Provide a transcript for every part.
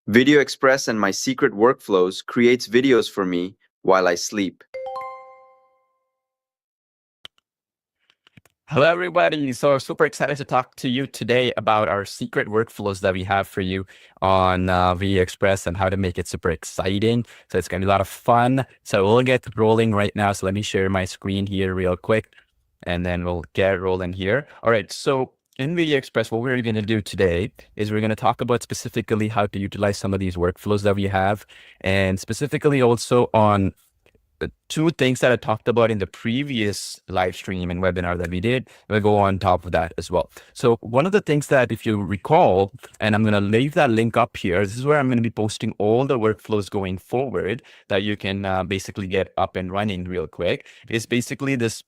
VideoExpress and my secret workflows creates videos for me while I sleep. Hello, everybody. So super excited to talk to you today about our secret workflows that we have for you on VideoExpress and how to make it super exciting. So it's going to be a lot of fun. So we'll get rolling right now. So let me share my screen here real quick, and then we'll get rolling here. All right. So in VideoExpress, what we're going to do today is we're going to talk about specifically how to utilize some of these workflows that we have, and specifically also on the two things that I talked about in the previous live stream and webinar that we did. We'll go on top of that as well. So one of the things that, if you recall, and I'm going to leave that link up here, this is where I'm going to be posting all the workflows going forward that you can basically get up and running real quick. It's basically this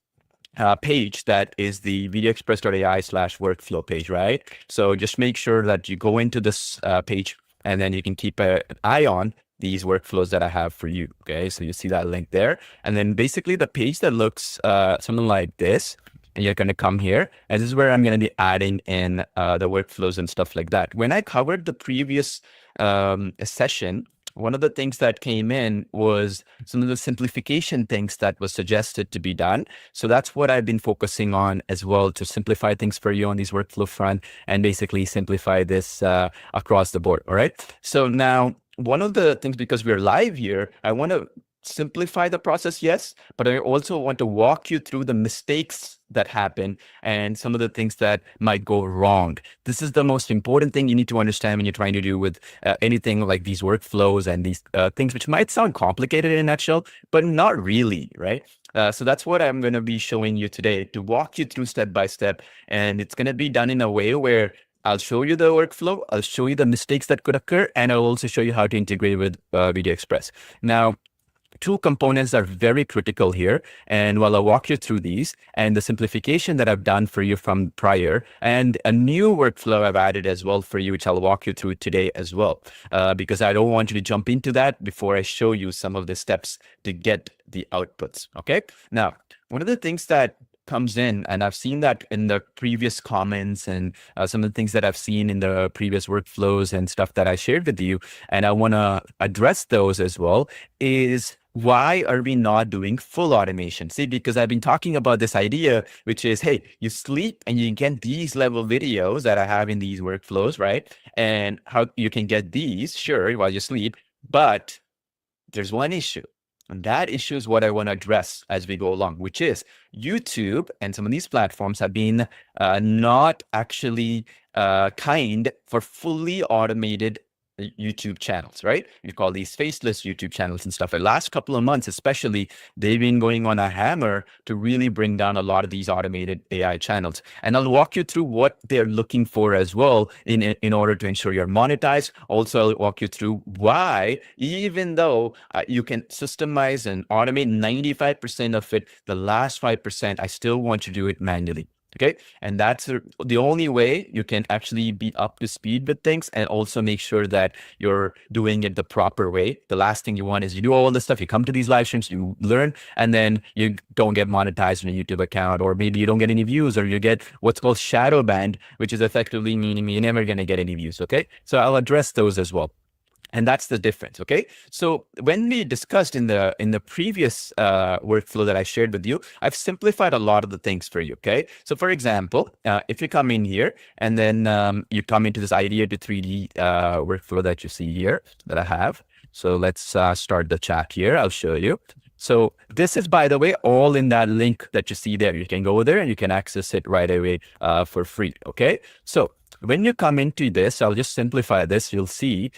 page that is the videoexpress.ai/workflow page, right? So just make sure that you go into this page, and then you can keep an eye on these workflows that I have for you. Okay, so you see that link there, and then basically the page that looks something like this, and you're going to come here, and this is where I'm going to be adding in the workflows and stuff like that. When I covered the previous session, one of the things that came in was some of the simplification things that was suggested to be done. So that's what I've been focusing on as well, to simplify things for you on these workflow front and basically simplify this across the board. All right. So now, one of the things, because we're live here, I want to simplify the process, yes, but I also want to walk you through the mistakes that happen and some of the things that might go wrong. This is the most important thing you need to understand when you're trying to do with anything like these workflows and these things, which might sound complicated in a nutshell, but not really, right? So that's what I'm going to be showing you today, to walk you through step by step. And it's going to be done in a way where I'll show you the workflow, I'll show you the mistakes that could occur, and I'll also show you how to integrate with VideoExpress. Now, two components are very critical here. And while I'll walk you through these and the simplification that I've done for you from prior, and a new workflow I've added as well for you, which I'll walk you through today as well, because I don't want you to jump into that before I show you some of the steps to get the outputs. Okay. Now, one of the things that comes in, and I've seen that in the previous comments and some of the things that I've seen in the previous workflows and stuff that I shared with you, and I want to address those as well, is why are we not doing full automation? See, because I've been talking about this idea, which is, hey, you sleep and you can get these level videos that I have in these workflows, right? And how you can get these, sure, while you sleep, but there's one issue. And that issue is what I want to address as we go along, which is YouTube and some of these platforms have been not actually kind for fully automated YouTube channels, right? We call these faceless YouTube channels and stuff. The last couple of months, especially, they've been going on a hammer to really bring down a lot of these automated AI channels. And I'll walk you through what they're looking for as well in order to ensure you're monetized. Also, I'll walk you through why, even though you can systemize and automate 95% of it, the last 5%, I still want you to do it manually. Okay. And that's the only way you can actually be up to speed with things, and also make sure that you're doing it the proper way. The last thing you want is you do all this stuff, you come to these live streams, you learn, and then you don't get monetized on a YouTube account, or maybe you don't get any views, or you get what's called shadow banned, which is effectively meaning you're never going to get any views. Okay. So I'll address those as well. And that's the difference. Okay. So when we discussed in the previous workflow that I shared with you, I've simplified a lot of the things for you. Okay. So for example, if you come in here and then you come into this idea to 3D workflow that you see here that I have. So let's start the chat here. I'll show you. So this is, by the way, all in that link that you see there. You can go there and you can access it right away for free. Okay. So when you come into this, I'll just simplify this. You'll see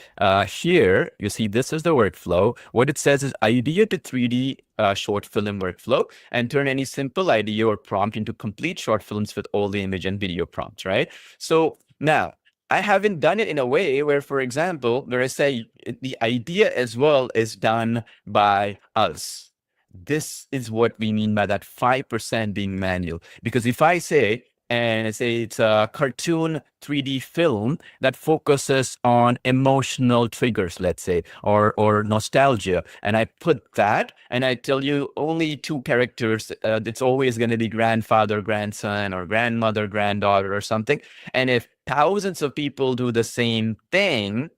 here, you see this is the workflow. What it says is idea to 3D short film workflow, and turn any simple idea or prompt into complete short films with all the image and video prompts, right? So now, I haven't done it in a way where, for example, where I say the idea as well is done by us. This is what we mean by that 5% being manual. Because if I say, and I say it's a cartoon 3D film that focuses on emotional triggers, let's say, or nostalgia, and I put that, and I tell you only two characters, it's always going to be grandfather, grandson, or grandmother, granddaughter, or something. And if thousands of people do the same thing,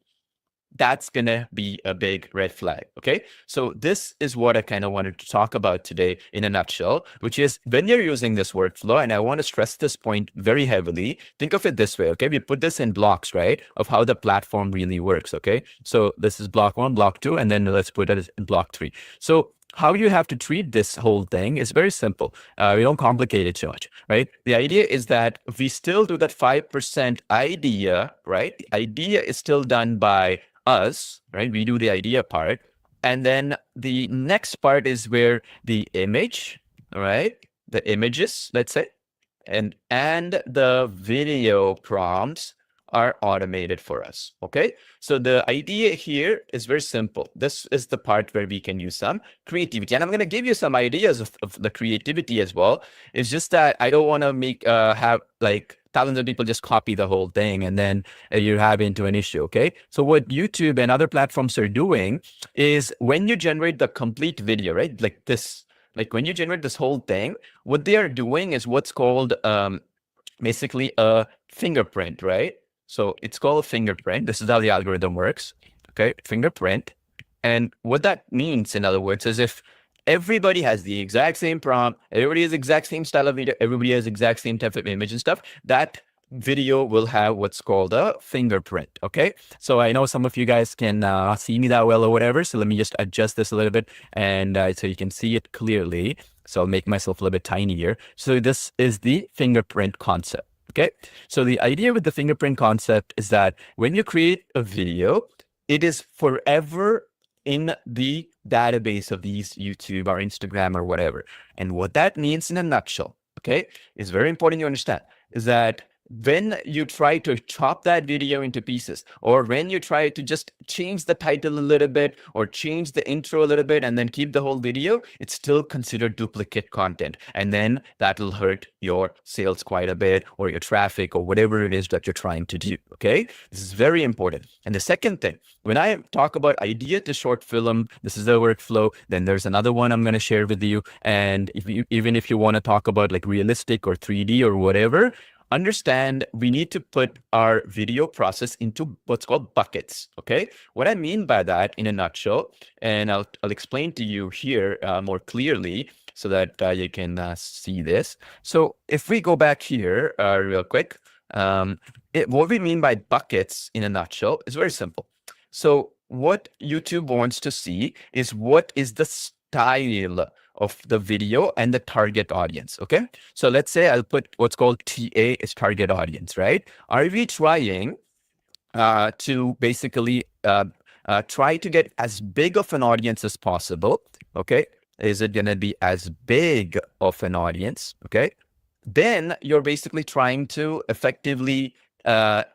that's going to be a big red flag. Okay. So this is what I kind of wanted to talk about today in a nutshell, which is when you're using this workflow, and I want to stress this point very heavily, think of it this way. Okay. We put this in blocks, right? Of how the platform really works. Okay. So this is block 1, block 2, and then let's put it in block 3. So how you have to treat this whole thing is very simple. We don't complicate it too much, right? The idea is that we still do that 5% idea, right? The idea is still done by us, right? We do the idea part. And then the next part is where the image, right? The images, let's say, and the video prompts are automated for us. Okay. So the idea here is very simple. This is the part where we can use some creativity. And I'm going to give you some ideas of the creativity as well. It's just that I don't want to make have like thousands of people just copy the whole thing and then you have into an issue. Okay. So what YouTube and other platforms are doing is when you generate the complete video, right? Like this, like when you generate this whole thing, what they are doing is what's called basically a fingerprint, right? So it's called a fingerprint. This is how the algorithm works. Okay, fingerprint. And what that means, in other words, is if everybody has the exact same prompt, everybody has the exact same style of video, everybody has the exact same type of image and stuff, that video will have what's called a fingerprint. Okay, so I know some of you guys can see me that well or whatever, so let me just adjust this a little bit and so you can see it clearly. So I'll make myself a little bit tinier. So this is the fingerprint concept. Okay, so the idea with the fingerprint concept is that when you create a video, it is forever in the database of these YouTube or Instagram or whatever. And what that means in a nutshell, okay, is very important you understand, is that when you try to chop that video into pieces, or when you try to just change the title a little bit or change the intro a little bit and then keep the whole video, it's still considered duplicate content. And then that will hurt your sales quite a bit or your traffic or whatever it is that you're trying to do. Okay, this is very important. And the second thing, when I talk about idea to short film, this is the workflow. Then there's another one I'm going to share with you. And even if you want to talk about like realistic or 3D or whatever, understand we need to put our video process into what's called buckets. Okay, what I mean by that in a nutshell, and I'll explain to you here more clearly so that you can see this. So if we go back here real quick, what we mean by buckets in a nutshell is very simple. So what YouTube wants to see is what is the style of the video and the target audience. Okay, so let's say I'll put what's called TA is target audience, right? Are we trying to basically try to get as big of an audience as possible? Okay, is it going to be as big of an audience? Okay, then you're basically trying to effectively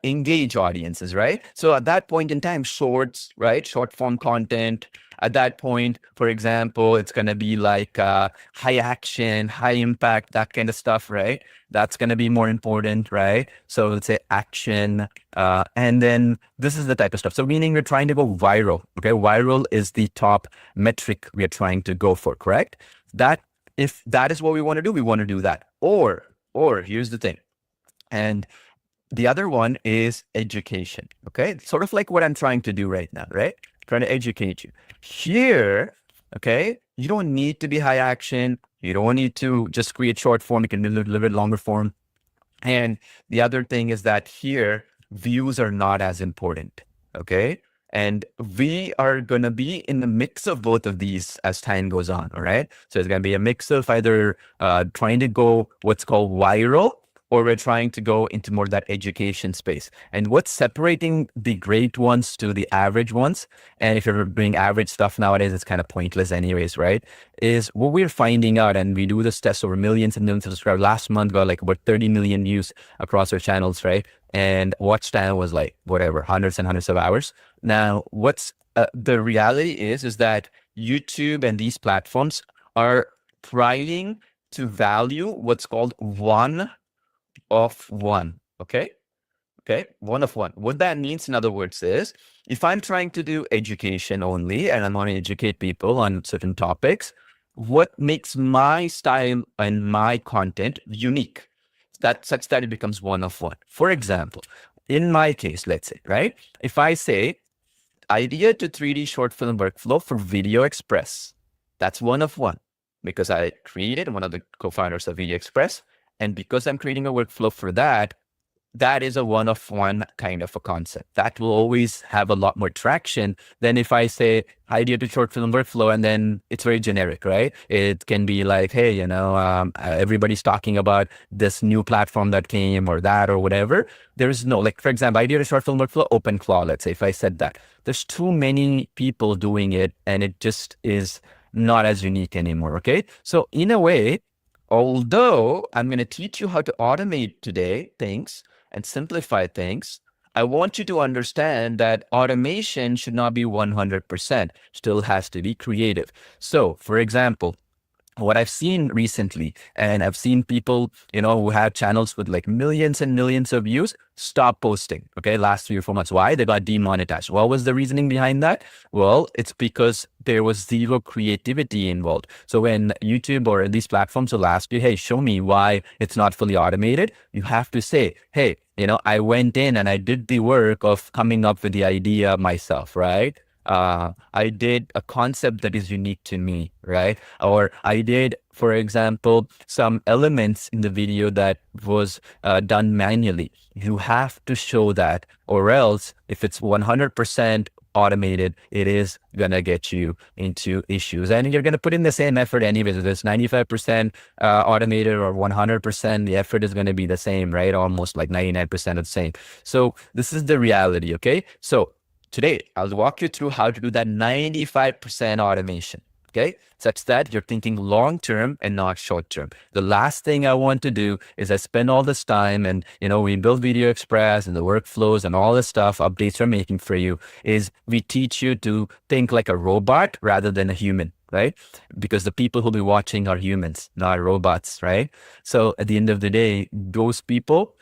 engage audiences, right? So at that point in time, shorts, right? Short form content. At that point, for example, it's going to be like high action, high impact, that kind of stuff, right? That's going to be more important, right? So let's say action. And then this is the type of stuff. So meaning we're trying to go viral. Okay. Viral is the top metric we are trying to go for, correct? That if that is what we want to do, we want to do that. Or here's the thing. And the other one is education. Okay. Sort of like what I'm trying to do right now, right? Trying to educate you. Here, okay, you don't need to be high action. You don't need to just create short form. You can do a little bit longer form. And the other thing is that here, views are not as important. Okay. And we are going to be in the mix of both of these as time goes on. All right. So it's going to be a mix of either trying to go what's called viral, or we're trying to go into more that education space. And what's separating the great ones to the average ones, and if you're doing average stuff nowadays, it's kind of pointless anyways, right? Is what we're finding out, and we do this test over millions and millions of subscribers. Last month got like about 30 million views across our channels, right? And watch time was like whatever, hundreds and hundreds of hours. Now, what's the reality is that YouTube and these platforms are trying to value what's called one of one. Okay. One of one. What that means, in other words, is if I'm trying to do education only and I want to educate people on certain topics, what makes my style and my content unique? That such that it becomes one of one. For example, in my case, let's say, right? If I say idea to 3D short film workflow for VideoExpress. That's one of one, because I created one of the co-founders of VideoExpress. And because I'm creating a workflow for that, that is a one-of-one kind of a concept. That will always have a lot more traction than if I say idea to short film workflow and then it's very generic, right? It can be like, hey, everybody's talking about this new platform that came or that or whatever. There's no, like, for example, idea to short film workflow, OpenClaw, let's say, if I said that. There's too many people doing it and it just is not as unique anymore, okay? So in a way, although I'm going to teach you how to automate today things and simplify things, I want you to understand that automation should not be 100%, still has to be creative. So, for example, what I've seen recently, and I've seen people, who have channels with like millions and millions of views, stop posting, okay, last 3 or 4 months. Why? They got demonetized. What was the reasoning behind that? Well, it's because there was zero creativity involved. So when YouTube or these platforms will ask you, hey, show me why it's not fully automated, you have to say, hey, I went in and I did the work of coming up with the idea myself, right? I did a concept that is unique to me, right? Or I did, for example, some elements in the video that was done manually. You have to show that, or else if it's 100% automated, it is going to get you into issues. And you're going to put in the same effort anyways. If it's 95% automated or 100%, the effort is going to be the same, right? Almost like 99% of the same. So this is the reality, okay? So today, I'll walk you through how to do that 95% automation, okay? Such that you're thinking long-term and not short-term. The last thing I want to do is I spend all this time and, we build VideoExpress and the workflows and all this stuff, updates we're making for you, is we teach you to think like a robot rather than a human, right? Because the people who'll be watching are humans, not robots, right? So at the end of the day, those people,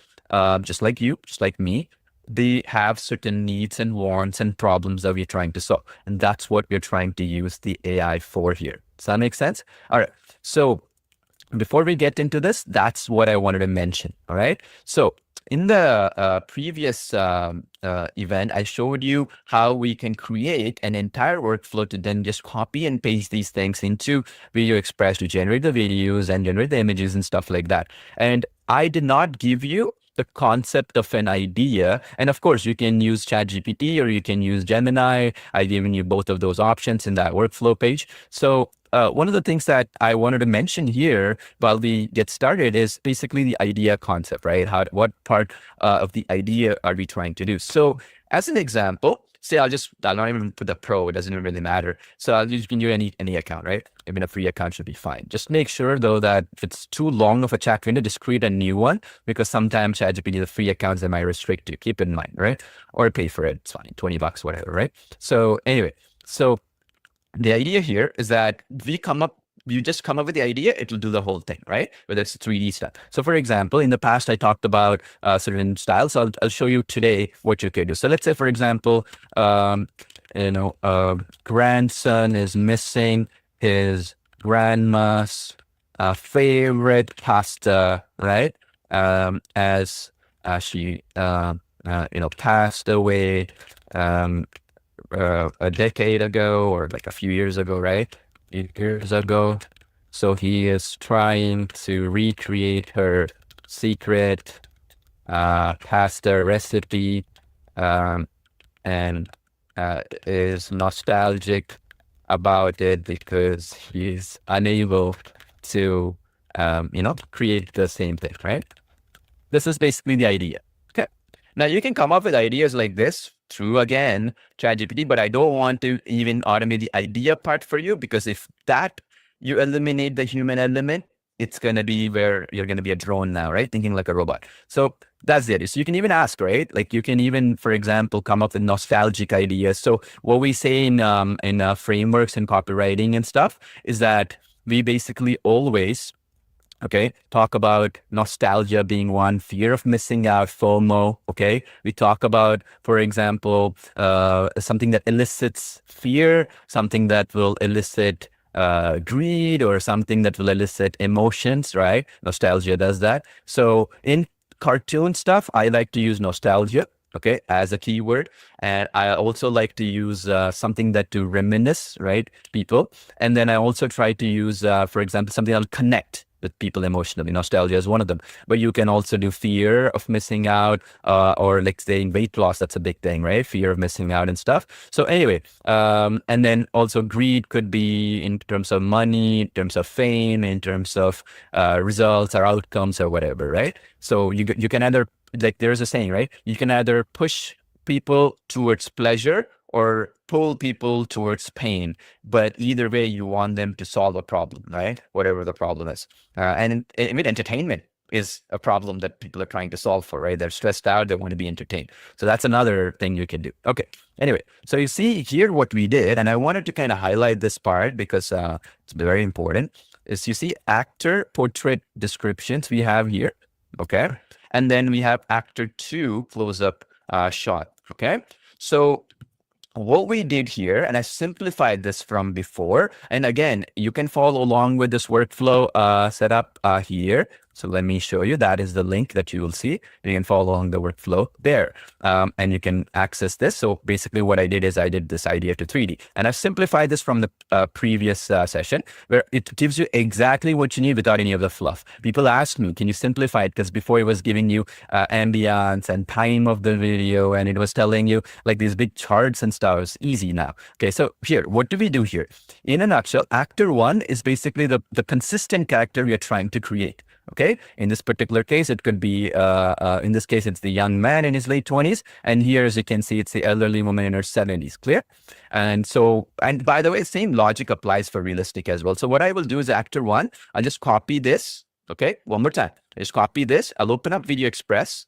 just like you, just like me, they have certain needs and wants and problems that we're trying to solve. And that's what we're trying to use the AI for here. Does that make sense? All right. So before we get into this, that's what I wanted to mention. All right. So in the previous event, I showed you how we can create an entire workflow to then just copy and paste these things into VideoExpress to generate the videos and generate the images and stuff like that. And I did not give you the concept of an idea. And of course, you can use ChatGPT or you can use Gemini. I've given you both of those options in that workflow page. So one of the things that I wanted to mention here while we get started is basically the idea concept, right? What part of the idea are we trying to do? So as an example, say I'll not even put the pro, it doesn't even really matter. So you can use any account, right? Even a free account should be fine. Just make sure though that if it's too long of a chat window, just create a new one, because sometimes ChatGPT, the free accounts, they might restrict you. Keep in mind, right? Or pay for it, it's fine, $20, whatever, right? So anyway, so the idea here is that you just come up with the idea, it will do the whole thing, right? Whether it's 3D stuff. So for example, in the past, I talked about certain styles. So I'll show you today what you can do. So let's say, for example, grandson is missing his grandma's favorite pasta, right? As she, passed away a decade ago or like a few years ago, right? Years ago. So he is trying to recreate her secret pasta recipe and is nostalgic about it because he's unable to, create the same thing, right? This is basically the idea. Okay. Now you can come up with ideas like this through, again, ChatGPT, but I don't want to even automate the idea part for you, because if that you eliminate the human element, it's going to be where you're going to be a drone now, right? Thinking like a robot. So that's the idea. So you can even ask, right? Like you can even, for example, come up with nostalgic ideas. So what we say in frameworks and copywriting and stuff is that we basically always, talk about nostalgia being one, fear of missing out, FOMO, okay? We talk about, for example, something that elicits fear, something that will elicit greed, or something that will elicit emotions, right? Nostalgia does that. So in cartoon stuff, I like to use nostalgia. okay, as a keyword. And I also like to use something that to reminisce, right, people. And then I also try to use, for example, something that'll connect with people emotionally. Nostalgia is one of them. But you can also do fear of missing out, or like saying weight loss. That's a big thing, right? Fear of missing out and stuff. So anyway, and then also greed could be in terms of money, in terms of fame, in terms of results or outcomes or whatever, right? So you can either, like there's a saying, right? You can either push people towards pleasure or pull people towards pain. But either way, you want them to solve a problem, right? Whatever the problem is. And with entertainment is a problem that people are trying to solve for, right? They're stressed out, they want to be entertained. So that's another thing you can do. Okay. Anyway, so you see here what we did, and I wanted to kind of highlight this part because it's very important, is you see actor portrait descriptions we have here. Okay. And then we have actor 2 close-up shot. Okay. So what we did here, and I simplified this from before, and again, you can follow along with this workflow setup here. So let me show you. That is the link that you will see. You can follow along the workflow there, and you can access this. So basically what I did is I did this idea to 3D, and I've simplified this from the previous session where it gives you exactly what you need without any of the fluff. People asked me, can you simplify it? Because before it was giving you ambience and time of the video, and it was telling you like these big charts and stuff. It's easy now. Okay, so here, what do we do here? In a nutshell, actor 1 is basically the consistent character we are trying to create. Okay, in this particular case, it could be, in this case, it's the young man in his late 20s. And here, as you can see, it's the elderly woman in her 70s. Clear? And so, and by the way, same logic applies for realistic as well. So what I will do is actor 1, I'll just copy this. Okay, one more time. Just copy this. I'll open up VideoExpress.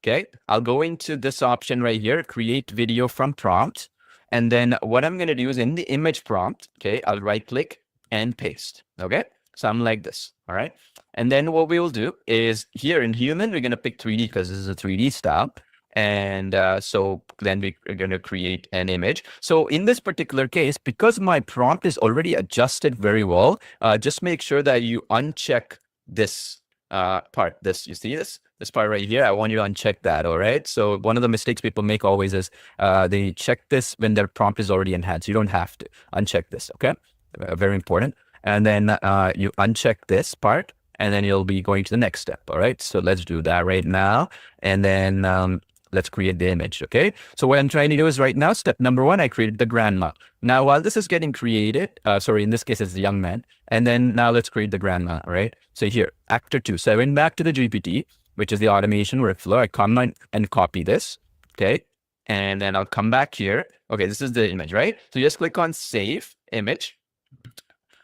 Okay, I'll go into this option right here, create video from prompt. And then what I'm going to do is in the image prompt, okay, I'll right click and paste. Okay, so I'm like this. All right. And then what we will do is here in human, we're going to pick 3D because this is a 3D style. And so then we're going to create an image. So in this particular case, because my prompt is already adjusted very well, just make sure that you uncheck this part. This, you see this part right here. I want you to uncheck that. All right. So one of the mistakes people make always is they check this when their prompt is already enhanced. You don't have to uncheck this. Okay. Very important. And then you uncheck this part, and then you'll be going to the next step. All right. So let's do that right now. And then let's create the image. Okay. So what I'm trying to do is right now, step number 1, I created the grandma. Now, while this is getting created, sorry, in this case, it's the young man. And then now let's create the grandma. All right. So here, actor 2. So I went back to the GPT, which is the automation workflow. I come on and copy this. Okay. And then I'll come back here. Okay. This is the image, right? So just click on save image.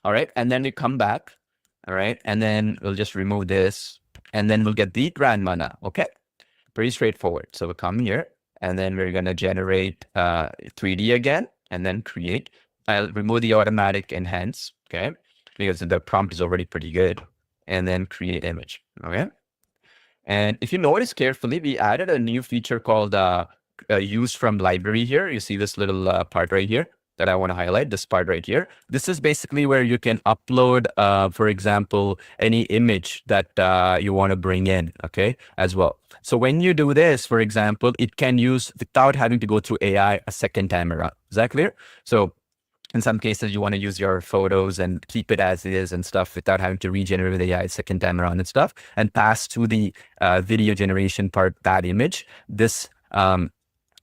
All right. And then we come back. All right. And then we'll just remove this, and then we'll get the grandma now. Okay. Pretty straightforward. So we'll come here, and then we're going to generate 3D again, and then create. I'll remove the automatic enhance. Okay. Because the prompt is already pretty good. And then create image. Okay. And if you notice carefully, we added a new feature called use from library here. You see this little part right here that I want to highlight, this part right here. This is basically where you can upload, for example, any image that you want to bring in, okay, as well. So when you do this, for example, it can use, without having to go through AI a second time around. Is that clear? So in some cases, you want to use your photos and keep it as is and stuff without having to regenerate with AI second time around and stuff, and pass to the video generation part, that image. This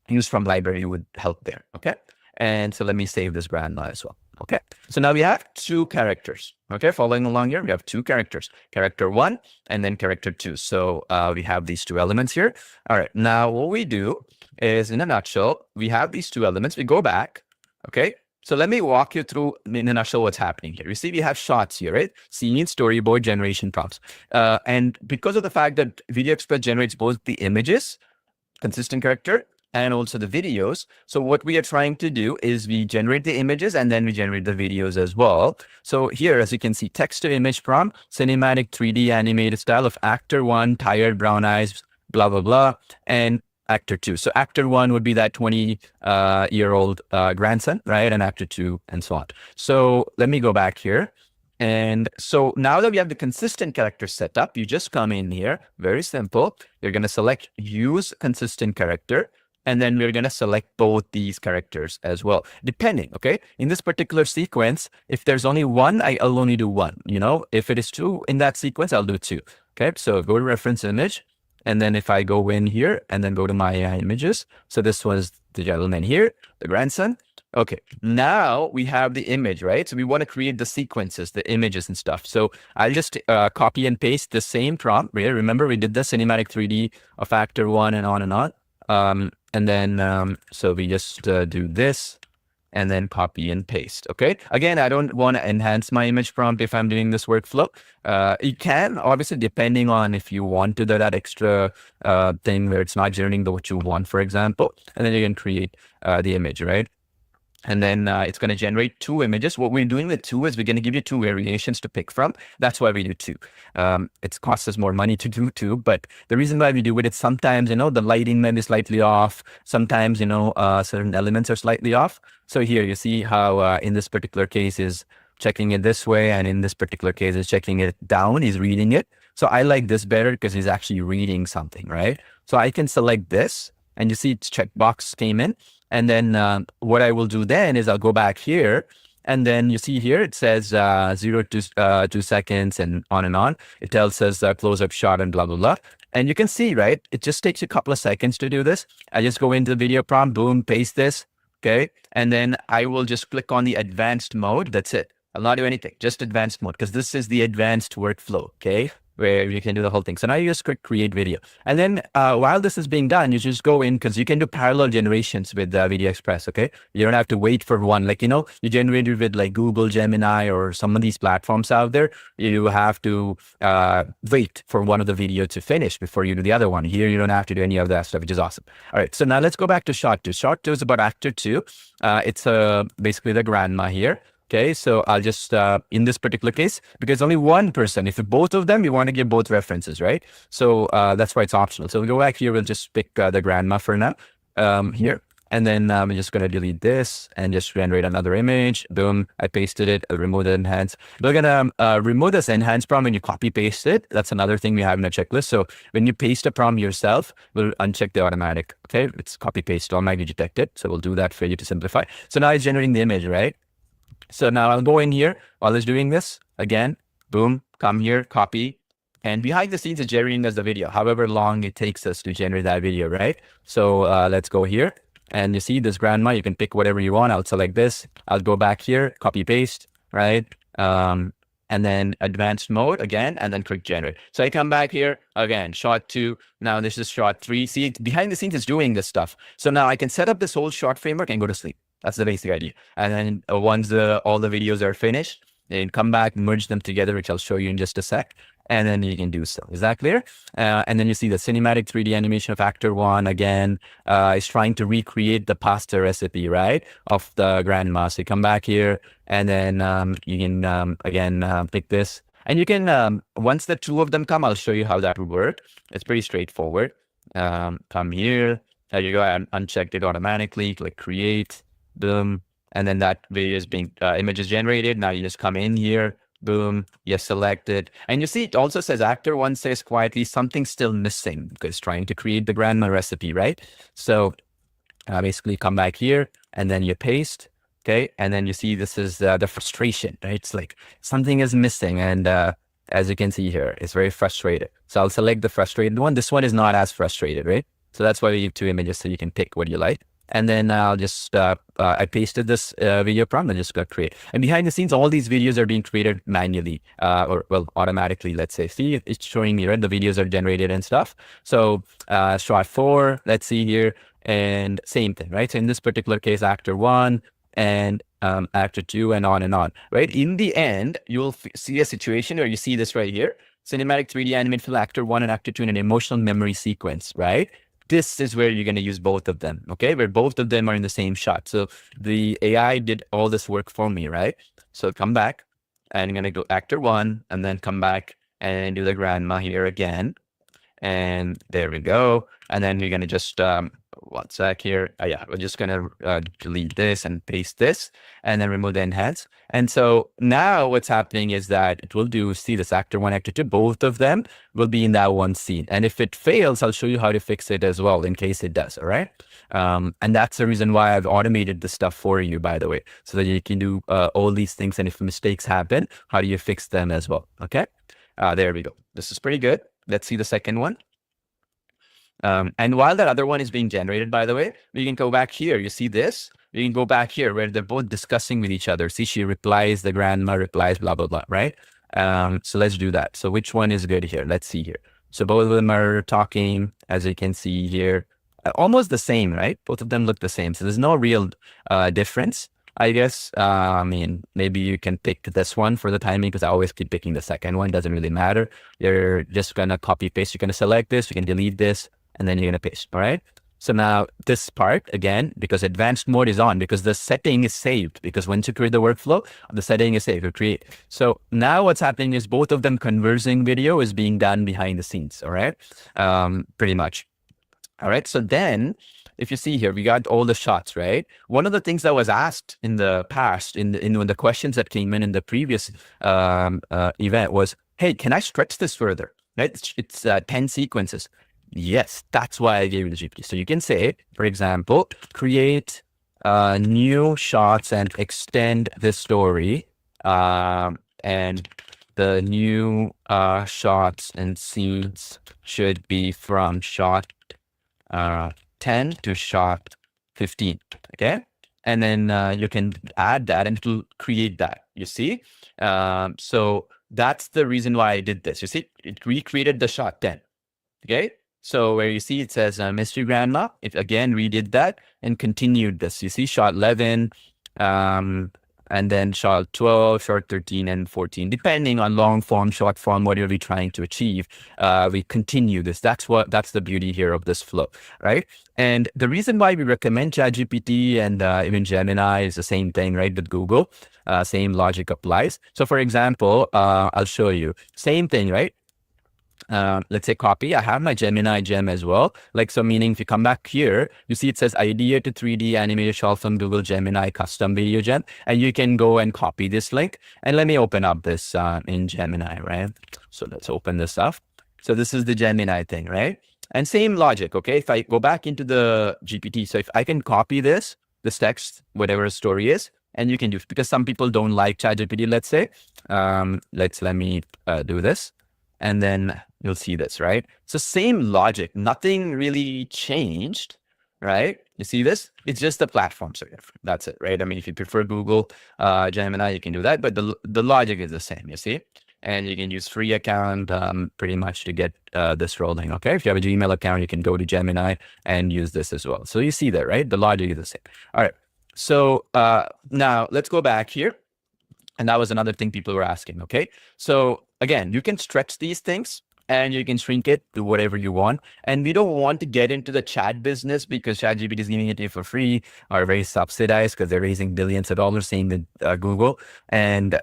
use from library would help there, okay? And so let me save this grandma as well. Okay. So now we have 2 characters. Okay. Following along here, we have 2 characters, character 1 and then character 2. So we have these 2 elements here. All right. Now what we do is, in a nutshell, we have these 2 elements. We go back. Okay. So let me walk you through in a nutshell what's happening here. You see, we have shots here, right? Scene, storyboard, generation prompts. And because of the fact that VideoExpress generates both the images, consistent character, and also the videos. So what we are trying to do is we generate the images and then we generate the videos as well. So here, as you can see, text to image prompt, cinematic 3D animated style of actor 1, tired brown eyes, blah, blah, blah, and actor 2. So actor 1 would be that 20-year-old grandson, right? And actor 2 and so on. So let me go back here. And so now that we have the consistent character set up, you just come in here, very simple. You're going to select use consistent character. And then we're going to select both these characters as well, depending, okay? In this particular sequence, if there's only one, I'll only do one, you know? If it is two in that sequence, I'll do two, okay? So go to reference image. And then if I go in here and then go to my images. So this was the gentleman here, the grandson. Okay, now we have the image, right? So we want to create the sequences, the images and stuff. So I'll just copy and paste the same prompt here. Remember, we did the cinematic 3D of actor one and on and on. And then, so we just do this and then copy and paste. Okay. Again, I don't want to enhance my image prompt if I'm doing this workflow. You can, obviously, depending on if you want to do that extra thing where it's not generating what you want, for example, and then you can create the image, right? And then it's going to generate two images. What we're doing with two is we're going to give you two variations to pick from. That's why we do two. It costs us more money to do two, but the reason why we do it is sometimes, you know, the lighting might be slightly off. Sometimes, you know, certain elements are slightly off. So here you see how in this particular case is checking it this way. And in this particular case is checking it down. He's reading it. So I like this better because he's actually reading something, right? So I can select this and you see its checkbox came in. And then what I will do then is I'll go back here. And then you see here, it says 0 to 2 seconds and on and on. It tells us close-up shot and blah, blah, blah. And you can see, right? It just takes a couple of seconds to do this. I just go into the video prompt, boom, paste this. Okay. And then I will just click on the advanced mode. That's it. I'll not do anything, just advanced mode, because this is the advanced workflow. Okay. Where you can do the whole thing. So now you just click create video. And then while this is being done, you just go in because you can do parallel generations with VideoExpress, okay? You don't have to wait for one. Like, you know, you generated with like Google, Gemini, or some of these platforms out there. You have to wait for one of the video to finish before you do the other one. Here, you don't have to do any of that stuff, which is awesome. All right, so now let's go back to shot two. Shot two is about actor two. It's basically the grandma here. Okay, so I'll just, in this particular case, because only one person, if both of them, you want to give both references, right? So that's why it's optional. So we'll go back here, we'll just pick the grandma for now, here. And then I'm just going to delete this and just generate another image. Boom, I pasted it, I'll remove the enhance. We're going to remove this enhance prompt when you copy paste it. That's another thing we have in a checklist. So when you paste a prompt yourself, we'll uncheck the automatic. Okay, it's copy paste, automatically detected. So we'll do that for you to simplify. So now it's generating the image, right? So now I'll go in here while it's doing this again, boom, come here, copy. And behind the scenes, it's generating us the video, however long it takes us to generate that video, right? So let's go here. And you see this grandma, you can pick whatever you want. I'll select this. I'll go back here, copy paste, right? And then advanced mode again, and then click generate. So I come back here again, shot two. Now this is shot three. See, behind the scenes, it's doing this stuff. So now I can set up this whole shot framework and go to sleep. That's the basic idea. And then once all the videos are finished, then come back, merge them together, which I'll show you in just a sec. And then you can do so. Is that clear? And then you see the cinematic 3D animation of actor one again is trying to recreate the pasta recipe, right, of the grandma. So you come back here and then you can again pick this. And you can, once the two of them come, I'll show you how that would work. It's pretty straightforward. Come here. There you go. I unchecked it automatically. Click create. Boom. And then that video is being, image is generated. Now you just come in here, boom, you select it. And you see, it also says actor one says quietly, something's still missing because trying to create the grandma recipe, right? So basically come back here and then you paste. Okay. And then you see, this is the frustration, right? It's like something is missing. And as you can see here, it's very frustrated. So I'll select the frustrated one. This one is not as frustrated, right? So that's why we have two images so you can pick what you like. And then I'll just, I pasted this video prompt and just got create. And behind the scenes, all these videos are being created manually, or well, automatically, let's say. See, it's showing me, right? The videos are generated and stuff. So shot four, let's see here, and same thing, right? So in this particular case, actor one and actor two and on, right? In the end, you'll see a situation where you see this right here, cinematic 3D animated for actor one and actor two in an emotional memory sequence, right? This is where you're going to use both of them, okay? Where both of them are in the same shot. So the AI did all this work for me, right? So come back and I'm going to go actor one and then come back and do the grandma here again. And there we go. And then you're going to just one sec here. Yeah, we're just going to delete this and paste this and then remove the enhance. And so now what's happening is that it will do, see this actor 1, actor 2, both of them will be in that one scene. And if it fails, I'll show you how to fix it as well in case it does. All right. And that's the reason why I've automated the stuff for you, by the way, so that you can do all these things. And if mistakes happen, how do you fix them as well? Okay. There we go. This is pretty good. Let's see the second one. And while that other one is being generated, by the way, we can go back here. You see this? You can go back here where they're both discussing with each other. See, she replies, the grandma replies, blah, blah, blah, right? So let's do that. So which one is good here? Let's see here. So both of them are talking, as you can see here, almost the same, right? Both of them look the same. So there's no real difference, I guess. I mean, maybe you can pick this one for the timing because I always keep picking the second one. Doesn't really matter. You're just going to copy paste. You're going to select this. You can delete this. And then you're going to paste. All right. So now this part, again, because advanced mode is on, because the setting is saved, because once you create the workflow, the setting is saved to create. So now what's happening is both of them conversing video is being done behind the scenes. All right. Pretty much. All right. So then if you see here, we got all the shots, right? One of the things that was asked in the past, in the questions that came in the previous event was, hey, can I stretch this further? Right? It's 10 sequences. Yes, that's why I gave you the GPT. So you can say, for example, create new shots and extend the story. And the new shots and scenes should be from shot 10 to shot 15. Okay. And then you can add that and it will create that. You see? So that's the reason why I did this. You see, it recreated the shot 10. Okay. So where you see it says mystery grandma, it again redid that and continued this. You see shot 11, and then shot 12, shot 13, and 14, depending on long form, short form, whatever we're trying to achieve. We continue this. That's the beauty here of this flow, right? And the reason why we recommend ChatGPT and even Gemini is the same thing, right? With Google, same logic applies. So for example, I'll show you same thing, right? Let's say copy. I have my Gemini gem as well. Like, so meaning if you come back here, you see it says idea to 3D animated short from Google Gemini custom video gem, and you can go and copy this link. And let me open up this in Gemini, right? So let's open this up. So this is the Gemini thing, right? And same logic, okay? If I go back into the GPT, so if I can copy this text, whatever the story is, and you can do, because some people don't like ChatGPT, let's say, let me do this. And then you'll see this, right? So same logic, nothing really changed, right? You see this? It's just the platform. So that's it, right? I mean, if you prefer Google Gemini, you can do that, but the logic is the same, you see? And you can use free account pretty much to get this rolling, okay? If you have a Gmail account, you can go to Gemini and use this as well. So you see that, right? The logic is the same. All right. So now let's go back here. And that was another thing people were asking, okay? So again, you can stretch these things and you can shrink it to whatever you want. And we don't want to get into the chat business because ChatGPT is giving it to you for free or very subsidized because they're raising billions of dollars, same with Google. And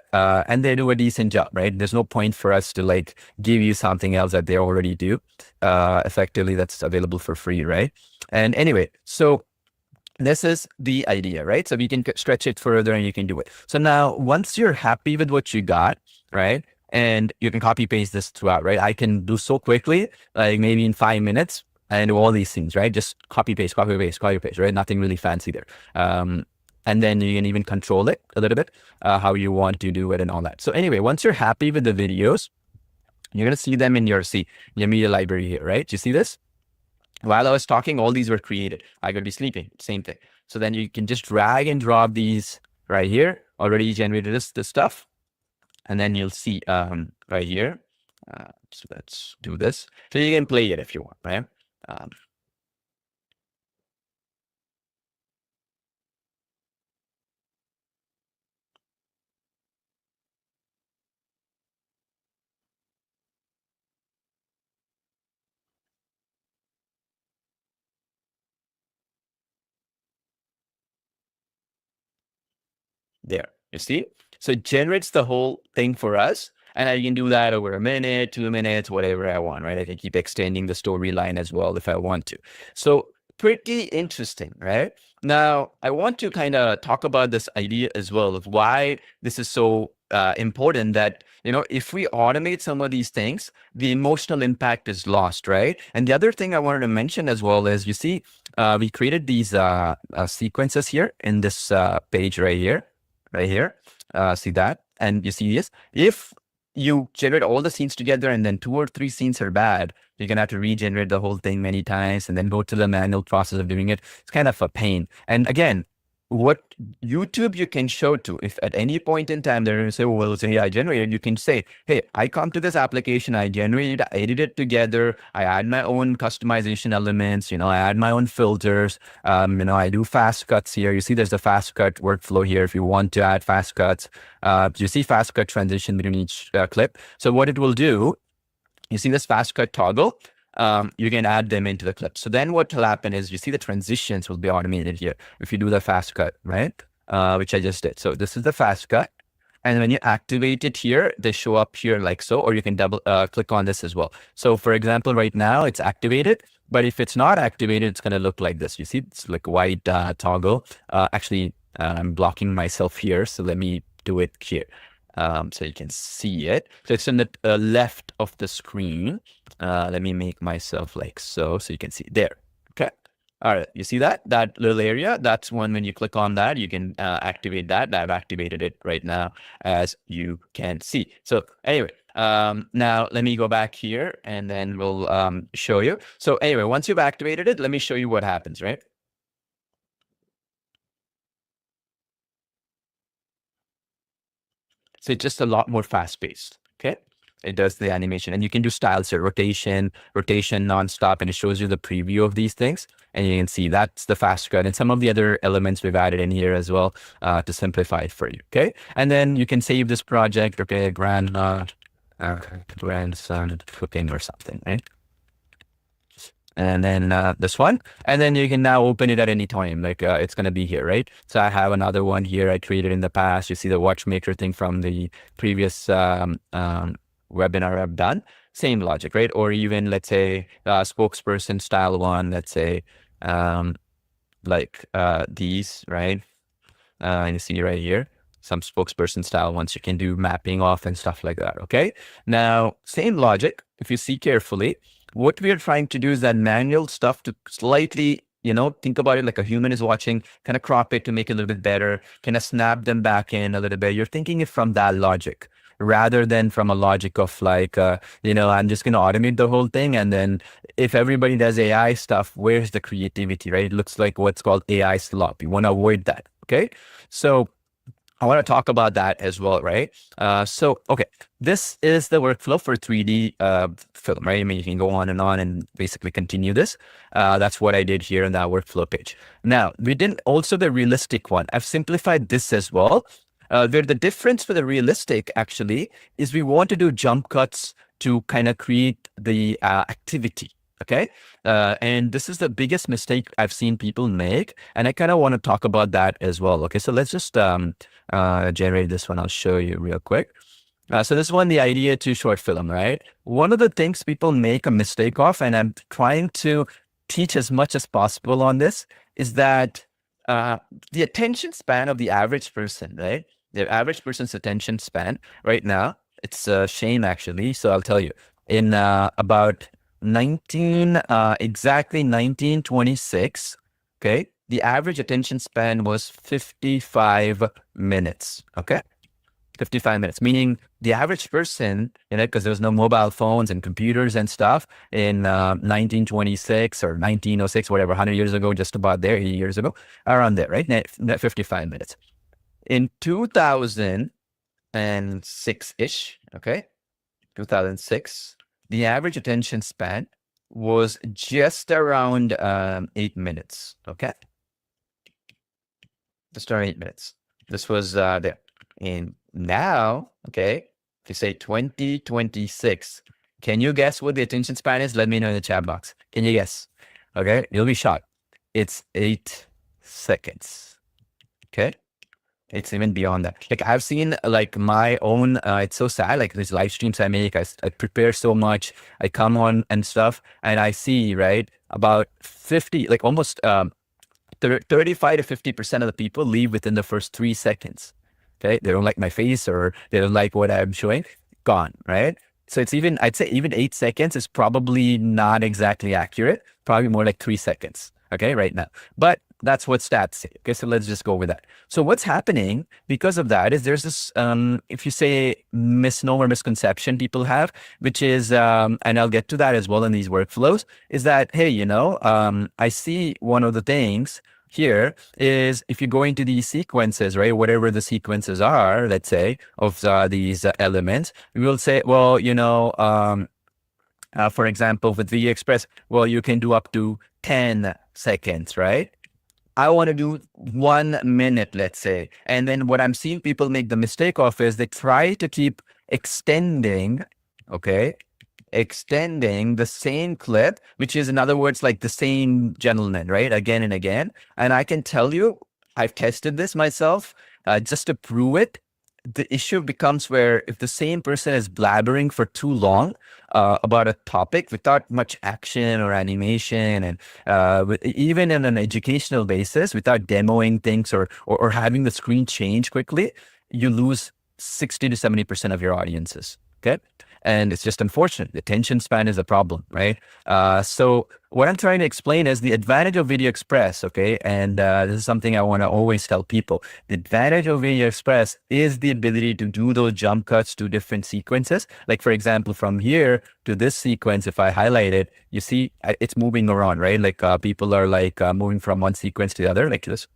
they do a decent job, right? There's no point for us to like give you something else that they already do effectively that's available for free, right? And anyway, so this is the idea, right? So we can stretch it further and you can do it. So now once you're happy with what you got, right? And you can copy paste this throughout, right? I can do so quickly, like maybe in 5 minutes and do all these things, right? Just copy paste, right? Nothing really fancy there. And then you can even control it a little bit, how you want to do it and all that. So anyway, once you're happy with the videos, you're going to see them in your media library here, right? You see this? While I was talking, all these were created. I could be sleeping, same thing. So then you can just drag and drop these right here, already generated this stuff. And then you'll see right here. So let's do this. So you can play it if you want, right? There, you see? So it generates the whole thing for us. And I can do that over a minute, 2 minutes, whatever I want, right? I can keep extending the storyline as well if I want to. So pretty interesting, right? Now, I want to kind of talk about this idea as well of why this is so important that, if we automate some of these things, the emotional impact is lost, right? And the other thing I wanted to mention as well is, you see, we created these sequences here in this page right here, see that? And you see this, if you generate all the scenes together and then 2 or 3 scenes are bad, you're going to have to regenerate the whole thing many times and then go to the manual process of doing it. It's kind of a pain. And again, what YouTube you can show to, if at any point in time they're going to say, well, it's AI generated, you can say, hey, I come to this application, I generate it, I edit it together, I add my own customization elements, I add my own filters, I do fast cuts here. You see there's a fast cut workflow here if you want to add fast cuts. You see fast cut transition between each clip. So what it will do, you see this fast cut toggle, you can add them into the clip. So then what will happen is, you see the transitions will be automated here if you do the fast cut, right? Which I just did. So this is the fast cut. And when you activate it here, they show up here like so, or you can double click on this as well. So for example, right now it's activated, but if it's not activated, it's going to look like this. You see, it's like white toggle. Actually, I'm blocking myself here. So let me do it here. So you can see it. So it's on the left of the screen. Let me make myself like so you can see there. Okay. All right. You see that little area? That's when you click on that, you can activate that. I've activated it right now, as you can see. So anyway, now let me go back here and then we'll show you. So anyway, once you've activated it, let me show you what happens, right? So it's just a lot more fast paced. Okay. It does the animation, and you can do styles here, rotation nonstop, and it shows you the preview of these things. And you can see that's the fast cut and some of the other elements we've added in here as well to simplify it for you. Okay. And then you can save this project. Okay. Grandson cooking or something, right? And then this one, and then you can now open it at any time, like it's going to be here, right? So I have another one here I created in the past. You see the watchmaker thing from the previous webinar I've done. Same logic, right? Or even, let's say, spokesperson style one, let's say like these, right? And you see right here, some spokesperson style ones, you can do mapping off and stuff like that. Okay. Now, same logic, if you see carefully, what we are trying to do is that manual stuff to slightly, think about it like a human is watching, kind of crop it to make it a little bit better, kind of snap them back in a little bit. You're thinking it from that logic rather than from a logic of like, I'm just going to automate the whole thing. And then if everybody does AI stuff, where's the creativity, right? It looks like what's called AI slop. You want to avoid that. Okay. So I want to talk about that as well, right? Okay, this is the workflow for 3D film, right? I mean, you can go on and basically continue this. That's what I did here in that workflow page. Now, we did also the realistic one. I've simplified this as well. Where the difference for the realistic actually is we want to do jump cuts to kind of create the activity. Okay. And this is the biggest mistake I've seen people make. And I kind of want to talk about that as well. Okay. So let's just generate this one. I'll show you real quick. So this one, the idea to short film, right? One of the things people make a mistake of, and I'm trying to teach as much as possible on this, is that the attention span of the average person, right? The average person's attention span right now, it's a shame actually. So I'll tell you, in about exactly 1926, okay, the average attention span was 55 minutes, okay? 55 minutes, meaning the average person, because there was no mobile phones and computers and stuff in 1926 or 1906, whatever, 100 years ago, just about there, 80 years ago, around there, right? 55 minutes. In 2006-ish, okay, 2006, the average attention span was just around 8 minutes, okay? Just around 8 minutes. This was there. And now, okay, if you say 2026, can you guess what the attention span is? Let me know in the chat box. Can you guess? Okay, you'll be shocked. It's 8 seconds. Okay, It's even beyond that. Like I've seen like my own, it's so sad. Like these live streams I make, I prepare so much. I come on and stuff and I see, right, about 50, like almost 35 to 50% of the people leave within the first 3 seconds. Okay. They don't like my face or they don't like what I'm showing. Gone. Right. So it's even, I'd say even 8 seconds is probably not exactly accurate. Probably more like 3 seconds. Okay. Right now. But that's what stats say. Okay. So let's just go with that. So what's happening because of that is there's this, if you say misnomer, misconception people have, which is, and I'll get to that as well in these workflows, is that, hey, I see one of the things here is if you go into these sequences, right, whatever the sequences are, let's say, of these elements, we will say, well, for example, with VideoExpress, well, you can do up to 10 seconds, right? I want to do 1 minute, let's say. And then what I'm seeing people make the mistake of is they try to keep extending, okay, extending the same clip, which is in other words, like the same gentleman, right? Again and again. And I can tell you, I've tested this myself just to prove it. The issue becomes where if the same person is blabbering for too long about a topic without much action or animation, and even in an educational basis, without demoing things or having the screen change quickly, you lose 60 to 70% of your audiences. Okay. And it's just unfortunate. The attention span is a problem, right? So what I'm trying to explain is the advantage of VideoExpress, okay? And this is something I want to always tell people. The advantage of VideoExpress is the ability to do those jump cuts to different sequences. Like, for example, from here to this sequence, if I highlight it, you see it's moving around, right? Like people are like moving from one sequence to the other, like this.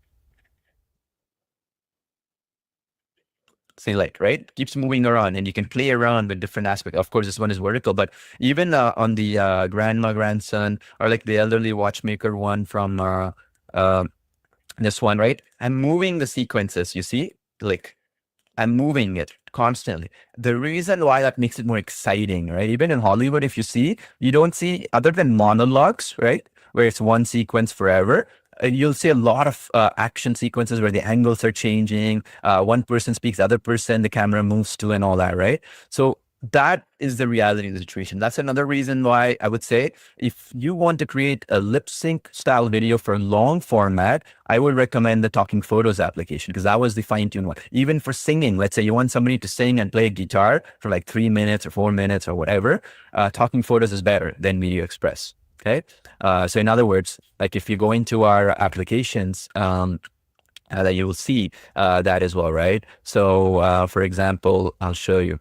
Say like, right? Keeps moving around and you can play around with different aspects. Of course, this one is vertical, but even on the grandma, grandson, or like the elderly watchmaker one from this one, right? I'm moving the sequences, you see? Like I'm moving it constantly. The reason why that makes it more exciting, right? Even in Hollywood, if you see, you don't see other than monologues, right? Where it's one sequence forever. You'll see a lot of action sequences where the angles are changing. One person speaks, the other person, the camera moves to and all that, right? So that is the reality of the situation. That's another reason why I would say if you want to create a lip sync style video for a long format, I would recommend the Talking Photos application because that was the fine tuned one. Even for singing, let's say you want somebody to sing and play a guitar for like 3 minutes or 4 minutes or whatever, Talking Photos is better than VideoExpress. Okay. So in other words, like if you go into our applications, that you will see that as well, right? So for example, I'll show you.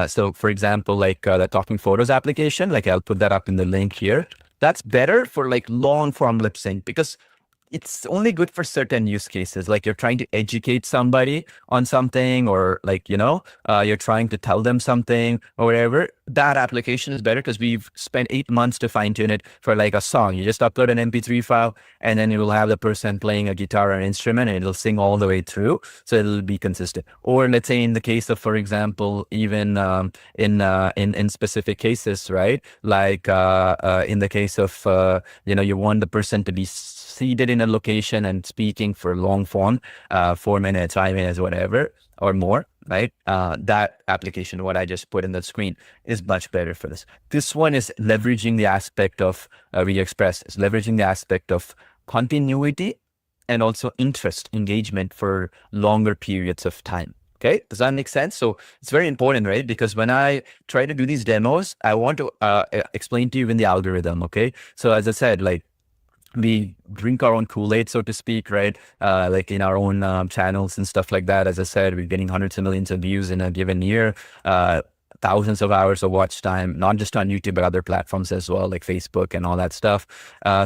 So for example, like the Talking Photos application, like I'll put that up in the link here. That's better for like long form lip sync because it's only good for certain use cases. Like you're trying to educate somebody on something or like, you're trying to tell them something or whatever. That application is better because we've spent 8 months to fine tune it for like a song. You just upload an MP3 file and then it will have the person playing a guitar or an instrument and it'll sing all the way through. So it'll be consistent. Or let's say in the case of, for example, even in specific cases, right? Like in the case of, you want the person to be seated in a location and speaking for long form, 4 minutes, 5 minutes, whatever, or more, right? That application, what I just put in the screen, is much better for this. This one is leveraging the aspect of VideoExpress, is leveraging the aspect of continuity and also interest, engagement for longer periods of time. Okay, does that make sense? So it's very important, right? Because when I try to do these demos, I want to explain to you in the algorithm, okay? So as I said, like, we drink our own Kool-Aid, so to speak, right? Like in our own channels and stuff like that. As I said, we're getting hundreds of millions of views in a given year, thousands of hours of watch time, not just on YouTube, but other platforms as well, like Facebook and all that stuff.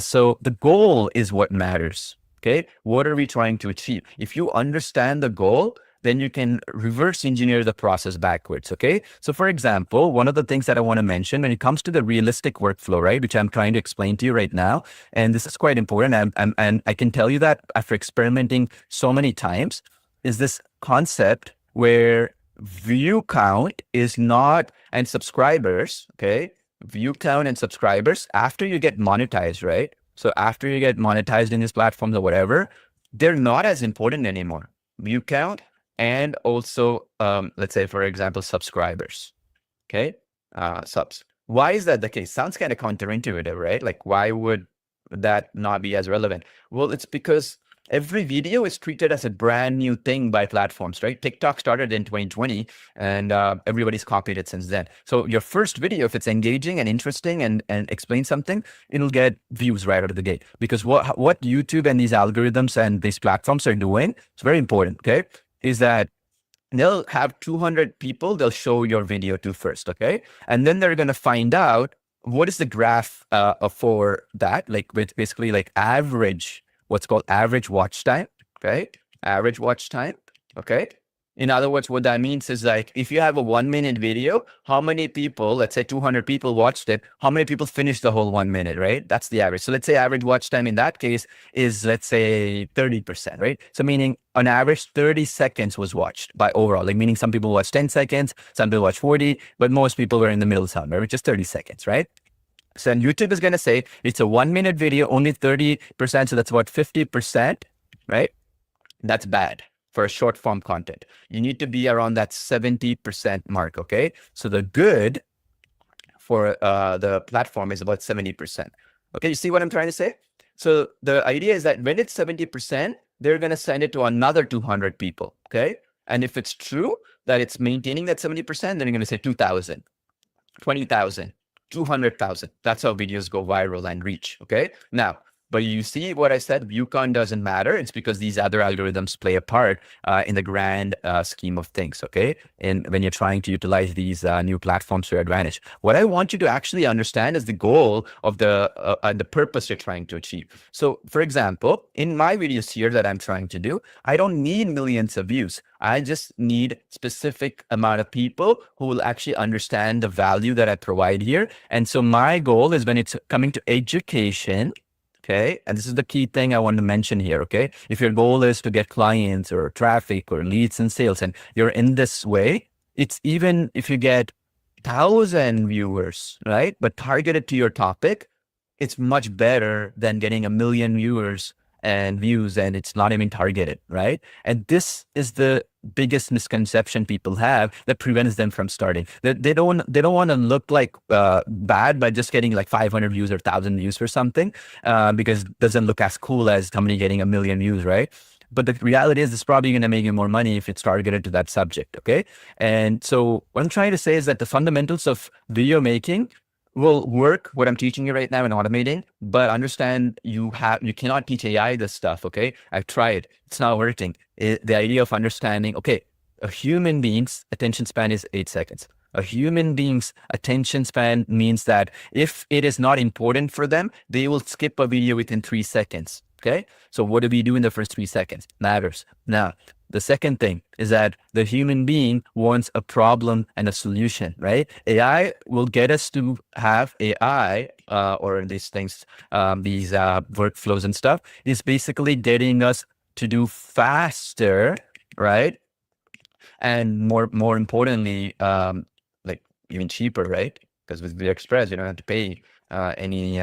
So the goal is what matters, okay? What are we trying to achieve? If you understand the goal, then you can reverse engineer the process backwards, okay? So for example, one of the things that I want to mention when it comes to the realistic workflow, right, which I'm trying to explain to you right now, and this is quite important, and I can tell you that after experimenting so many times, is this concept where view count is not, and subscribers, okay? View count and subscribers, after you get monetized, right? So after you get monetized in these platforms or whatever, they're not as important anymore. view count, and also, let's say, for example, subscribers. Okay. Subs. Why is that the case? Sounds kind of counterintuitive, right? Like, why would that not be as relevant? Well, it's because every video is treated as a brand new thing by platforms, right? TikTok started in 2020 and everybody's copied it since then. So your first video, if it's engaging and interesting and explains something, it'll get views right out of the gate. Because what YouTube and these algorithms and these platforms are doing, it's very important, okay, is that they'll have 200 people they'll show your video to first, okay? And then they're going to find out what is the graph for that, like with basically like average, what's called average watch time, okay? Average watch time, okay? In other words, what that means is like, if you have a 1 minute video, how many people, let's say 200 people watched it, how many people finished the whole 1 minute, right? That's the average. So let's say average watch time in that case is, let's say 30%, right? So meaning on average, 30 seconds was watched by overall, like meaning some people watched 10 seconds, some people watched 40, but most people were in the middle somewhere, which is 30 seconds, right? So YouTube is going to say it's a 1 minute video, only 30%. So that's about 50%, right? That's bad for short form content. You need to be around that 70% mark, okay? So the good for the platform is about 70%. Okay, you see what I'm trying to say? So the idea is that when it's 70%, they're going to send it to another 200 people, okay? And if it's true that it's maintaining that 70%, then you're going to say 2,000, 20,000, 200,000. That's how videos go viral and reach, okay? Now, but you see what I said, view count doesn't matter. It's because these other algorithms play a part in the grand scheme of things, okay? And when you're trying to utilize these new platforms to your advantage. What I want you to actually understand is the goal of the purpose you're trying to achieve. So for example, in my videos here that I'm trying to do, I don't need millions of views. I just need specific amount of people who will actually understand the value that I provide here. And so my goal is when it's coming to education, okay, and this is the key thing I want to mention here, okay? If your goal is to get clients or traffic or leads and sales, and you're in this way, it's even if you get 1,000 viewers, right? But targeted to your topic, it's much better than getting 1 million viewers and views and it's not even targeted, right? And this is the biggest misconception people have that prevents them from starting. They don't want to look like bad by just getting like 500 views or 1,000 views for something because it doesn't look as cool as somebody getting 1 million views, right? But the reality is it's probably going to make you more money if it's targeted to that subject, okay? And so what I'm trying to say is that the fundamentals of video making will work, what I'm teaching you right now in automating, but understand you cannot teach AI this stuff, okay? I've tried, it's not working. The idea of understanding, okay, a human being's attention span is 8 seconds. A human being's attention span means that if it is not important for them, they will skip a video within 3 seconds, okay? So what do we do in the first 3 seconds? Matters. Now, the second thing is that the human being wants a problem and a solution, right? AI will get us to have AI or these things, these workflows and stuff is basically getting us to do faster, right? And more importantly, like even cheaper, right? Because with VideoExpress, you don't have to pay any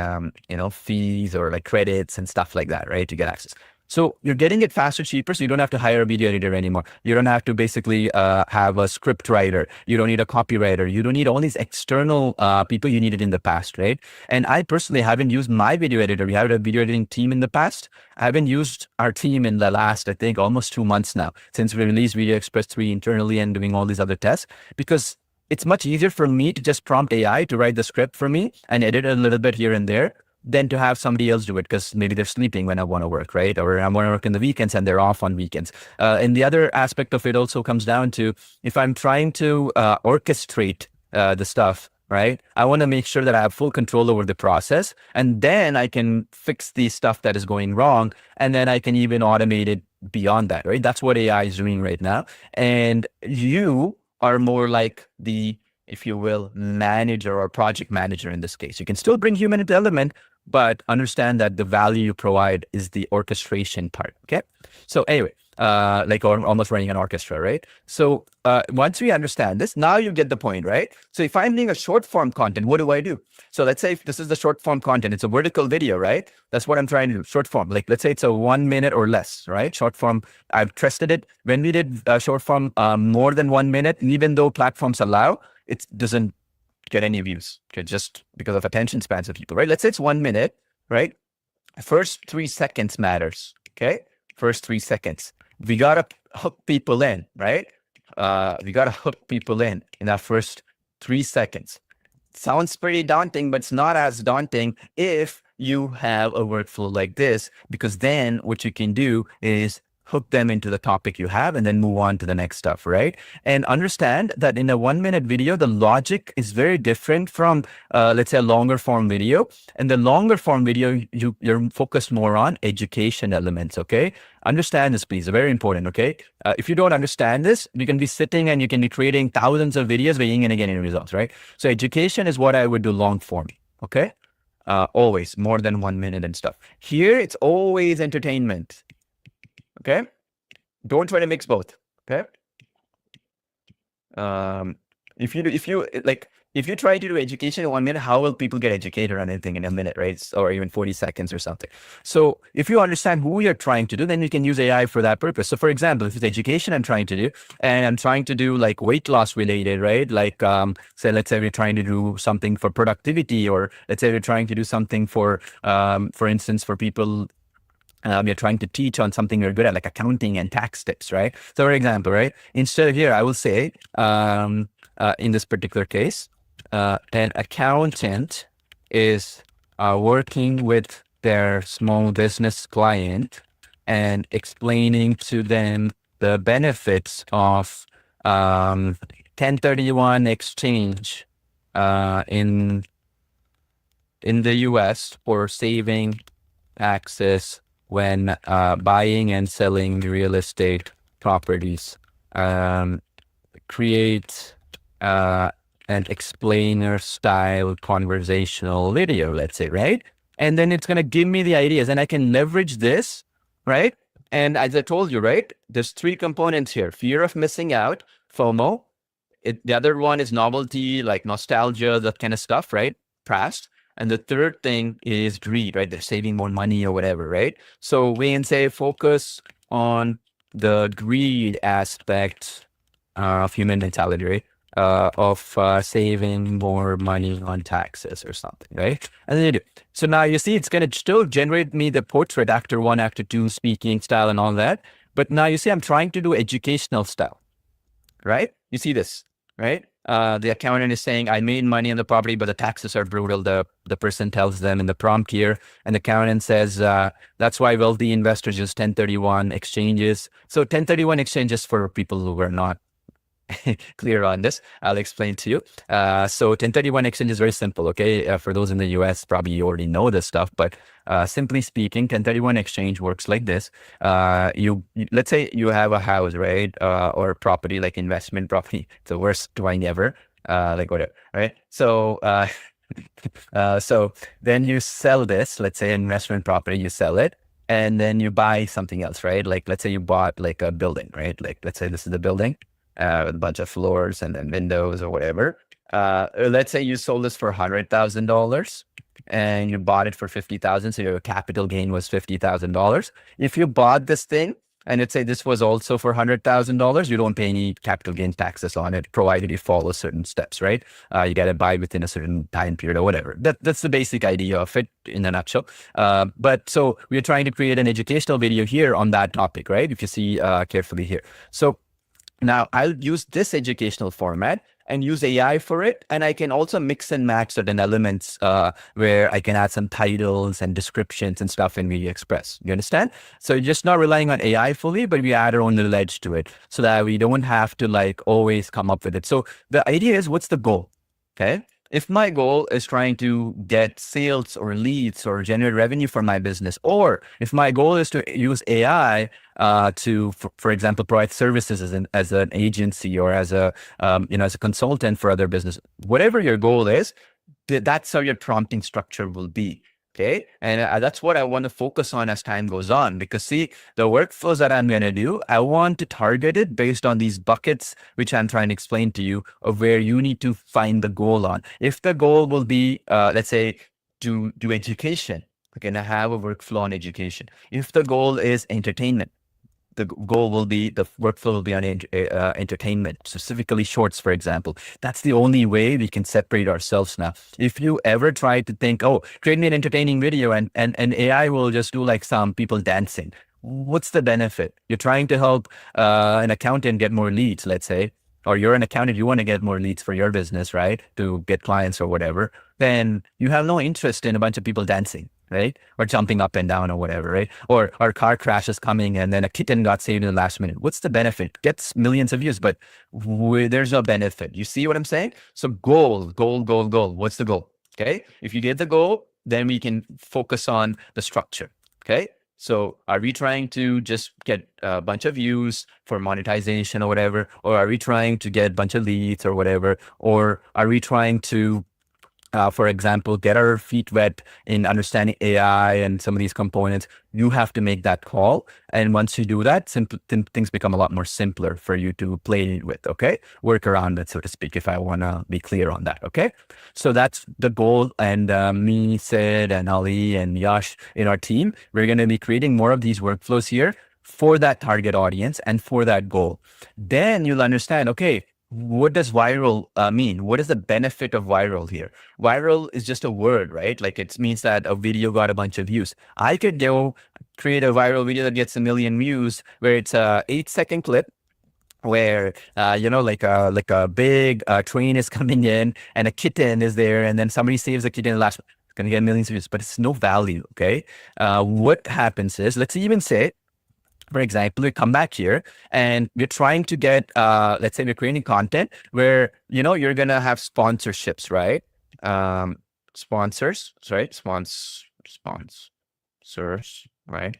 fees or like credits and stuff like that, right? To get access. So you're getting it faster, cheaper, so you don't have to hire a video editor anymore. You don't have to basically have a script writer. You don't need a copywriter. You don't need all these external people you needed in the past, right? And I personally haven't used my video editor. We had a video editing team in the past. I haven't used our team in the last, I think, almost 2 months now, since we released VideoExpress 3 internally and doing all these other tests, because it's much easier for me to just prompt AI to write the script for me and edit a little bit here and there than to have somebody else do it because maybe they're sleeping when I want to work, right? Or I want to work in the weekends and they're off on weekends. And the other aspect of it also comes down to if I'm trying to orchestrate the stuff, right? I want to make sure that I have full control over the process, and then I can fix the stuff that is going wrong, and then I can even automate it beyond that, right? That's what AI is doing right now. And you are more like the, if you will, manager or project manager in this case. You can still bring human element, but understand that the value you provide is the orchestration part. Okay. So anyway, like almost running an orchestra, right? So once we understand this, now you get the point, right? So if I'm doing a short form content, what do I do? So let's say if this is the short form content, it's a vertical video, right? That's what I'm trying to do, short form. Like let's say it's a 1 minute or less, right? Short form, I've tested it. When we did short form more than 1 minute, even though platforms allow, it doesn't get any views, okay, just because of attention spans of people, right? Let's say it's 1 minute, right? First 3 seconds matters, okay? First 3 seconds. We gotta hook people in, right? We gotta hook people in that first 3 seconds. Sounds pretty daunting, but it's not as daunting if you have a workflow like this, because then what you can do is hook them into the topic you have and then move on to the next stuff, right? And understand that in a 1 minute video, the logic is very different from, let's say, a longer form video. And the longer form video, you're focused more on education elements, okay? Understand this, please. Very important, okay? If you don't understand this, you can be sitting and you can be creating thousands of videos, but you ain't gonna get any results, right? So education is what I would do long form, okay? Always more than 1 minute and stuff. Here, it's always entertainment. Okay, don't try to mix both. Okay, if you try to do education in 1 minute, how will people get educated on anything in a minute, right? Or even 40 seconds or something. So if you understand who you're trying to do, then you can use AI for that purpose. So for example, if it's education I'm trying to do, and I'm trying to do like weight loss related, right? Like, say, let's say we're trying to do something for productivity, or let's say we're trying to do something for instance, for people. You're trying to teach on something you're good at, like accounting and tax tips, right? So for example, right, instead of here, I will say, in this particular case, an accountant is working with their small business client and explaining to them the benefits of 1031 exchange in the US for saving taxes when buying and selling real estate properties. Create an explainer style conversational video, let's say, right? And then it's going to give me the ideas and I can leverage this, right? And as I told you, right, there's 3 components here: fear of missing out, FOMO. The other one is novelty, like nostalgia, that kind of stuff, right? Past. And the third thing is greed, right? They're saving more money or whatever, right? So we can say focus on the greed aspect of human mentality, right? Of saving more money on taxes or something, right? And then you do. So now you see it's going to still generate me the portrait, actor 1, actor 2, speaking style and all that. But now you see I'm trying to do educational style, right? You see this, right? The accountant is saying, I made money on the property, but the taxes are brutal. The person tells them in the prompt here, and the accountant says, that's why wealthy investors use 1031 exchanges. So 1031 exchanges, for people who are not clear on this, I'll explain to you. So 1031 exchange is very simple, okay? For those in the US, probably you already know this stuff, but simply speaking, 1031 exchange works like this. Let's say you have a house, right? Or property, like investment property. It's the worst drawing ever, like whatever, right? So, so then you sell this, let's say investment property, you sell it, and then you buy something else, right? Like, let's say you bought like a building, right? Like, let's say this is the building. With a bunch of floors and then windows or whatever. Let's say you sold this for $100,000 and you bought it for $50,000. So your capital gain was $50,000. If you bought this thing and let's say this was also for $100,000, you don't pay any capital gain taxes on it, provided you follow certain steps, right? You got to buy within a certain time period or whatever. That's the basic idea of it in a nutshell. But so we're trying to create an educational video here on that topic, right? If you see carefully here. So now I'll use this educational format and use AI for it. And I can also mix and match certain elements where I can add some titles and descriptions and stuff in VideoExpress. You understand? So you're just not relying on AI fully, but we add our own little edge to it so that we don't have to like always come up with it. So the idea is, what's the goal? Okay. If my goal is trying to get sales or leads or generate revenue for my business, or if my goal is to use AI to, for example, provide services as an agency or as a as a consultant for other business, whatever your goal is, that's how your prompting structure will be. Okay. And that's what I want to focus on as time goes on, because see, the workflows that I'm going to do, I want to target it based on these buckets, which I'm trying to explain to you, of where you need to find the goal on. If the goal will be, let's say, to do education, we're going to have a workflow on education. If the goal is entertainment, the goal will be, the workflow will be on entertainment, specifically shorts, for example. That's the only way we can separate ourselves now. If you ever try to think, oh, create me an entertaining video and AI will just do like some people dancing, what's the benefit? You're trying to help an accountant get more leads, let's say, or you're an accountant, you want to get more leads for your business, right? To get clients or whatever. Then you have no interest in a bunch of people dancing, right? Or jumping up and down or whatever, right? Or our car crash is coming and then a kitten got saved in the last minute. What's the benefit? Gets millions of views, but there's no benefit. You see what I'm saying? So goal. What's the goal? Okay. If you get the goal, then we can focus on the structure. Okay. So are we trying to just get a bunch of views for monetization or whatever? Or are we trying to get a bunch of leads or whatever? Or are we trying to, for example, get our feet wet in understanding AI and some of these components? You have to make that call. And once you do that, things become a lot more simpler for you to play with, okay? Work around it, so to speak, if I want to be clear on that, okay? So that's the goal. And me, Sid, and Ali, and Yash in our team, we're going to be creating more of these workflows here for that target audience and for that goal. Then you'll understand, okay, what does viral mean? What is the benefit of viral here? Viral is just a word, right? Like it means that a video got a bunch of views. I could go create a viral video that gets 1 million views, where it's a 8-second clip where, like a big train is coming in and a kitten is there, and then somebody saves the kitten in the last, it's going to get millions of views, but it's no value. Okay. What happens is, let's even say, for example, we come back here and we're trying to get, let's say we're creating content where, you're going to have sponsorships, right? Sponsors, right? Sponsors, right?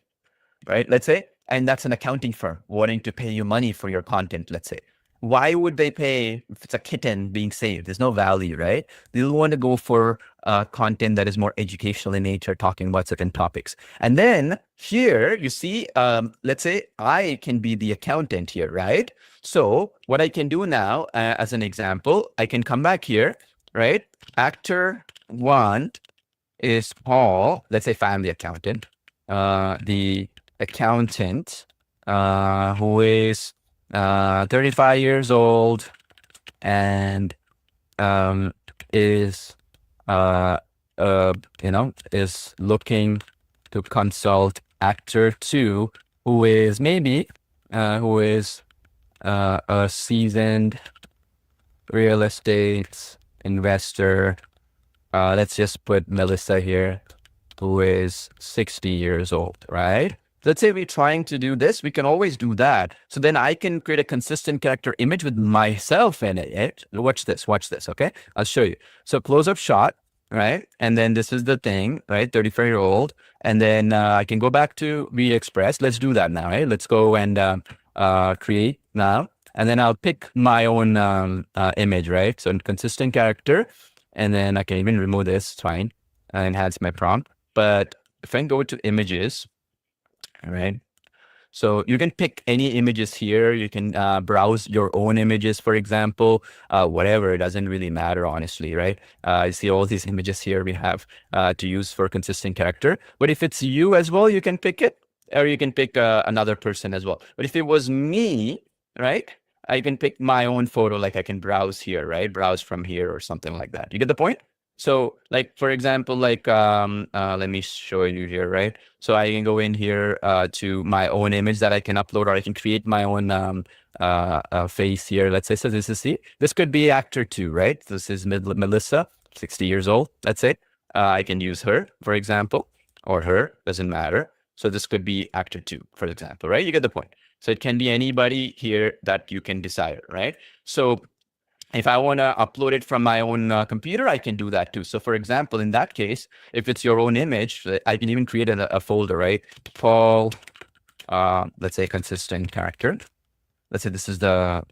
Right. Let's say, and that's an accounting firm wanting to pay you money for your content, let's say. Why would they pay if it's a kitten being saved? There's no value, right? They'll want to go for content that is more educational in nature, talking about certain topics. And then here you see, let's say I can be the accountant here, right? So what I can do now, as an example, I can come back here, right? Actor 1 is Paul, let's say family accountant, the accountant who is 35 years old and is is looking to consult actor 2, who is maybe a seasoned real estate investor. Let's just put Melissa here, who is 60 years old, right? Let's say we're trying to do this, we can always do that. So then I can create a consistent character image with myself in it. Watch this, okay? I'll show you. So close-up shot, right? And then this is the thing, right? 34-year-old. And then I can go back to VideoExpress. Let's do that now, right? Let's go and create now. And then I'll pick my own image, right? So consistent character. And then I can even remove this, it's fine. Enhance my prompt. But if I go to images, all right. So you can pick any images here. You can browse your own images, for example, whatever. It doesn't really matter, honestly, right? You see all these images here we have to use for consistent character. But if it's you as well, you can pick it, or you can pick another person as well. But if it was me, right, I can pick my own photo. Like I can browse here, right? Browse from here or something like that. You get the point? So like, for example, like, let me show you here, right? So I can go in here to my own image that I can upload, or I can create my own face here. Let's say, so this is, see, this could be actor 2, right? This is Melissa, 60 years old. That's it. I can use her, for example, or her, doesn't matter. So this could be actor 2, for example, right? You get the point. So it can be anybody here that you can decide, right? So if I want to upload it from my own computer, I can do that too. So for example, in that case, if it's your own image, I can even create a folder, right? Paul, let's say consistent character. Let's say this is the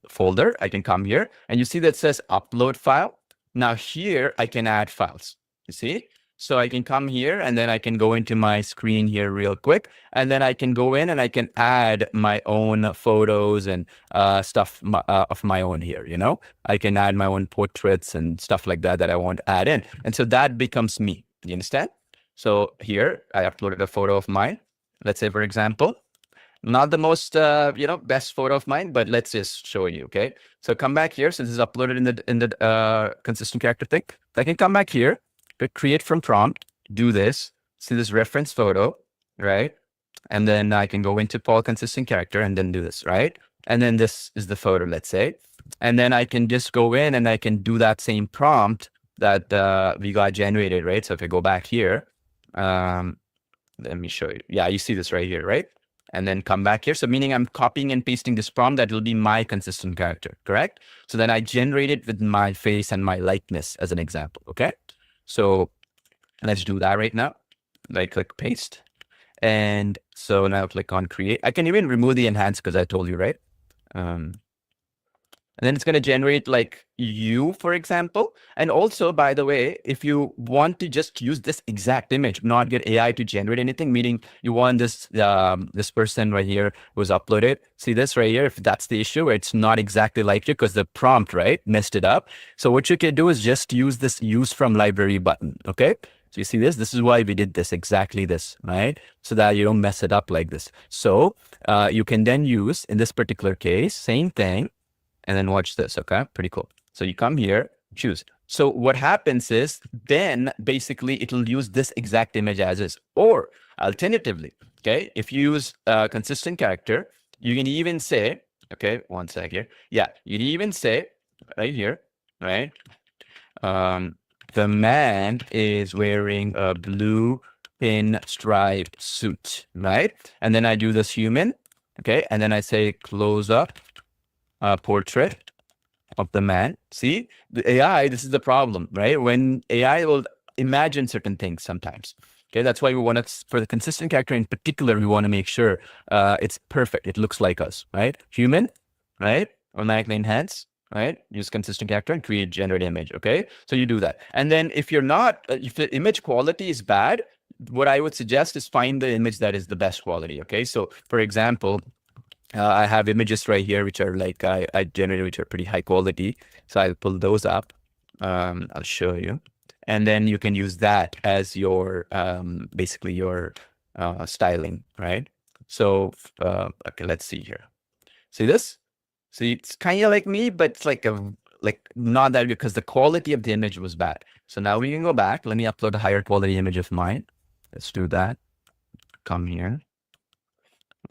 folder. I can come here and you see that says upload file. Now here I can add files. You see? So I can come here and then I can go into my screen here real quick. And then I can go in and I can add my own photos and stuff of my own here, you know? I can add my own portraits and stuff like that I want to add in. And so that becomes me. You understand? So here I uploaded a photo of mine. Let's say, for example, not the most, best photo of mine, but let's just show you, okay? So come back here. So this is uploaded in the consistent character thing. I can come back here, create from prompt, do this, see this reference photo, right? And then I can go into Paul consistent character and then do this, right? And then this is the photo, let's say. And then I can just go in and I can do that same prompt that we got generated, right? So if I go back here, let me show you. Yeah, you see this right here, right? And then come back here. So meaning I'm copying and pasting this prompt that will be my consistent character, correct? So then I generate it with my face and my likeness as an example, okay? So let's do that right now. I click paste. And so now click on create. I can even remove the enhance because I told you, right? And then it's going to generate like you, for example. And also, by the way, if you want to just use this exact image, not get AI to generate anything, meaning you want this this person right here who's uploaded. See this right here? If that's the issue, it's not exactly like you because the prompt, right, messed it up. So what you can do is just use this use from library button, okay? So you see this? This is why we did this, exactly this, right? So that you don't mess it up like this. So you can then use, in this particular case, same thing, and then watch this, okay? Pretty cool. So you come here, choose. So what happens is then basically it'll use this exact image as is. Or alternatively, okay, if you use a consistent character, you can even say, okay, one sec here. Yeah, you can even say right here, right? The man is wearing a blue pinstripe suit, right? And then I do this human, okay? And then I say close up. Portrait of the man. See, the AI, this is the problem, right? When AI will imagine certain things sometimes. Okay, that's why we want to, for the consistent character in particular, we want to make sure it's perfect. It looks like us, right? Human, right? Automatically enhance, right? Use consistent character and create generate image. Okay, so you do that. And then if you're not, if the image quality is bad, what I would suggest is find the image that is the best quality. Okay, so for example, I have images right here, which are like I generated, which are pretty high quality. So I'll pull those up. I'll show you. And then you can use that as your, basically your styling, right? So, okay, let's see here. See this? See, it's kind of like me, but it's like not that because the quality of the image was bad. So now we can go back. Let me upload a higher quality image of mine. Let's do that. Come here.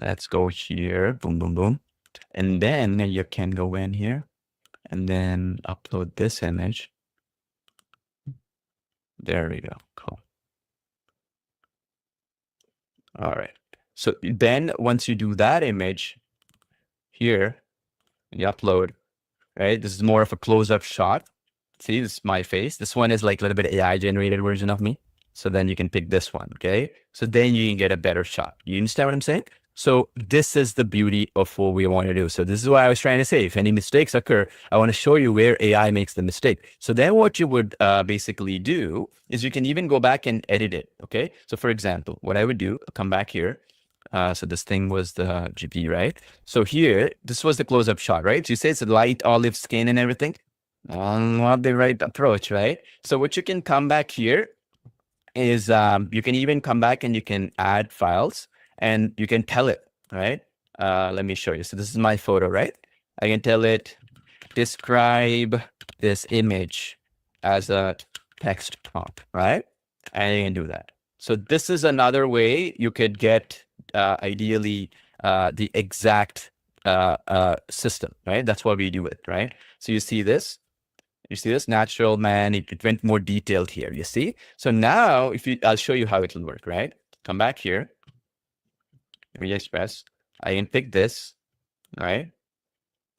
Let's go here, boom, boom, boom. And then you can go in here and then upload this image. There we go, cool. All right, so then once you do that image here, you upload, right? This is more of a close-up shot. See, this is my face. This one is like a little bit AI generated version of me. So then you can pick this one, okay? So then you can get a better shot. You understand what I'm saying? So this is the beauty of what we want to do. So this is what I was trying to say. If any mistakes occur, I want to show you where AI makes the mistake. So then what you would basically do is you can even go back and edit it, okay? So for example, what I would do, come back here. So this thing was the GP, right? So here, this was the close-up shot, right? So you say it's a light olive skin and everything. Not the right approach, right? So what you can come back here is you can even come back and you can add files and you can tell it, right? Let me show you. So this is my photo, right? I can tell it, describe this image as a text prompt, right? And you can do that. So this is another way you could get ideally the exact system, right? That's what we do it, right? So you see this? You see this natural man, it went more detailed here, you see? So now if you, I'll show you how it will work, right? Come back here, VideoExpress, I can pick this, right?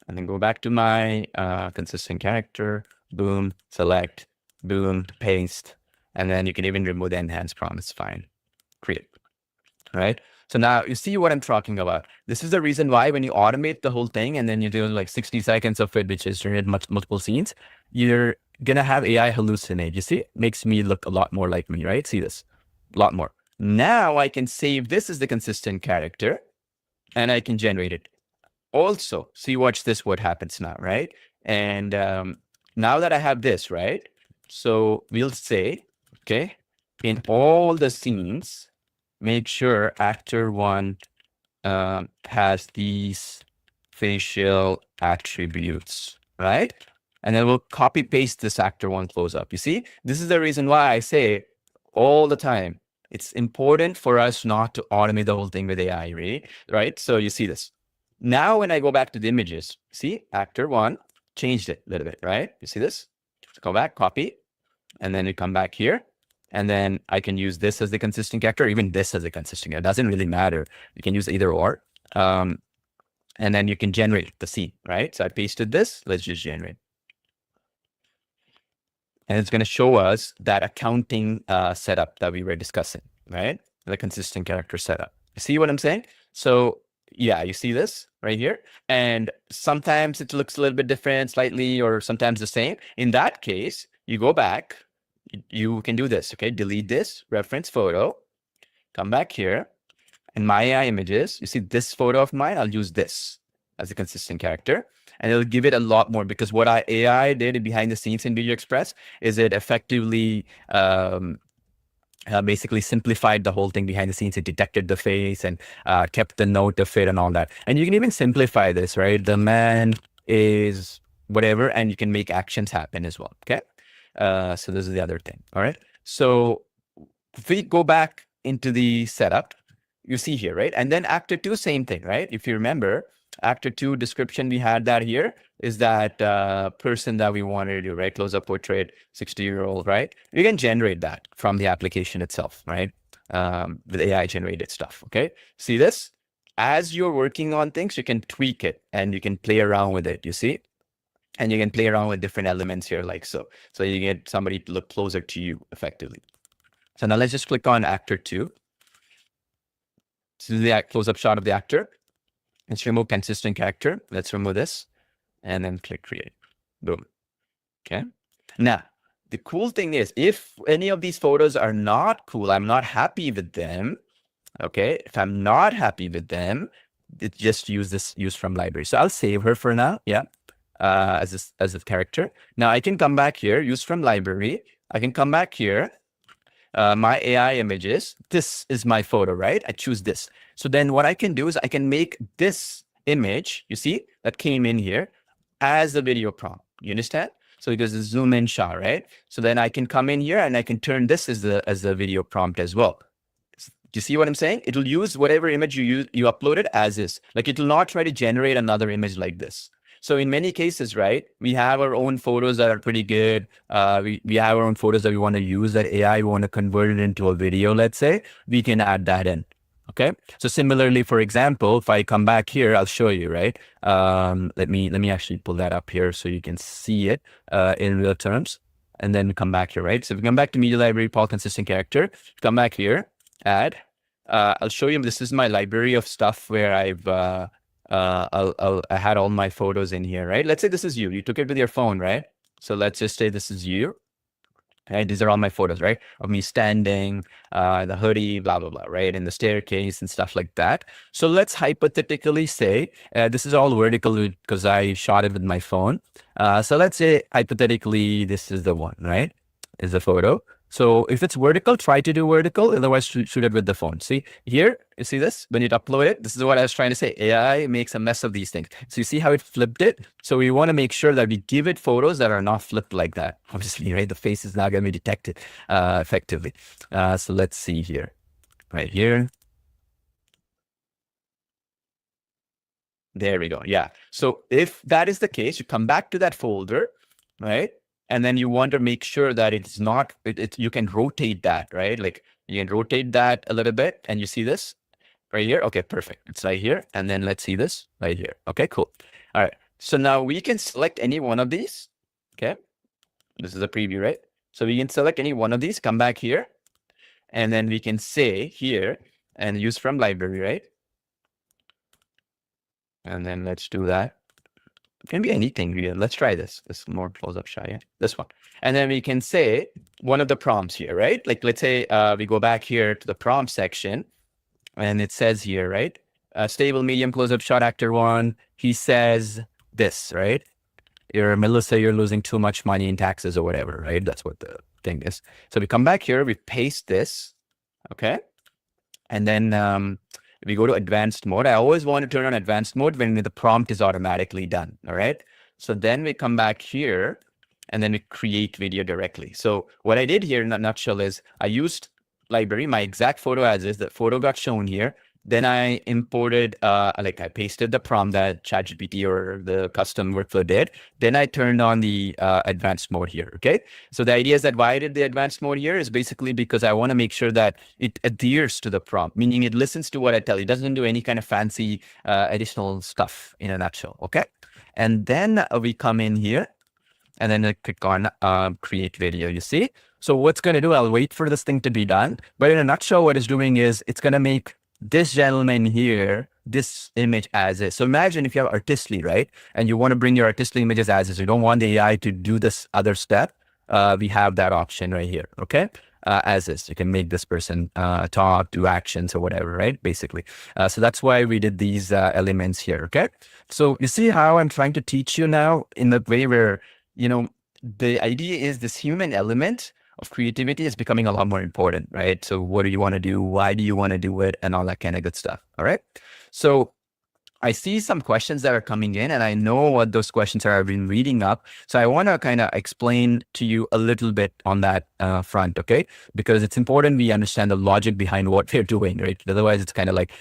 And then go back to my consistent character, boom, select, boom, paste. And then you can even remove the enhance prompt, it's fine, create, right? So now you see what I'm talking about. This is the reason why when you automate the whole thing and then you do like 60 seconds of it, which is generated multiple scenes, you're gonna have AI hallucinate. You see, it makes me look a lot more like me, right? See this, a lot more. Now I can save this as the consistent character and I can generate it. Also, see, watch this, what happens now, right? And now that I have this, right? So we'll say, okay, in all the scenes, make sure actor one has these facial attributes, right? And then we'll copy paste this actor one close up. You see, this is the reason why I say all the time, it's important for us not to automate the whole thing with AI, really, right? So you see this. Now, when I go back to the images, see actor one changed it a little bit, right? You see this? Go back, copy, and then you come back here. And then I can use this as the consistent character, or even this as a consistent character. It doesn't really matter. You can use either or. And then you can generate the scene, right? So I pasted this. Let's just generate. And it's going to show us that accounting setup that we were discussing, right? The consistent character setup. You see what I'm saying? So yeah, you see this right here. And sometimes it looks a little bit different slightly, or sometimes the same. In that case, you go back, you can do this, okay? Delete this reference photo, come back here, and my AI images, you see this photo of mine, I'll use this as a consistent character. And it'll give it a lot more, because what AI did behind the scenes in VideoExpress is it effectively basically simplified the whole thing behind the scenes. It detected the face and kept the note of it and all that. And you can even simplify this, right? The man is whatever, and you can make actions happen as well, okay? So this is the other thing, all right? So if we go back into the setup, you see here, right? And then actor two, same thing, right? If you remember, actor two description, we had that here is that person that we wanted to do, right? Close up portrait, 60-year-old, right? You can generate that from the application itself, right? With AI generated stuff, okay? See this? As you're working on things, you can tweak it and you can play around with it, you see? And you can play around with different elements here like so. So you get somebody to look closer to you effectively. So now let's just click on actor two. This is the close-up shot of the actor. Let's remove consistent character. Let's remove this and then click create. Boom. Okay. Now, the cool thing is if any of these photos are not cool, I'm not happy with them. Okay. If I'm not happy with them, it just use from library. So I'll save her for now. Yeah. As a character. Now I can come back here, use from library. I can come back here. My AI images, this is my photo, right? I choose this. So then what I can do is I can make this image, you see, that came in here as a video prompt. You understand? So it goes a zoom in shot, right? So then I can come in here and I can turn this as the video prompt as well. Do you see what I'm saying? It'll use whatever image you uploaded as is. Like it will not try to generate another image like this. So in many cases, right, we have our own photos that are pretty good. We have our own photos that we want to use that AI, we want to convert it into a video, let's say, we can add that in. Okay. So similarly, for example, if I come back here, I'll show you, right? Let me actually pull that up here so you can see it in real terms and then come back here, right? So if we come back to media library, Paul consistent character, come back here, add. I'll show you, this is my library of stuff where I've I had all my photos in here, right? Let's say this is you. You took it with your phone, right? So let's just say this is you. Right? These are all my photos, right? Of me standing, the hoodie, blah, blah, blah, right? And the staircase and stuff like that. So let's hypothetically say, this is all vertical because I shot it with my phone. So let's say hypothetically, this is the one, right? Is the photo. So if it's vertical, try to do vertical. Otherwise, shoot it with the phone. See here, you see this? When you upload it, this is what I was trying to say. AI makes a mess of these things. So you see how it flipped it? So we want to make sure that we give it photos that are not flipped like that. Obviously, right? The face is not going to be detected effectively. So let's see here. Right here. There we go. Yeah. So if that is the case, you come back to that folder, right? And then you want to make sure that it's not, you can rotate that, right? Like you can rotate that a little bit and you see this right here. Okay, perfect. It's right here. And then let's see this right here. Okay, cool. All right. So now we can select any one of these. Okay. This is a preview, right? So we can select any one of these, come back here, and then we can say here and use from library, right? And then let's do that. It can be anything. Let's try this. This more close-up shot. Yeah, this one. And then we can say one of the prompts here, right? Like let's say we go back here to the prompt section, and it says here, right? Stable, medium, close-up shot, actor one. He says this, right? Melissa, you're losing too much money in taxes or whatever, right? That's what the thing is. So we come back here, we paste this, okay? And then we go to advanced mode. I always want to turn on advanced mode when the prompt is automatically done, all right? So then we come back here and then we create video directly. So what I did here in a nutshell is I used library, my exact photo as is, the photo got shown here. Then I imported, I pasted the prompt that ChatGPT or the custom workflow did. Then I turned on the advanced mode here, okay? So the idea is that why I did the advanced mode here is basically because I want to make sure that it adheres to the prompt, meaning it listens to what I tell you. It doesn't do any kind of fancy additional stuff in a nutshell, okay? And then we come in here and then I click on create video, you see? So what's going to do, I'll wait for this thing to be done. But in a nutshell, what it's doing is it's going to make this gentleman here, this image as is. So imagine if you have Artistly, right? And you want to bring your Artistly images as is. You don't want the AI to do this other step. We have that option right here, okay? As is. You can make this person talk, do actions or whatever, right? Basically. So that's why we did these elements here, okay? So you see how I'm trying to teach you now in the way where, you know, the idea is this human element of creativity is becoming a lot more important, right? So what do you want to do? Why do you want to do it? And all that kind of good stuff. All right. So I see some questions that are coming in and I know what those questions are. I've been reading up. So I want to kind of explain to you a little bit on that front, okay? Because it's important we understand the logic behind what we're doing, right? Otherwise, it's kind of like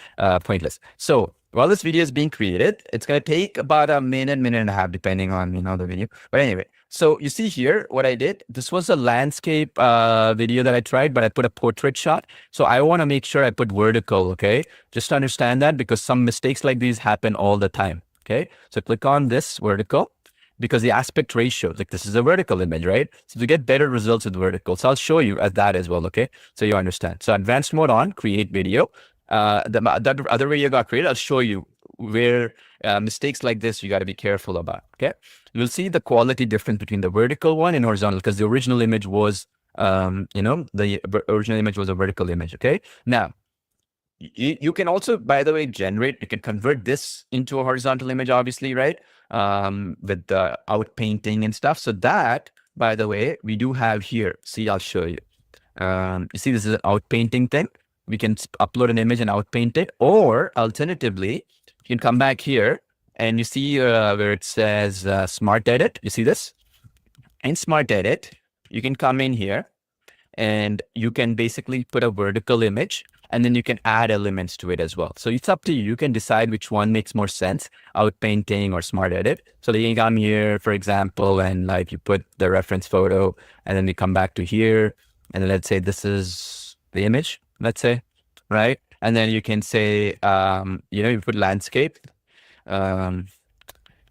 pointless. So while this video is being created, it's going to take about a minute, minute and a half, depending on, the video. But anyway, so you see here what I did. This was a landscape video that I tried, but I put a portrait shot. So I want to make sure I put vertical, okay? Just to understand that because some mistakes like these happen all the time, okay? So click on this vertical because the aspect ratio, like this is a vertical image, right? So to get better results with vertical. So I'll show you as that as well, okay? So you understand. So advanced mode on, create video. The other video got created, I'll show you where mistakes like this you got to be careful about, okay? You'll see the quality difference between the vertical one and horizontal because the original image was, the original image was a vertical image, okay? Now, you can also, by the way, you can convert this into a horizontal image, obviously, right? With the out painting and stuff. So that, by the way, we do have here. See, I'll show you. You see, this is an out painting thing. We can upload an image and outpaint it, or alternatively, you can come back here and you see where it says Smart Edit. You see this? In Smart Edit, you can come in here and you can basically put a vertical image and then you can add elements to it as well. So it's up to you. You can decide which one makes more sense, outpainting or Smart Edit. So you can come here, for example, and like you put the reference photo and then we come back to here and then let's say this is the image. Let's say, right? And then you can say, you put landscape,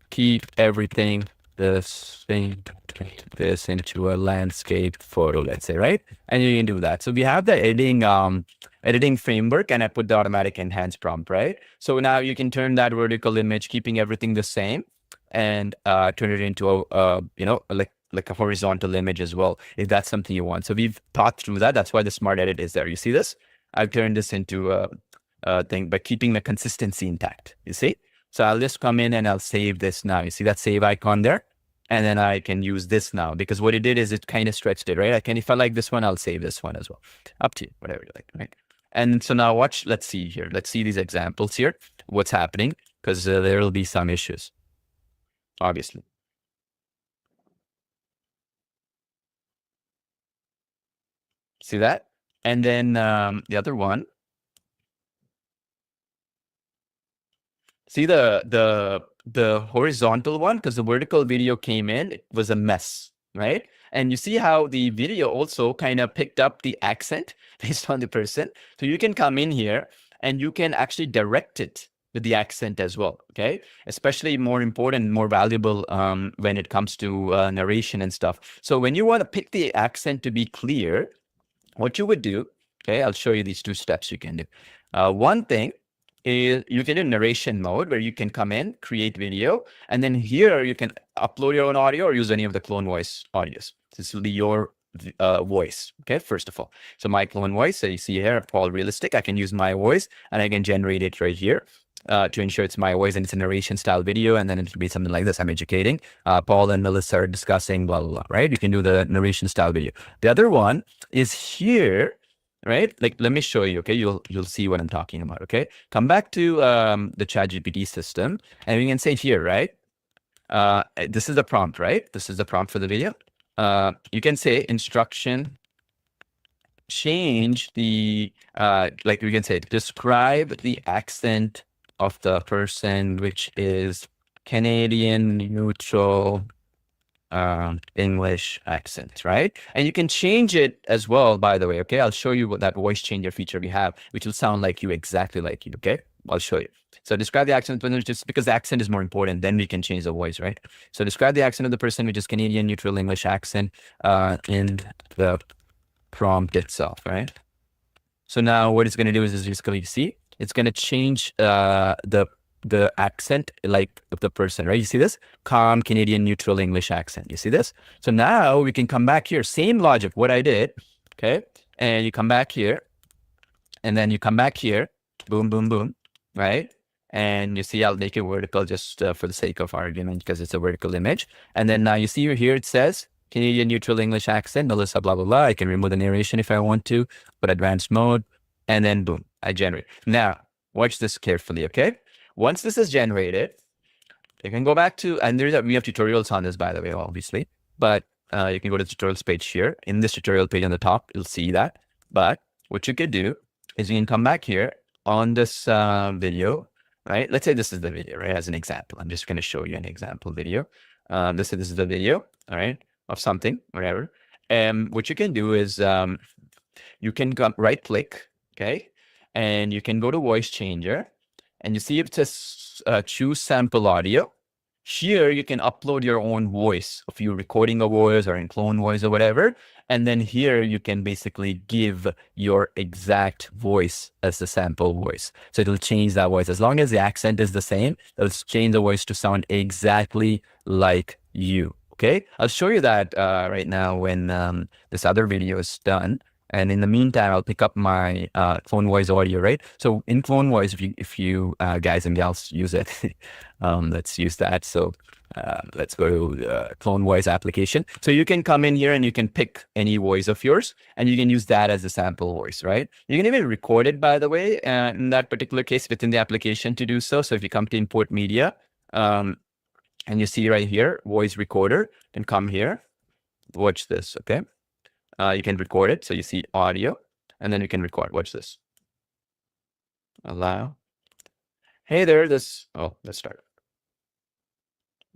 keep everything this into a landscape photo, let's say, right? And you can do that. So we have the editing framework and I put the automatic enhance prompt, right? So now you can turn that vertical image, keeping everything the same and turn it into a, like a horizontal image as well, if that's something you want. So we've thought through that. That's why the Smart Edit is there. You see this? I've turned this into a thing by keeping the consistency intact, you see? So I'll just come in and I'll save this now. You see that save icon there? And then I can use this now because what it did is it kind of stretched it, right? If I like this one, I'll save this one as well. Up to you, whatever you like, right? And so now watch, let's see here. Let's see these examples here, what's happening, because there will be some issues, obviously. See that? And then the other one, see the horizontal one, because the vertical video came in, it was a mess, right? And you see how the video also kind of picked up the accent based on the person. So you can come in here and you can actually direct it with the accent as well, okay? Especially more important, more valuable when it comes to narration and stuff. So when you want to pick the accent to be clear, what you would do, okay, I'll show you these two steps you can do. One thing is you can do narration mode where you can come in, create video, and then here you can upload your own audio or use any of the clone voice audios. This will be your voice. Okay, first of all. So my clone voice, so you see here, Paul Realistic, I can use my voice and I can generate it right here. To ensure it's my voice and it's a narration style video, and then it'll be something like this. I'm educating. Paul and Melissa are discussing, blah, blah, blah, right? You can do the narration style video. The other one is here, right? Like, let me show you, okay? You'll see what I'm talking about, okay? Come back to the ChatGPT system, and we can say here, right? This is the prompt, right? This is the prompt for the video. You can say instruction, change the, like we can say, describe the accent of the person, which is Canadian neutral English accent, right? And you can change it as well, by the way, okay? I'll show you what that voice changer feature we have, which will sound like you, exactly like you, okay? I'll show you. So describe the accent, just because the accent is more important, then we can change the voice, right? So describe the accent of the person, which is Canadian neutral English accent in the prompt itself, right? So now what it's going to do is basically, see, it's going to change the accent, like, of the person, right? You see this? Calm Canadian neutral English accent. You see this? So now we can come back here, same logic, what I did, okay? And you come back here, and then you come back here, boom, boom, boom, right? And you see, I'll make it vertical just for the sake of argument, because it's a vertical image. And then now you see here, it says Canadian neutral English accent, Melissa, blah, blah, blah. I can remove the narration if I want to, put advanced mode, and then boom, I generate. Now, watch this carefully, okay? Once this is generated, you can go back to, and we have tutorials on this, by the way, obviously, but you can go to the tutorials page here. In this tutorial page on the top, you'll see that. But what you could do is you can come back here on this video, right? Let's say this is the video, right? As an example, I'm just going to show you an example video. This is the video, all right, of something, whatever. And what you can do is you can right click, okay? And you can go to voice changer, and you see it says choose sample audio. Here you can upload your own voice if you're recording a voice or in clone voice or whatever. And then here you can basically give your exact voice as the sample voice. So it'll change that voice. As long as the accent is the same, it'll change the voice to sound exactly like you. Okay, I'll show you that right now when this other video is done. And in the meantime, I'll pick up my clone voice audio, right? So in clone voice, if you guys and gals use it, let's use that. So let's go to clone voice application. So you can come in here and you can pick any voice of yours, and you can use that as a sample voice, right? You can even record it, by the way, in that particular case within the application to do so. So if you come to import media, and you see right here, voice recorder, then come here, watch this, okay? You can record it. So you see audio, and then you can record. Watch this. Allow. Hey there, let's start.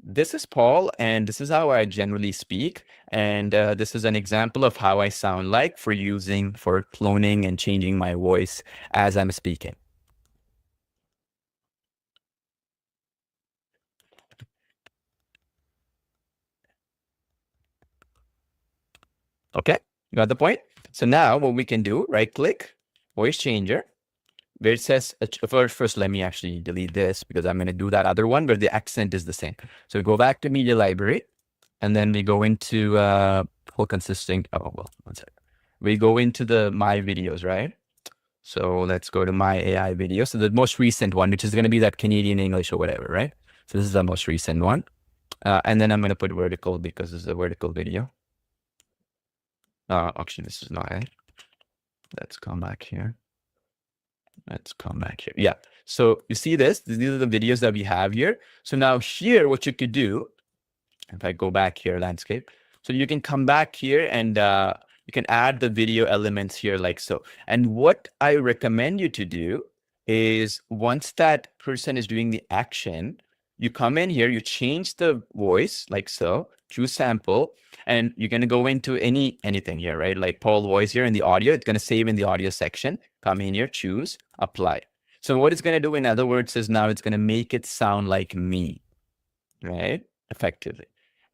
This is Paul, and this is how I generally speak. And this is an example of how I sound like for cloning and changing my voice as I'm speaking. Okay, you got the point? So now what we can do, right click, voice changer, where it says, first let me actually delete this because I'm going to do that other one where the accent is the same. So we go back to media library, and then we go into whole consisting, oh, well, one second. We go into the my videos, right? So let's go to my AI video. So the most recent one, which is going to be that Canadian English or whatever, right? So this is the most recent one. And then I'm going to put vertical because this is a vertical video. Actually, this is not it. Let's come back here. Let's come back here. Yeah. So you see this? These are the videos that we have here. So now here, what you could do, if I go back here, landscape. So you can come back here and you can add the video elements here like so. And what I recommend you to do is once that person is doing the action, you come in here, you change the voice like so, choose sample, and you're going to go into anything here, right? Like Paul voice here in the audio, it's going to save in the audio section. Come in here, choose, apply. So what it's going to do, in other words, is now it's going to make it sound like me, right? Effectively.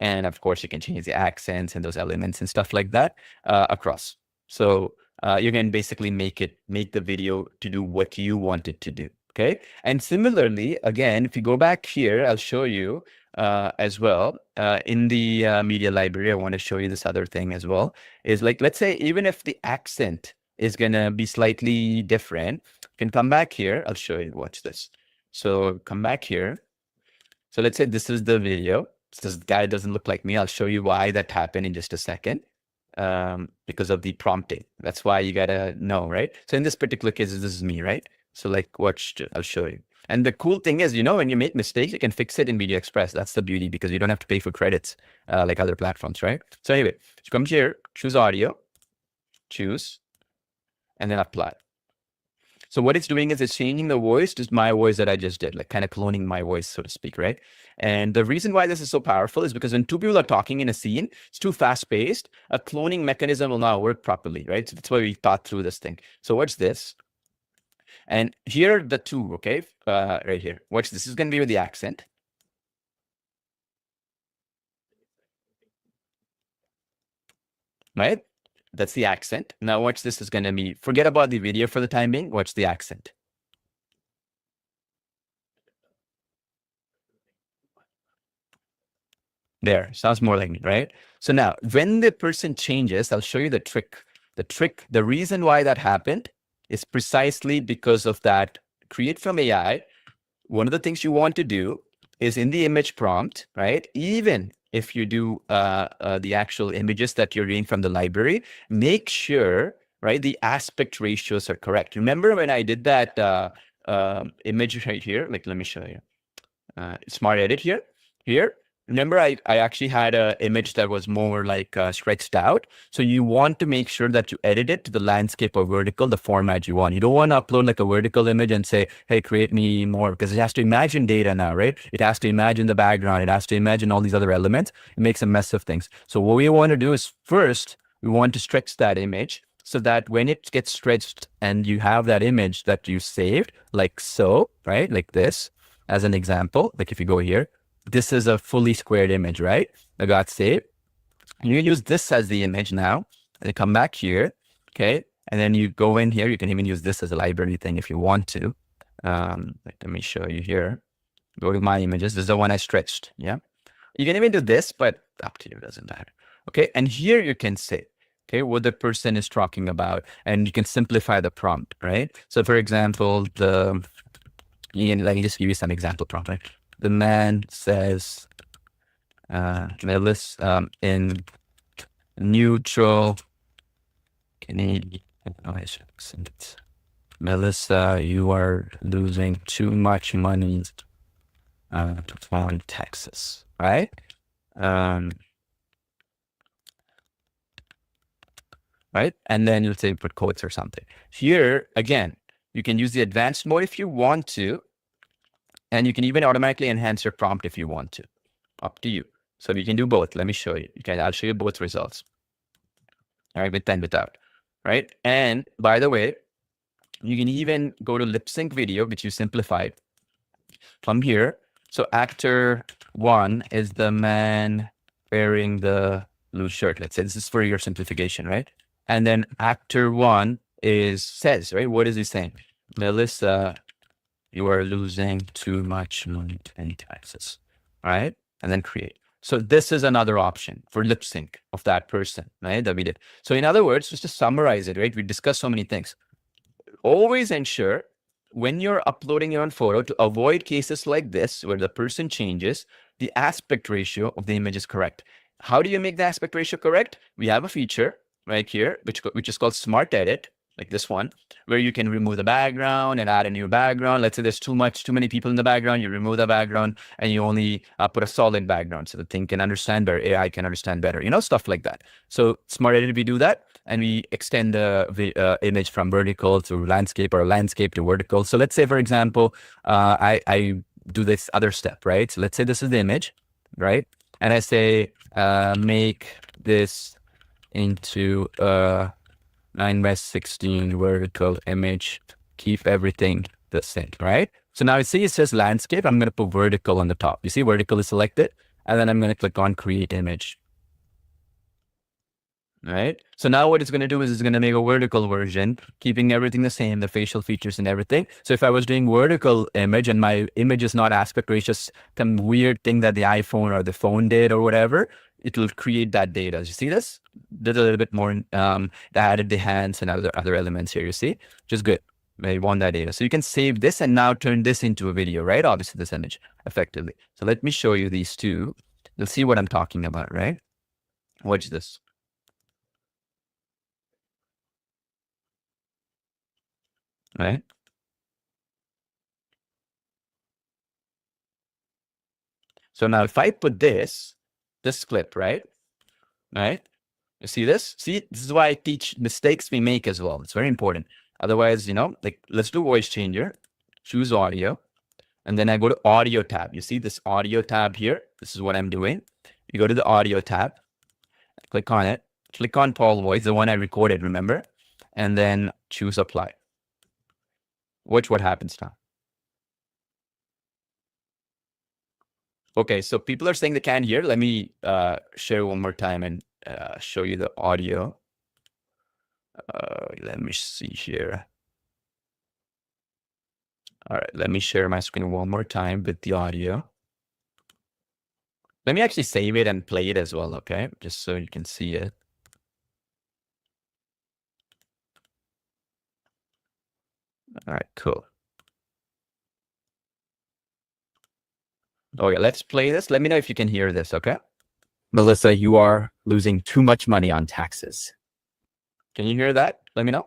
And of course, you can change the accents and those elements and stuff like that across. So you can basically make the video to do what you want it to do. Okay. And similarly, again, if you go back here, I'll show you as well in the media library. I want to show you this other thing as well. Is like, let's say, even if the accent is going to be slightly different, you can come back here. I'll show you. Watch this. So come back here. So let's say this is the video. This guy doesn't look like me. I'll show you why that happened in just a second. Because of the prompting. That's why you gotta know, right? So in this particular case, this is me, right? So like, watch, I'll show you. And the cool thing is, when you make mistakes, you can fix it in VideoExpress. That's the beauty, because you don't have to pay for credits like other platforms, right? So anyway, so come here, choose audio, choose, and then apply. So what it's doing is it's changing the voice to my voice that I just did, like kind of cloning my voice, so to speak, right? And the reason why this is so powerful is because when two people are talking in a scene, it's too fast paced, a cloning mechanism will not work properly, right? So that's why we thought through this thing. So what's this? And here are the two, okay? Right here. Watch this. This is going to be with the accent. Right? That's the accent. Now watch this is going to be, forget about the video for the time being. Watch the accent. There, sounds more like me, right? So now when the person changes, I'll show you the trick. The reason why that happened is precisely because of that create from AI. One of the things you want to do is in the image prompt, right? Even if you do the actual images that you're reading from the library, make sure, right, the aspect ratios are correct. Remember when I did that image right here? Like, let me show you. Smart edit here. Remember, I actually had an image that was more like stretched out. So you want to make sure that you edit it to the landscape or vertical, the format you want. You don't want to upload like a vertical image and say, hey, create me more, because it has to imagine data now, right? It has to imagine the background. It has to imagine all these other elements. It makes a mess of things. So what we want to do is first, we want to stretch that image so that when it gets stretched and you have that image that you saved, like so, right? Like this, as an example, like if you go here, this is a fully squared image, right? That got saved. You use this as the image now, and then come back here, okay? And then you go in here. You can even use this as a library thing if you want to. Let me show you here. Go to my images. This is the one I stretched, yeah? You can even do this, but up to you, doesn't matter. Okay, and here you can say, okay, what the person is talking about, and you can simplify the prompt, right? So for example, let me just give you some example prompt, right? The man says, Melis, in neutral Canadian accent, Melissa, you are losing too much money on Texas, right? Right? And then you'll say put quotes or something. Here, again, you can use the advanced mode if you want to. And you can even automatically enhance your prompt if you want to. Up to you. So you can do both. Let me show you. I'll show you both results. All right, with and without. Right? And by the way, you can even go to lip sync video, which you simplified from here. So actor 1 is the man wearing the blue shirt. Let's say this is for your simplification, right? And then actor 1 says, right? What is he saying? Melissa, you are losing too much money in Texas, right? And then create. So this is another option for lip sync of that person, right? That we did. So in other words, just to summarize it, right? We discussed so many things. Always ensure when you're uploading your own photo to avoid cases like this, where the person changes, the aspect ratio of the image is correct. How do you make the aspect ratio correct? We have a feature right here, which is called Smart Edit, like this one, where you can remove the background and add a new background. Let's say there's too many people in the background, you remove the background and you only put a solid background so the thing can understand better, AI can understand better, stuff like that. So Smart Edit, we do that and we extend the image from vertical to landscape or landscape to vertical. So let's say, for example, I do this other step, right? So let's say this is the image, right? And I say, make this into 9:16 vertical image, keep everything the same, right? So now you see it says landscape. I'm going to put vertical on the top. You see vertical is selected, and then I'm going to click on create image. right? So now what it's going to do is it's going to make a vertical version, keeping everything the same, the facial features and everything. So if I was doing vertical image and my image is not aspect ratio, just some weird thing that the iPhone or the phone did or whatever, it will create that data. You see this? Did a little bit more, that added the hands and other elements here, you see? Which is good. I want that data. So you can save this and now turn this into a video, right? Obviously this image effectively. So let me show you these two. You'll see what I'm talking about, right? Watch this. Right? So now if I put this clip, right? Right? You see this? See, this is why I teach mistakes we make as well. It's very important. Otherwise, you know, like let's do voice changer, choose audio, and then I go to audio tab. You see this audio tab here? This is what I'm doing. You go to the audio tab, click on it, click on Paul voice, the one I recorded, remember? And then choose apply. Watch what happens now. Okay, so people are saying they can't hear. Let me share one more time and show you the audio. Let me see here. All right, let me share my screen one more time with the audio. Let me actually save it and play it as well, okay? Just so you can see it. All right, cool. Okay, let's play this. Let me know if you can hear this, okay? Melissa, you are losing too much money on taxes. Can you hear that? Let me know.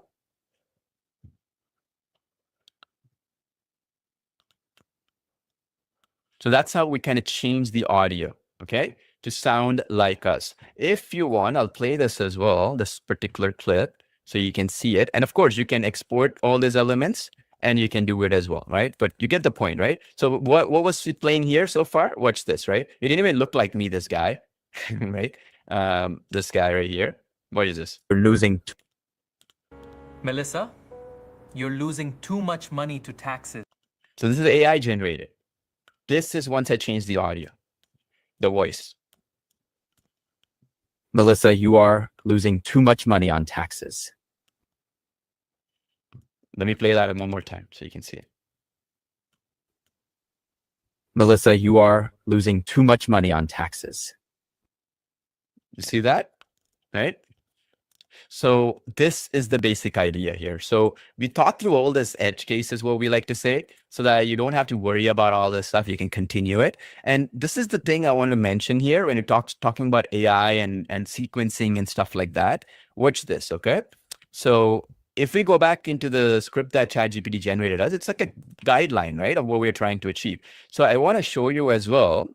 So that's how we kind of change the audio, okay, to sound like us. If you want, I'll play this as well, this particular clip, so you can see it. And of course, you can export all these elements and you can do it as well, right? But you get the point, right? So what was it playing here so far? Watch this, right? It didn't even look like me, this guy, right? This guy right here. What is this? We're losing. Melissa, you're losing too much money to taxes. So this is AI generated. This is once I change the audio, the voice. Melissa, you are losing too much money on taxes. Let me play that one more time so you can see it. Melissa, you are losing too much money on taxes. You see that? Right? So this is the basic idea here. So we talked through all this edge cases, what we like to say, so that you don't have to worry about all this stuff. You can continue it. And this is the thing I want to mention here when you're talking about AI and sequencing and stuff like that. Watch this, okay? So if we go back into the script that ChatGPT generated us, it's like a guideline, right, of what we're trying to achieve. So I want to show you as well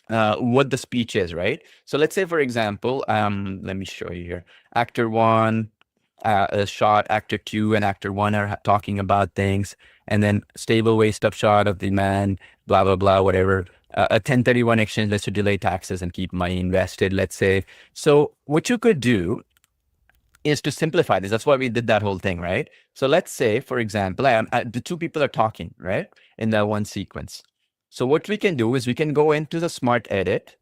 what the speech is, right? So let's say, for example, let me show you here. Actor one, a shot, actor two, and actor one are talking about things, and then stable waist up shot of the man, blah, blah, blah, whatever. A 1031 exchange, let's delay taxes and keep money invested, let's say. So what you could do is to simplify this. That's why we did that whole thing, right? So let's say, for example, the two people are talking, right, in that one sequence. So what we can do is we can go into the smart edit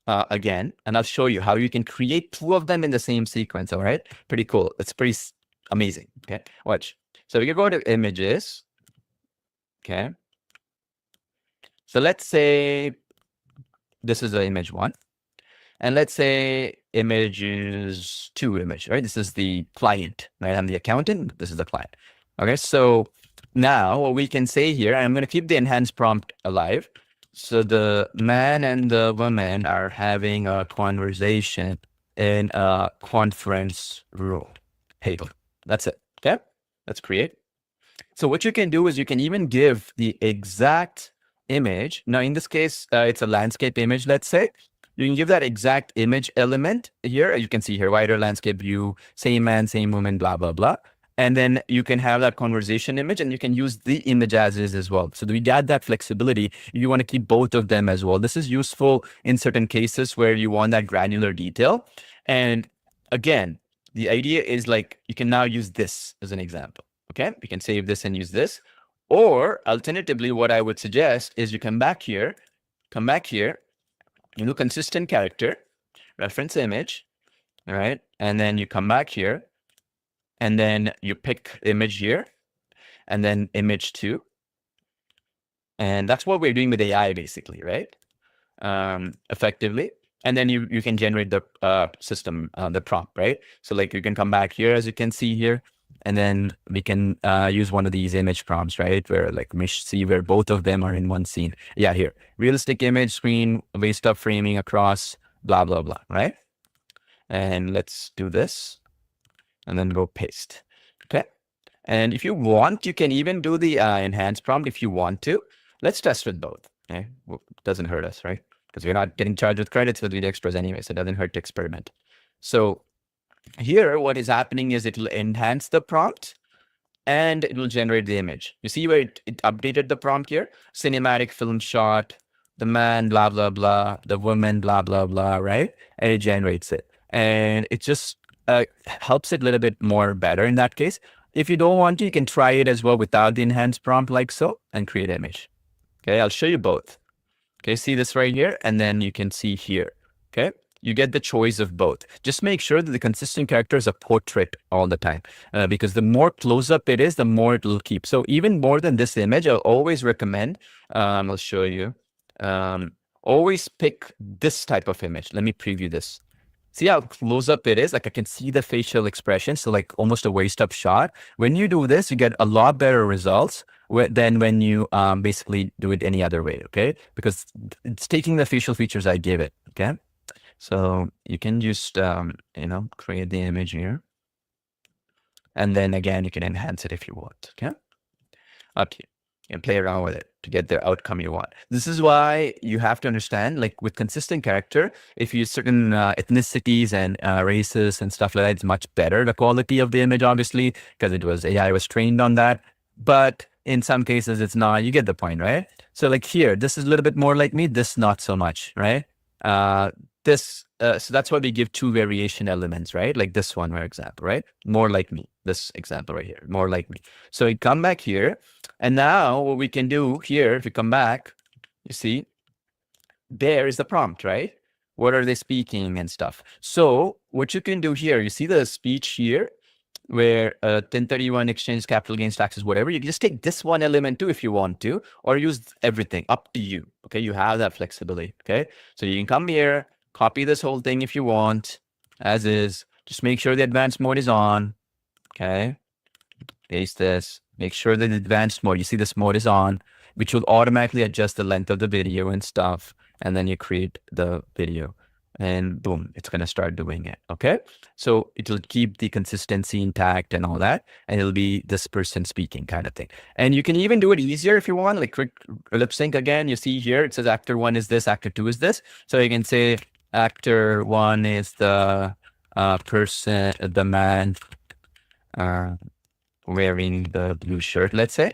again, and I'll show you how you can create two of them in the same sequence. All right, pretty cool. It's pretty amazing. Okay, watch. So we can go to images. Okay. So let's say this is the image one. And let's say images two image, right? This is the client, right? I'm the accountant. This is the client. Okay. So now what we can say here, I'm going to keep the enhanced prompt alive. So the man and the woman are having a conversation in a conference room. Hey, that's it. Okay. Let's create. So what you can do is you can even give the exact image. Now, in this case, it's a landscape image, let's say. You can give that exact image element here. You can see here, wider landscape view, same man, same woman, blah, blah, blah. And then you can have that conversation image and you can use the image as is as well. So we add that flexibility. You want to keep both of them as well. This is useful in certain cases where you want that granular detail. And again, the idea is like, you can now use this as an example. Okay, we can save this and use this. Or alternatively, what I would suggest is you come back here, you do consistent character, reference image, All right. And then you come back here and then you pick image here and then image 2. And that's what we're doing with AI basically, right? Effectively. And then you can generate the system, the prompt, right? So like you can come back here, as you can see here, and then we can use one of these image prompts, right? Where like we see where both of them are in one scene. Yeah, here, realistic image screen, waist up framing across, blah, blah, blah, right? And let's do this and then go paste. Okay. And if you want, you can even do the enhanced prompt if you want to. Let's test with both. Okay. Well, it doesn't hurt us, right? Because we're not getting charged with credits with VideoExpress anyway, so it doesn't hurt to experiment. So here, what is happening is it will enhance the prompt and it will generate the image. You see where it updated the prompt here? Cinematic film shot, the man, blah, blah, blah, the woman, blah, blah, blah, right? And it generates it. And it just helps it a little bit more better in that case. If you don't want to, you can try it as well without the enhanced prompt like so and create image. Okay, I'll show you both. Okay, see this right here, and then you can see here. Okay, you get the choice of both. Just make sure that the consistent character is a portrait all the time, because the more close up it is, the more it will keep. So even more than this image, I'll always recommend, I'll show you, always pick this type of image. Let me preview this. See how close up it is? Like I can see the facial expression. So like almost a waist up shot. When you do this, you get a lot better results than when you basically do it any other way. Okay. Because it's taking the facial features I gave it. Okay. So you can just, create the image here. And then again, you can enhance it if you want. Okay. Up to you. And play around with it to get the outcome you want. This is why you have to understand, like with consistent character, if you use certain ethnicities and races and stuff like that, it's much better, the quality of the image, obviously, because AI was trained on that. But in some cases, it's not. You get the point, right? So like here, this is a little bit more like me, this not so much, right? So that's why we give 2 variation elements, right? Like this one, for example, right? More like me, this example right here, more like me. So we come back here. And now what we can do here, if you come back, you see, there is the prompt, right? What are they speaking and stuff? So what you can do here, you see the speech here, where 1031 exchange, capital gains taxes, whatever. You can just take this one element too if you want to, or use everything, up to you. Okay, you have that flexibility. Okay, so you can come here, copy this whole thing if you want, as is. Just make sure the advanced mode is on. Okay, paste this. Make sure that the advanced mode, you see this mode is on, which will automatically adjust the length of the video and stuff. And then you create the video and boom, it's going to start doing it. Okay. So it will keep the consistency intact and all that. And it'll be this person speaking kind of thing. And you can even do it easier if you want, like quick lip sync again. You see here, it says actor 1 is this, actor 2 is this. So you can say actor 1 is the person, the man, wearing the blue shirt, let's say.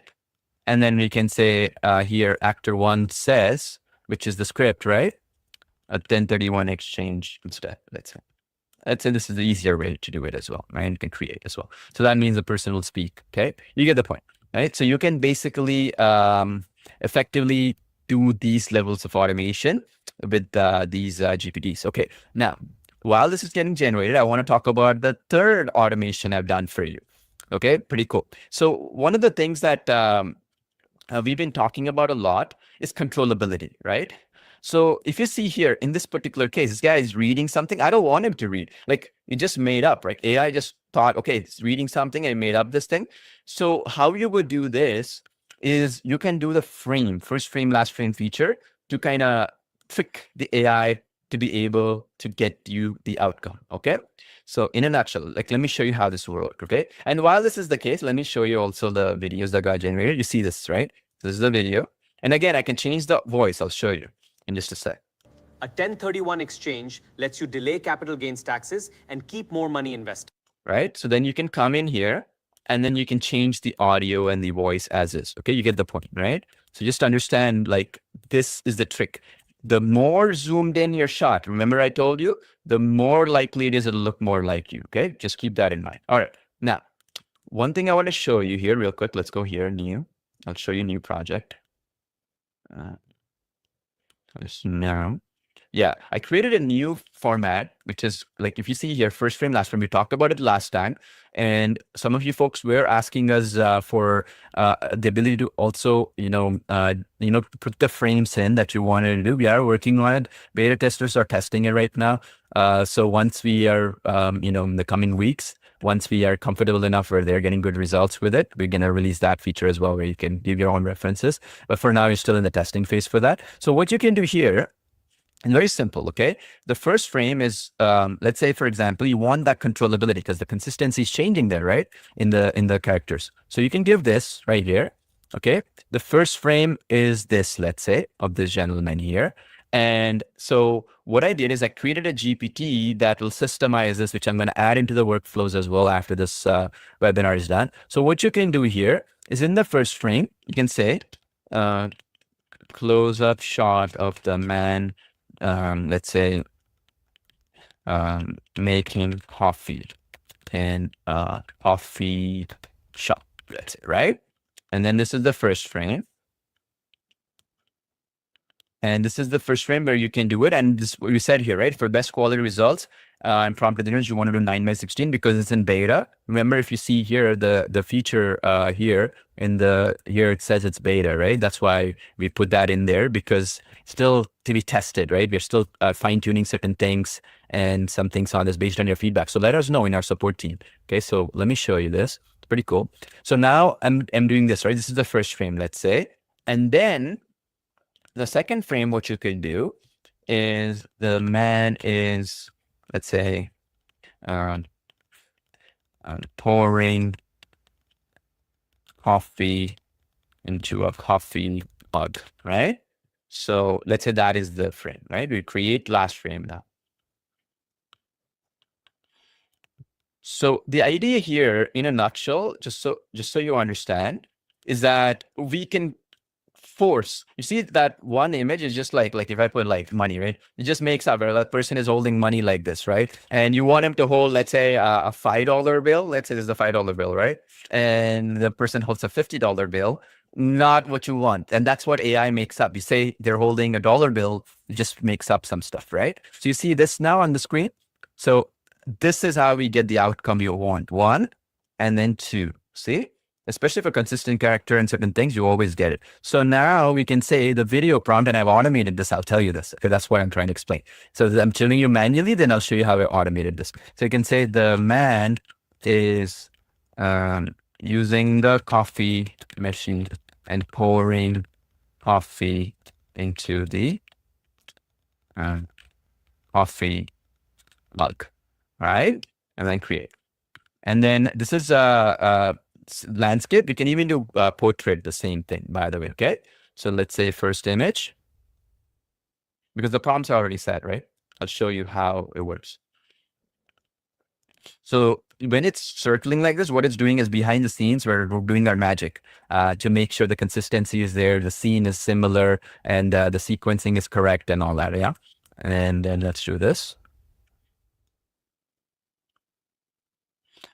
And then we can say here, actor 1 says, which is the script, right? A 1031 exchange instead, let's say. Let's say this is the easier way to do it as well, right? You can create as well. So that means the person will speak, okay? You get the point, right? So you can basically effectively do these levels of automation with these GPTs. Okay, now, while this is getting generated, I want to talk about the third automation I've done for you. Okay, pretty cool. So one of the things that we've been talking about a lot is controllability, right? So if you see here in this particular case, this guy is reading something. I don't want him to read. Like he just made up, right? AI just thought, okay, it's reading something and made up this thing. So how you would do this is you can do the frame, first frame, last frame feature to kind of trick the AI to be able to get you the outcome. Okay. So in a nutshell, like, let me show you how this will work. Okay. And while this is the case, let me show you also the videos that got generated. You see this, right? This is the video. And again, I can change the voice. I'll show you in just a sec. A 1031 exchange lets you delay capital gains taxes and keep more money invested. Right. So then you can come in here and then you can change the audio and the voice as is. Okay. You get the point, right? So just understand, like, this is the trick. The more zoomed in your shot, remember I told you, the more likely it is it'll look more like you. Okay. Just keep that in mind. All right. Now, one thing I want to show you here real quick. Let's go here, new. I'll show you new project. Now, Yeah, I created a new format, which is like, if you see here, first frame, last frame, we talked about it last time. And some of you folks were asking us for the ability to also, put the frames in that you wanted to do. We are working on it. Beta testers are testing it right now. So once we are, in the coming weeks, once we are comfortable enough where they're getting good results with it, we're going to release that feature as well, where you can give your own references. But for now, you're still in the testing phase for that. So what you can do here, and very simple, okay? The first frame is, let's say, for example, you want that controllability because the consistency is changing there, right? In the characters. So you can give this right here, okay? The first frame is this, let's say, of this gentleman here. And so what I did is I created a GPT that will systemize this, which I'm going to add into the workflows as well after this webinar is done. So what you can do here is in the first frame, you can say, close-up shot of the man, let's say, making coffee in a coffee shop, let's say, right? And then this is the first frame. And this is the first frame where you can do it. And this what we said here, right? For best quality results and prompt intelligence, you want to do 9:16 because it's in beta. Remember, if you see here, the feature here it says it's beta, right? That's why we put that in there, because still to be tested, right? We're still fine tuning certain things and some things on this based on your feedback. So let us know in our support team. Okay, so let me show you this. It's pretty cool. So now I'm doing this, right? This is the first frame, let's say. And then the second frame, what you could do is the man is, let's say, pouring coffee into a coffee mug, right? So let's say that is the frame, right? We create last frame now. So the idea here, in a nutshell, just so you understand, is that we can force. You see that one image is just like if I put like money, right? It just makes up where that person is holding money like this, right? And you want him to hold, let's say, a $5 bill. Let's say this is a $5 bill, right? And the person holds a $50 bill. Not what you want. And that's what AI makes up. You say they're holding a dollar bill, it just makes up some stuff, right? So you see this now on the screen. So this is how we get the outcome you want. 1 and then 2. See? Especially for consistent character and certain things, you always get it. So now we can say the video prompt, and I've automated this. I'll tell you this, because that's what I'm trying to explain. So I'm telling you manually, then I'll show you how I automated this. So you can say the man is using the coffee machine and pouring coffee into the coffee mug, right? And then create. And then this is landscape. You can even do portrait, the same thing, by the way. Okay, so let's say first image, because the prompts are already set, right? I'll show you how it works. So when it's circling like this, what it's doing is behind the scenes, we're doing our magic to make sure the consistency is there, the scene is similar, and the sequencing is correct and all that. Yeah, and then let's do this.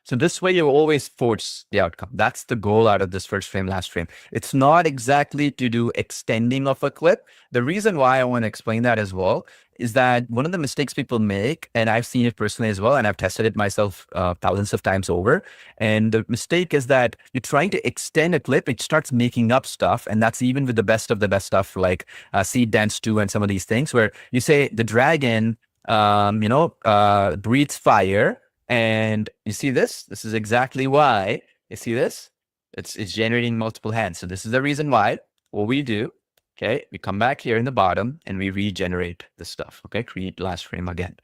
So this way you always force the outcome. That's the goal out of this first frame, last frame. It's not exactly to do extending of a clip. The reason why I want to explain that as well is that one of the mistakes people make, and I've seen it personally as well, and I've tested it myself thousands of times over. And the mistake is that you're trying to extend a clip, it starts making up stuff. And that's even with the best of the best stuff like Seed Dance 2 and some of these things, where you say the dragon, breathes fire. And you see this? This is exactly why. You see this? It's generating multiple hands. So this is the reason why. What we do, okay, we come back here in the bottom and we regenerate the stuff. Okay, create last frame again.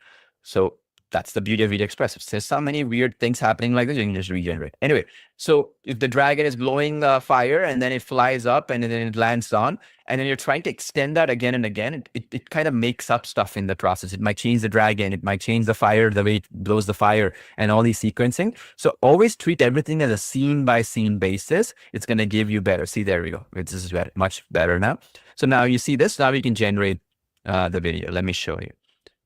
So that's the beauty of VideoExpress. If there's so many weird things happening like this, you can just regenerate. Anyway, so if the dragon is blowing fire and then it flies up and then it lands on, and then you're trying to extend that again and again, it kind of makes up stuff in the process. It might change the dragon, it might change the fire, the way it blows the fire, and all these sequencing. So always treat everything as a scene by scene basis. It's going to give you better. See, there we go. This is much better now. So now you see this. Now we can generate the video. Let me show you.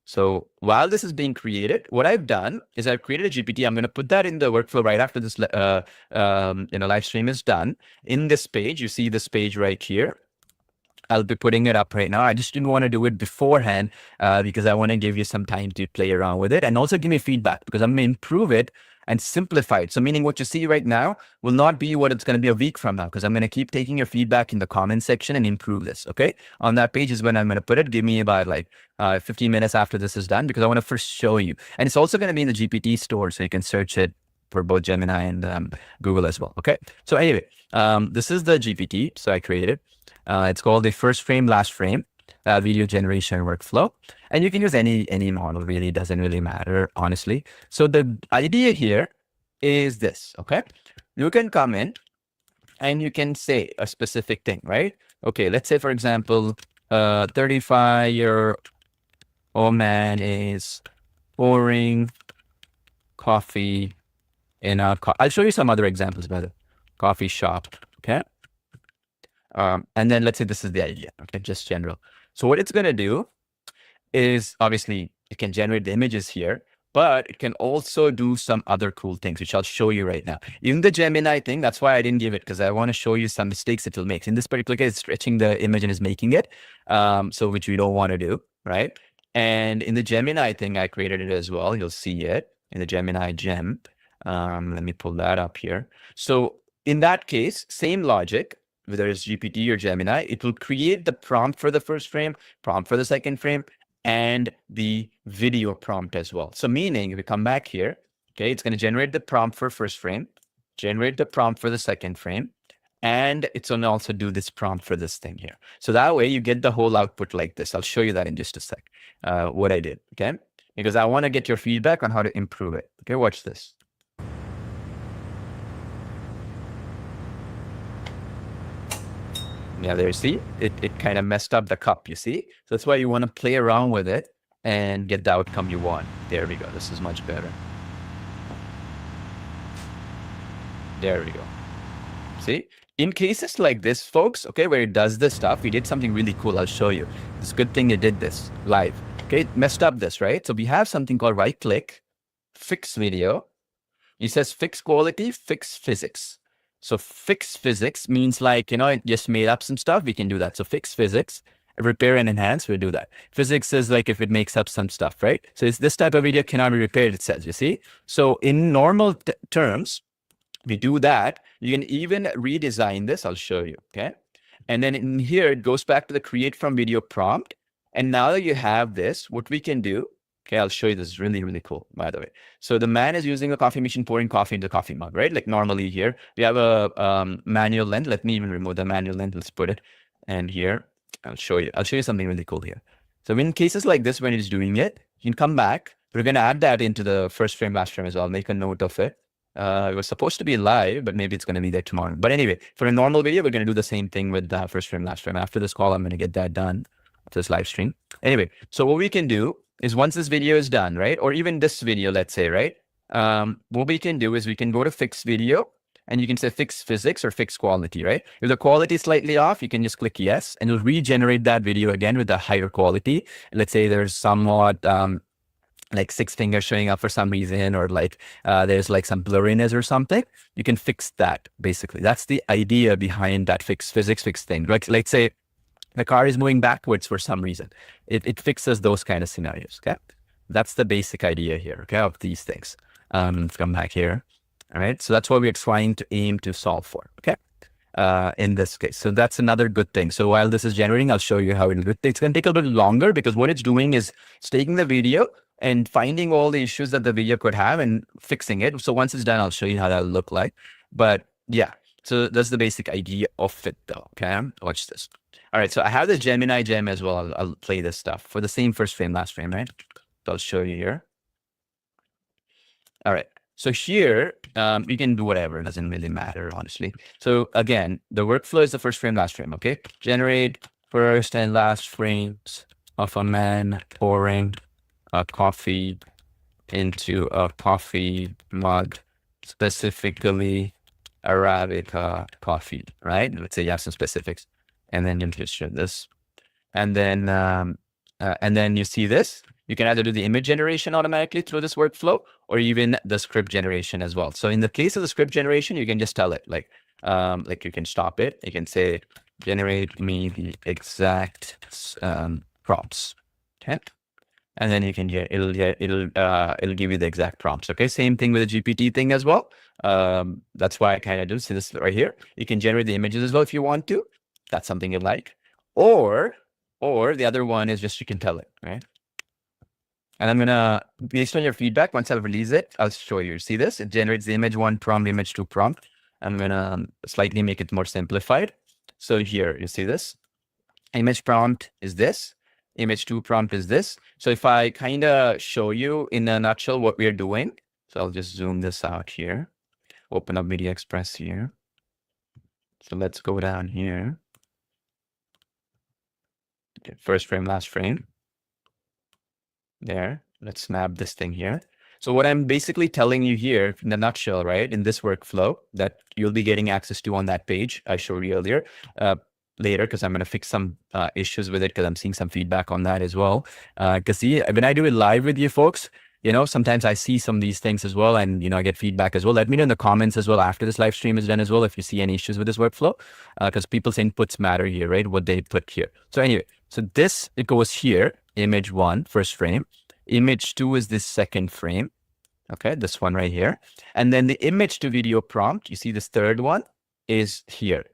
So while this is being created, what I've done is I've created a GPT. I'm going to put that in the workflow right after this live stream is done. In this page, you see this page right here. I'll be putting it up right now. I just didn't want to do it beforehand because I want to give you some time to play around with it and also give me feedback because I'm going to improve it and simplify it. So meaning what you see right now will not be what it's going to be a week from now because I'm going to keep taking your feedback in the comment section and improve this. Okay. On that page is when I'm going to put it. Give me about like 15 minutes after this is done because I want to first show you. And it's also going to be in the GPT store so you can search it for both Gemini and Google as well. Okay. So anyway, this is the GPT. So I created it. It's called the first frame, last frame video generation workflow. And you can use any model, really doesn't really matter, honestly. So the idea here is this, okay? You can come in and you can say a specific thing, right? Okay, let's say, for example, 35-year-old man is pouring coffee in a I'll show you some other examples by the coffee shop, okay? And then let's say this is the idea, okay, just general. So what it's going to do is obviously it can generate the images here, but it can also do some other cool things, which I'll show you right now. Even the Gemini thing, that's why I didn't give it because I want to show you some mistakes it will make. In this particular case, it's stretching the image and is making it, so which we don't want to do, right? And in the Gemini thing, I created it as well. You'll see it in the Gemini gem. Let me pull that up here. So in that case, same logic, whether it's GPT or Gemini, it will create the prompt for the first frame, prompt for the second frame, and the video prompt as well. So meaning if we come back here, okay, it's going to generate the prompt for first frame, generate the prompt for the second frame, and it's going to also do this prompt for this thing here. So that way you get the whole output like this. I'll show you that in just a sec, what I did, okay? Because I want to get your feedback on how to improve it. Okay, watch this. Yeah, there you see, it kind of messed up the cup, you see? So that's why you want to play around with it and get the outcome you want. There we go. This is much better. There we go. See? In cases like this, folks, okay, where it does this stuff, we did something really cool. I'll show you. It's a good thing it did this live. Okay, it messed up this, right? So we have something called right click, fix video. It says fix quality, fix physics. So fix physics means like, it just made up some stuff. We can do that. So fix physics, repair and enhance, we'll do that. Physics is like if it makes up some stuff, right? So it's this type of video cannot be repaired, it says, you see? So in normal terms, we do that. You can even redesign this. I'll show you, okay? And then in here, it goes back to the create from video prompt. And now that you have this, what we can do, okay, I'll show you this. Is really, really cool, by the way. So the man is using a coffee machine, pouring coffee into a coffee mug, right? Like normally here, we have a manual lens. Let me even remove the manual lens. Let's put it. And here, I'll show you something really cool here. So in cases like this, when it's doing it, you can come back. We're going to add that into the first frame, last frame as well. Make a note of it. It was supposed to be live, but maybe it's going to be there tomorrow. But anyway, for a normal video, we're going to do the same thing with the first frame, last frame. After this call, I'm going to get that done after this live stream. Anyway, so what we can do is once this video is done, right? Or even this video, let's say, right? What we can do is we can go to fix video and you can say fix physics or fix quality, right? If the quality is slightly off, you can just click yes, and it'll regenerate that video again with a higher quality. Let's say there's somewhat like 6 fingers showing up for some reason, or like there's like some blurriness or something. You can fix that, basically. That's the idea behind that fix physics, fix thing. Like, let's say the car is moving backwards for some reason. It fixes those kind of scenarios, okay? That's the basic idea here, okay, of these things. Let's come back here, all right? So that's what we're trying to aim to solve for, okay? In this case. So that's another good thing. So while this is generating, I'll show you how it'll do it. It's going to take a little bit longer because what it's doing is it's taking the video and finding all the issues that the video could have and fixing it. So once it's done, I'll show you how that'll look like. But yeah, so that's the basic idea of it though, okay? Watch this. All right, so I have the Gemini gem as well. I'll play this stuff for the same first frame, last frame, right? So I'll show you here. All right, so here, you can do whatever. It doesn't really matter, honestly. So again, the workflow is the first frame, last frame, okay? Generate first and last frames of a man pouring a coffee into a coffee mug, specifically Arabica coffee, right? Let's say you have some specifics. And then you just show this. And then you see this. You can either do the image generation automatically through this workflow or even the script generation as well. So in the case of the script generation, you can just tell it like you can stop it. You can say, generate me the exact prompts. Okay. And then you can it'll give you the exact prompts. Okay. Same thing with the GPT thing as well. That's why I kind of do. See this right here. You can generate the images as well if you want to. That's something you like. Or the other one is just you can tell it, right? And I'm gonna, based on your feedback, once I'll release it, I'll show you. See this? It generates the image 1 prompt, image 2 prompt. I'm gonna slightly make it more simplified. So here, you see this? Image prompt is this. Image 2 prompt is this. So if I kind of show you in a nutshell what we're doing, so I'll just zoom this out here. Open up VideoExpress here. So let's go down here. Okay, first frame, last frame. There, let's snap this thing here. So what I'm basically telling you here in a nutshell, right, in this workflow that you'll be getting access to on that page I showed you earlier, later, because I'm going to fix some issues with it because I'm seeing some feedback on that as well. Because see, when I do it live with you folks, you know, sometimes I see some of these things as well, and, you know, I get feedback as well. Let me know in the comments as well after this live stream is done as well if you see any issues with this workflow, because people's inputs matter here, right? What they put here. So anyway, so this, it goes here, image 1, first frame. Image 2 is this second frame. Okay, this one right here. And then the image to video prompt, you see this third one is here,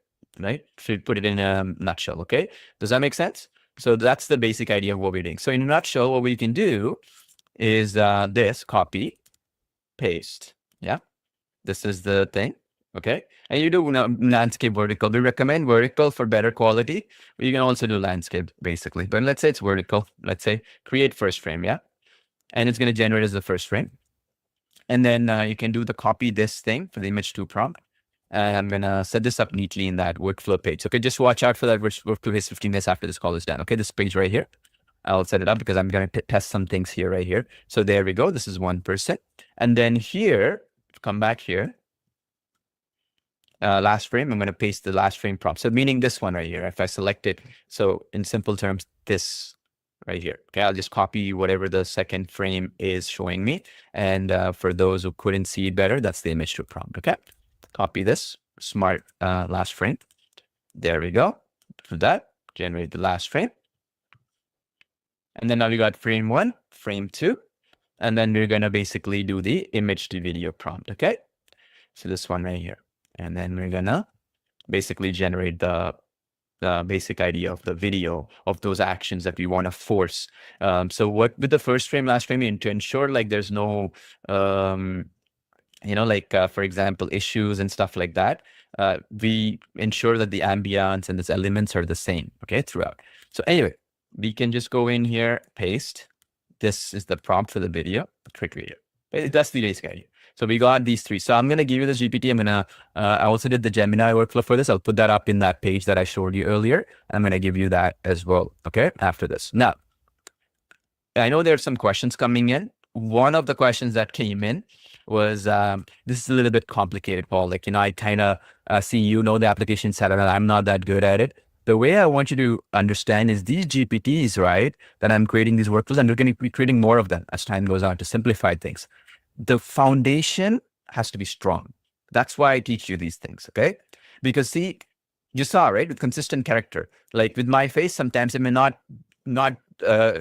right? So you put it in a nutshell, okay? Does that make sense? So that's the basic idea of what we're doing. So in a nutshell, what we can do is this, copy, paste, yeah? This is the thing, okay? And you do landscape vertical. We recommend vertical for better quality. But you can also do landscape, basically. But let's say it's vertical. Let's say create first frame, yeah? And it's going to generate as the first frame. And then you can do the copy this thing for the image 2 prompt. And I'm going to set this up neatly in that workflow page. Okay, just watch out for that workflow page 15 minutes after this call is done. Okay, this page right here. I'll set it up because I'm going to test some things here, right here. So there we go. This is 1%. And then here, come back here. Last frame, I'm going to paste the last frame prompt. So meaning this one right here, if I select it. So in simple terms, this right here. Okay, I'll just copy whatever the second frame is showing me. And for those who couldn't see it better, that's the image 2 prompt. Okay, copy this smart last frame. There we go. For that, generate the last frame. And then now we got frame 1, frame 2. And then we're going to basically do the image to video prompt. Okay, so this one right here. And then we're going to basically generate the basic idea of the video of those actions that we want to force. So what with the first frame, last frame, to ensure like there's no, you know, like for example, issues and stuff like that, we ensure that the ambience and its elements are the same, okay, throughout. So anyway, we can just go in here, paste. This is the prompt for the video, quick video. That's the basic idea. So we got these 3. So I'm going to give you this GPT. I'm going to, I also did the Gemini workflow for this. I'll put that up in that page that I showed you earlier. I'm going to give you that as well. Okay. After this. Now, I know there's some questions coming in. One of the questions that came in was, this is a little bit complicated, Paul. Like, you know, I kind of see, you know, the application setup and I'm not that good at it. The way I want you to understand is these GPTs, right, that I'm creating these workflows, and we're going to be creating more of them as time goes on to simplify things. The foundation has to be strong. That's why I teach you these things, okay? Because see, you saw, right, with consistent character, like with my face, sometimes it may not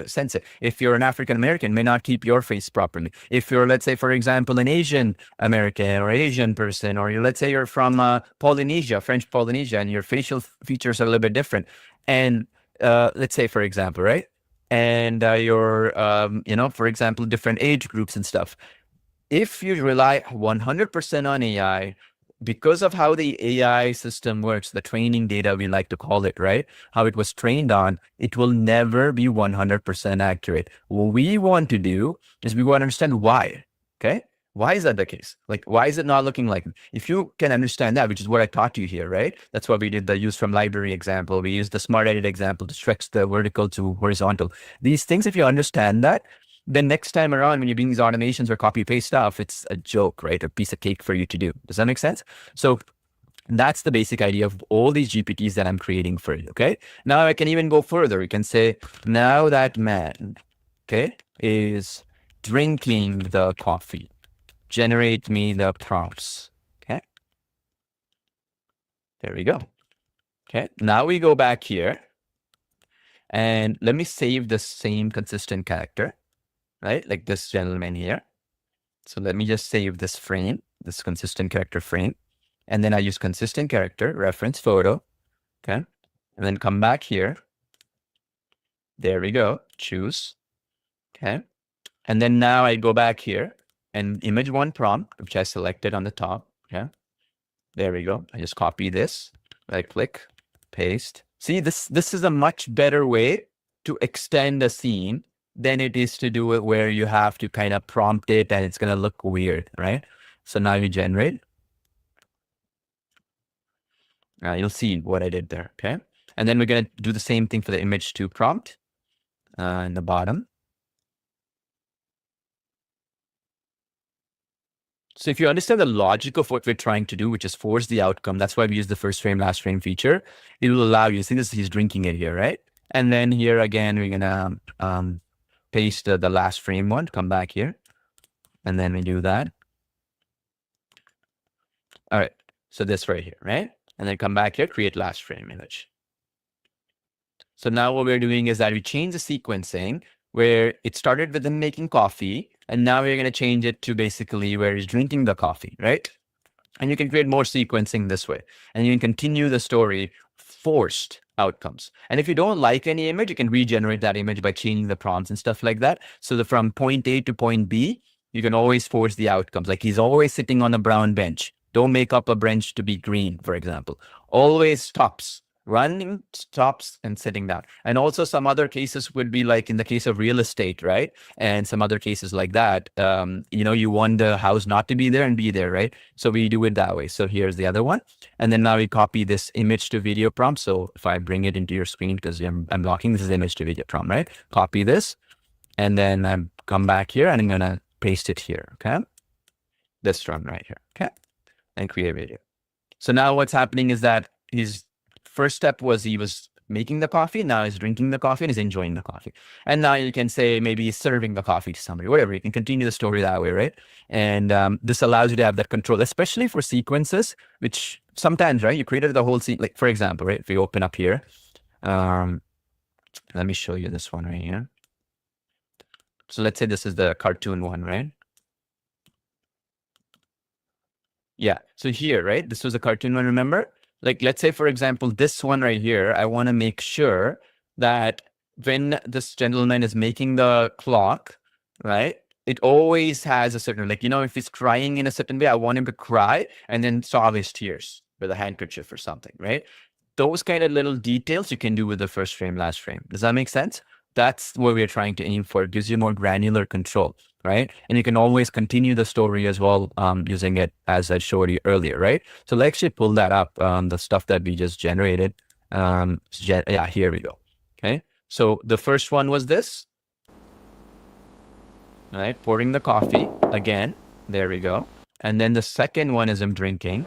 sense it. If you're an African American, may not keep your face properly. If you're, let's say, for example, an Asian American or Asian person, or let's say you're from Polynesia, French Polynesia, and your facial features are a little bit different. And let's say, for example, right? And you're, you know, for example, different age groups and stuff. If you rely 100% on AI, because of how the AI system works, the training data, we like to call it, right? How it was trained on, it will never be 100% accurate. What we want to do is we want to understand why, okay? Why is that the case? Like, why is it not looking like it? If you can understand that, which is what I taught you here, right? That's why we did the use from library example. We used the smart edit example to stretch the vertical to horizontal. These things, if you understand that, then next time around, when you're doing these automations or copy paste stuff, it's a joke, right? A piece of cake for you to do. Does that make sense? So that's the basic idea of all these GPTs that I'm creating for you, okay? Now I can even go further. You can say, now that man, okay, is drinking the coffee. Generate me the prompts, okay? There we go. Okay, now we go back here and let me save the same consistent character, right? Like this gentleman here. So let me just save this frame, this consistent character frame. And then I use consistent character, reference photo. Okay. And then come back here. There we go. Choose. Okay. And then now I go back here and image one prompt, which I selected on the top. Okay. There we go. I just copy this. Right click, paste. See, this is a much better way to extend a scene than it is to do it where you have to kind of prompt it and it's going to look weird, right? So now you generate. You'll see what I did there, okay? And then we're going to do the same thing for the image to prompt in the bottom. So if you understand the logic of what we're trying to do, which is force the outcome, that's why we use the first frame, last frame feature. It will allow you, see this, he's drinking it here, right? And then here again, we're going to paste the last frame one, come back here. And then we do that. All right, so this right here, right? And then come back here, create last frame image. So now what we're doing is that we change the sequencing where it started with him making coffee. And now we're going to change it to basically where he's drinking the coffee, right? And you can create more sequencing this way. And you can continue the story, forced outcomes. And if you don't like any image, you can regenerate that image by changing the prompts and stuff like that. So from point A to point B, you can always force the outcomes. Like he's always sitting on a brown bench. Don't make up a bench to be green, for example. Always stops. Running, stops, and sitting down. And also some other cases would be like in the case of real estate, right? And some other cases like that, you want the house not to be there and be there, right? So we do it that way. So here's the other one. And then now we copy this image to video prompt. So if I bring it into your screen, because I'm locking this is image to video prompt, right? Copy this. And then I come back here and I'm going to paste it here, okay? This one right here, okay? And create video. So now what's happening is that his first step was he was making the coffee. Now he's drinking the coffee and he's enjoying the coffee. And now you can say maybe he's serving the coffee to somebody, whatever. You can continue the story that way, right? And this allows you to have that control, especially for sequences, which sometimes, right, you created the whole scene. Like, for example, right, if we open up here, let me show you this one right here. So let's say this is the cartoon one, right? Yeah. So here, right, this was a cartoon one, remember? Like, let's say, for example, this one right here, I want to make sure that when this gentleman is making the clock, right, it always has a certain, like, if he's crying in a certain way, I want him to cry and then solve his tears with a handkerchief or something, right? Those kind of little details you can do with the first frame, last frame. Does that make sense? That's what we're trying to aim for. It gives you more granular control, right? And you can always continue the story as well using it as I showed you earlier, right? So let's actually pull that up, the stuff that we just generated. Yeah, here we go. Okay, so the first one was this, right? Pouring the coffee again. There we go. And then the second one is him drinking.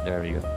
There we go.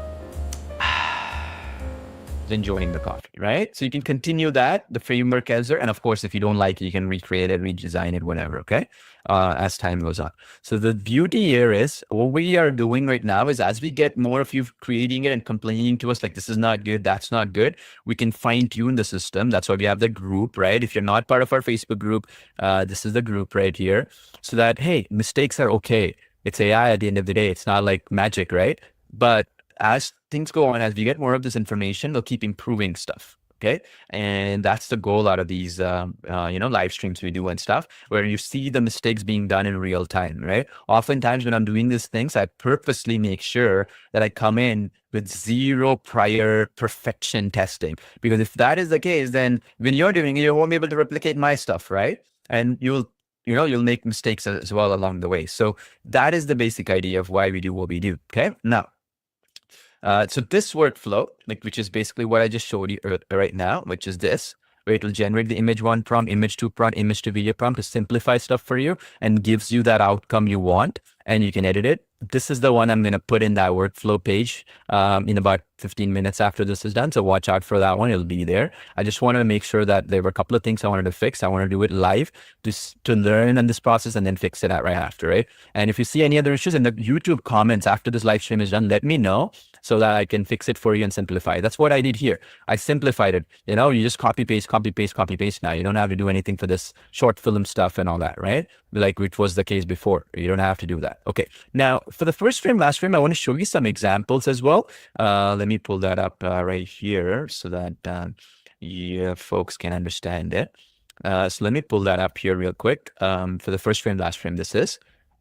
Enjoying the coffee, right? So you can continue that, the framework as there. And of course, if you don't like it, you can recreate it, redesign it, whatever, okay? As time goes on. So the beauty here is what we are doing right now is as we get more of you creating it and complaining to us like this is not good, that's not good, we can fine tune the system. That's why we have the group, right? If you're not part of our Facebook group, this is the group right here. So that, hey, mistakes are okay. It's AI at the end of the day. It's not like magic, right? But as things go on, as we get more of this information, we'll keep improving stuff. Okay. And that's the goal out of these, live streams we do and stuff, where you see the mistakes being done in real time, right? Oftentimes when I'm doing these things, I purposely make sure that I come in with zero prior perfection testing, because if that is the case, then when you're doing it, you won't be able to replicate my stuff, right? And you'll make mistakes as well along the way. So that is the basic idea of why we do what we do. Okay. Now, so this workflow, which is basically what I just showed you right now, which is this, where it will generate the image one prompt, image two prompt, image to video prompt to simplify stuff for you and gives you that outcome you want, and you can edit it this is the one I'm going to put in that workflow page in about 15 minutes after this is done. So watch out for that one. It'll be there. I just wanted to make sure that there were a couple of things I wanted to fix. I want to do it live to learn in this process and then fix it out right after, right? And if you see any other issues in the YouTube comments after this live stream is done, let me know so that I can fix it for you and simplify it. That's what I did here. I simplified it. You know, you just copy, paste, copy, paste, copy, paste now. You don't have to do anything for this short film stuff and all that, right? Like which was the case before. You don't have to do that. Okay. Now, for the first frame, last frame, I want to show you some examples as well. Let me pull that up right here so that you folks can understand it. So let me pull that up here real quick. For the first frame, last frame, this is.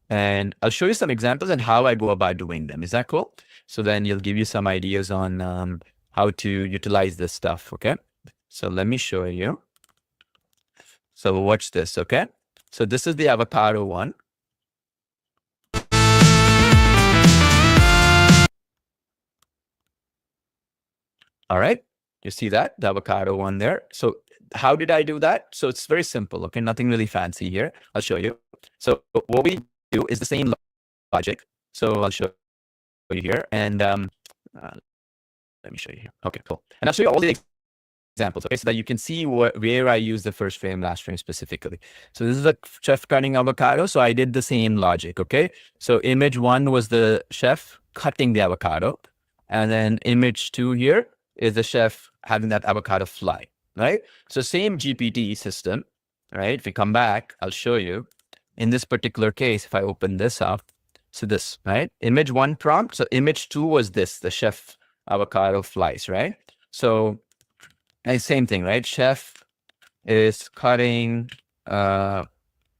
And I'll show you some examples and how I go about doing them. Is that cool? So then you'll give you some ideas on how to utilize this stuff, okay? So let me show you. So watch this, okay? So this is the avocado one. All right, you see that, the avocado one there. So how did I do that? So it's very simple, okay? Nothing really fancy here. I'll show you. So what we do is the same logic. So I'll show you here. And let me show you here. Okay, cool. And I'll show you all the examples, okay? So that you can see where I use the first frame, last frame specifically. So this is a chef cutting avocado. So I did the same logic, okay? So image one was the chef cutting the avocado. And then image two here is the chef having that avocado fly, right? So same GPT system, right? If we come back, I'll show you. In this particular case, if I open this up, so this, right? Image one prompt. So image two was this, the chef avocado flies, right? So same thing, right? Chef is cutting whatever,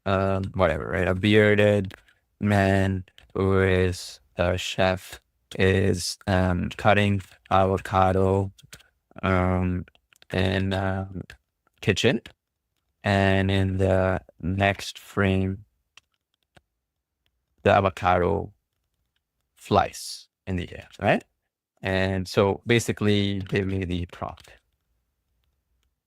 right? A bearded man who is a chef is cutting avocado in kitchen. And in the next frame, the avocado flies in the air, right? And so basically give me the prompt.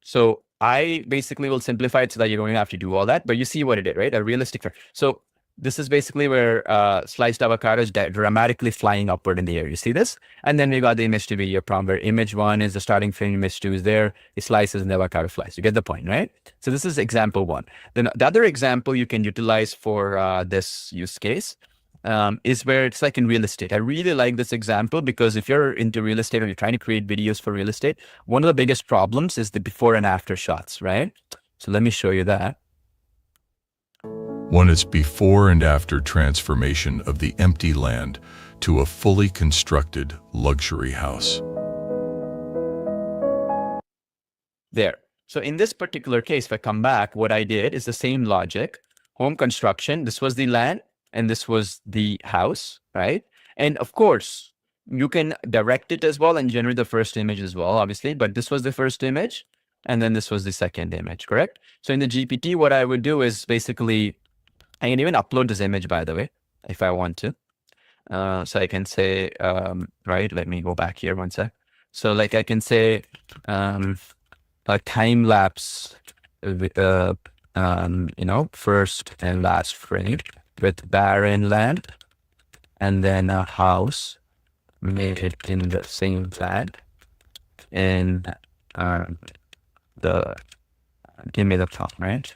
So I basically will simplify it so that you don't have to do all that, but you see what it did, right? A realistic. So this is basically where sliced avocado is dramatically flying upward in the air. You see this? And then we got the image to be your prompt where image one is the starting frame, image two is there, it slices and the avocado flies. You get the point, right? So this is example one. Then the other example you can utilize for this use case is where it's like in real estate. I really like this example because if you're into real estate or you're trying to create videos for real estate, one of the biggest problems is the before and after shots, right? So let me show you that. One is before and after transformation of the empty land to a fully constructed luxury house. There. So in this particular case, if I come back, what I did is the same logic. Home construction, this was the land and this was the house, right? And of course, you can direct it as well and generate the first image as well, obviously, but this was the first image and then this was the second image, correct? So in the GPT, what I would do is basically, I can even upload this image, by the way, if I want to. So I can say, right, let me go back here one sec. So like I can say a time lapse, you know, first and last frame with barren land, and then a house made in the same land, and give me the prompt, right?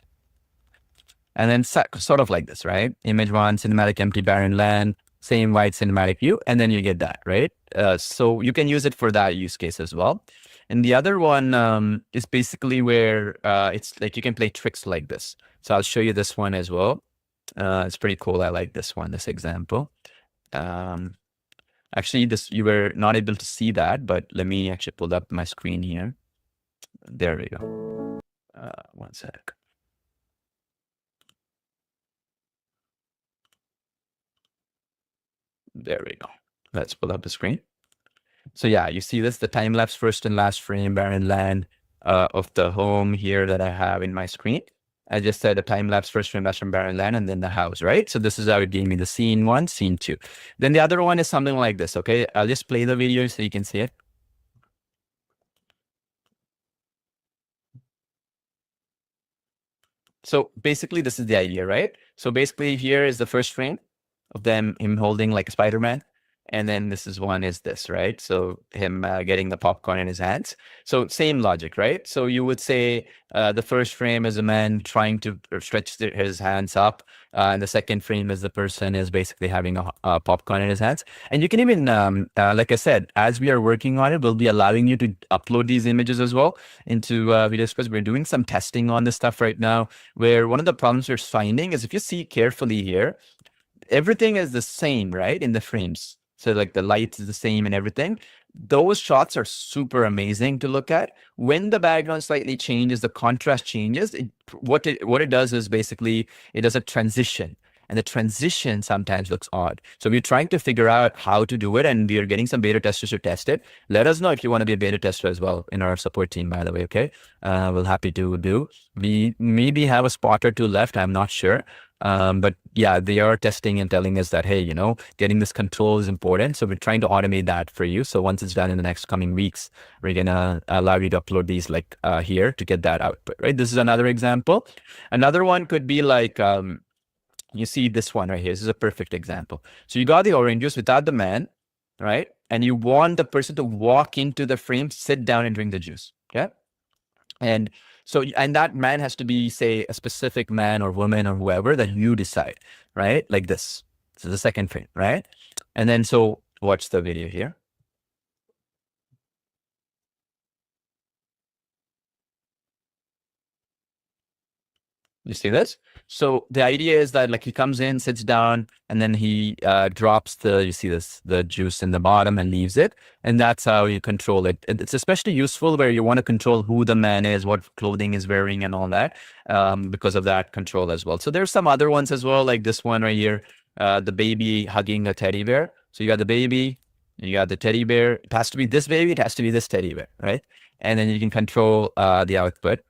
And then sort of like this, right? Image one, cinematic empty barren land, same white cinematic view, and then you get that, right? So you can use it for that use case as well. And the other one is basically where it's like you can play tricks like this. So I'll show you this one as well. It's pretty cool. I like this one, this example. Actually, you were not able to see that, but let me actually pull up my screen here. There we go. One sec. There we go. Let's pull up the screen. So yeah, you see this, the time lapse first and last frame, barren land of the home here that I have in my screen. I just said a time lapse first frame, last frame, barren land, and then the house, right? So this is how it gave me the scene one, scene two. Then the other one is something like this, okay? I'll just play the video so you can see it. So basically this is the idea, right? So basically here is the first frame. of him holding like a Spider-Man. And then this is one is this, right? So him getting the popcorn in his hands. So same logic, right? So you would say the first frame is a man trying to stretch his hands up. And the second frame is the person is basically having a popcorn in his hands. And you can even, like I said, as we are working on it, we'll be allowing you to upload these images as well into VideoExpress. We're doing some testing on this stuff right now, where one of the problems we're finding is if you see carefully here, everything is the same, right? In the frames. So like the light is the same and everything. Those shots are super amazing to look at. When the background slightly changes, the contrast changes. What it does is basically it does a transition. And the transition sometimes looks odd. So we're trying to figure out how to do it, and we are getting some beta testers to test it. Let us know if you want to be a beta tester as well in our support team, by the way, okay? We're happy to do. We maybe have a spot or two left, I'm not sure. But yeah, they are testing and telling us that, hey, you know, getting this control is important. So we're trying to automate that for you. So once it's done in the next coming weeks, we're going to allow you to upload these like here to get that output, right? This is another example. Another one could be like, you see this one right here. This is a perfect example. So you got the orange juice without the man, right? And you want the person to walk into the frame, sit down and drink the juice, okay? And so, and that man has to be, say, a specific man or woman or whoever that you decide, right? Like this. This is the second frame, right? And then, so watch the video here. You see this? So the idea is that like he comes in, sits down, and then he drops the, you see this, the juice in the bottom and leaves it. And that's how you control it. It's especially useful where you want to control who the man is, what clothing is wearing and all that, because of that control as well. So there's some other ones as well, like this one right here, the baby hugging a teddy bear. So you got the baby, you got the teddy bear. It has to be this baby, it has to be this teddy bear, right? And then you can control the output.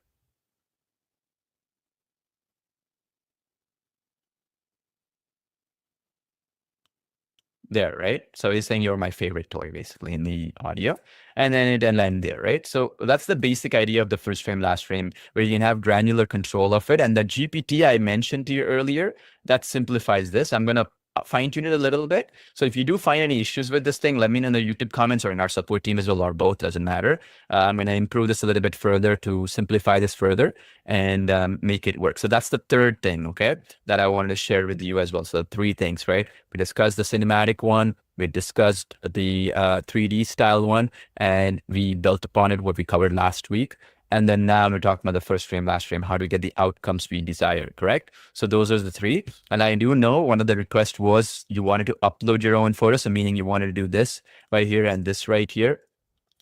There, right? So he's saying you're my favorite toy, basically, in the audio. And then it'll end there, right? So that's the basic idea of the first frame, last frame, where you can have granular control of it. And the GPT I mentioned to you earlier, that simplifies this. I'm going to fine tune it a little bit. So if you do find any issues with this thing, let me know in the YouTube comments or in our support team as well, or both, doesn't matter. I'm going to improve this a little bit further to simplify this further and make it work. So that's the third thing, okay, that I wanted to share with you as well. So 3 things, right? We discussed the cinematic one, we discussed the 3D style one, and we built upon it what we covered last week. And then now we're talking about the first frame, last frame, how to get the outcomes we desire, correct? So those are the 3. And I do know one of the requests was you wanted to upload your own photos, so meaning you wanted to do this right here and this right here.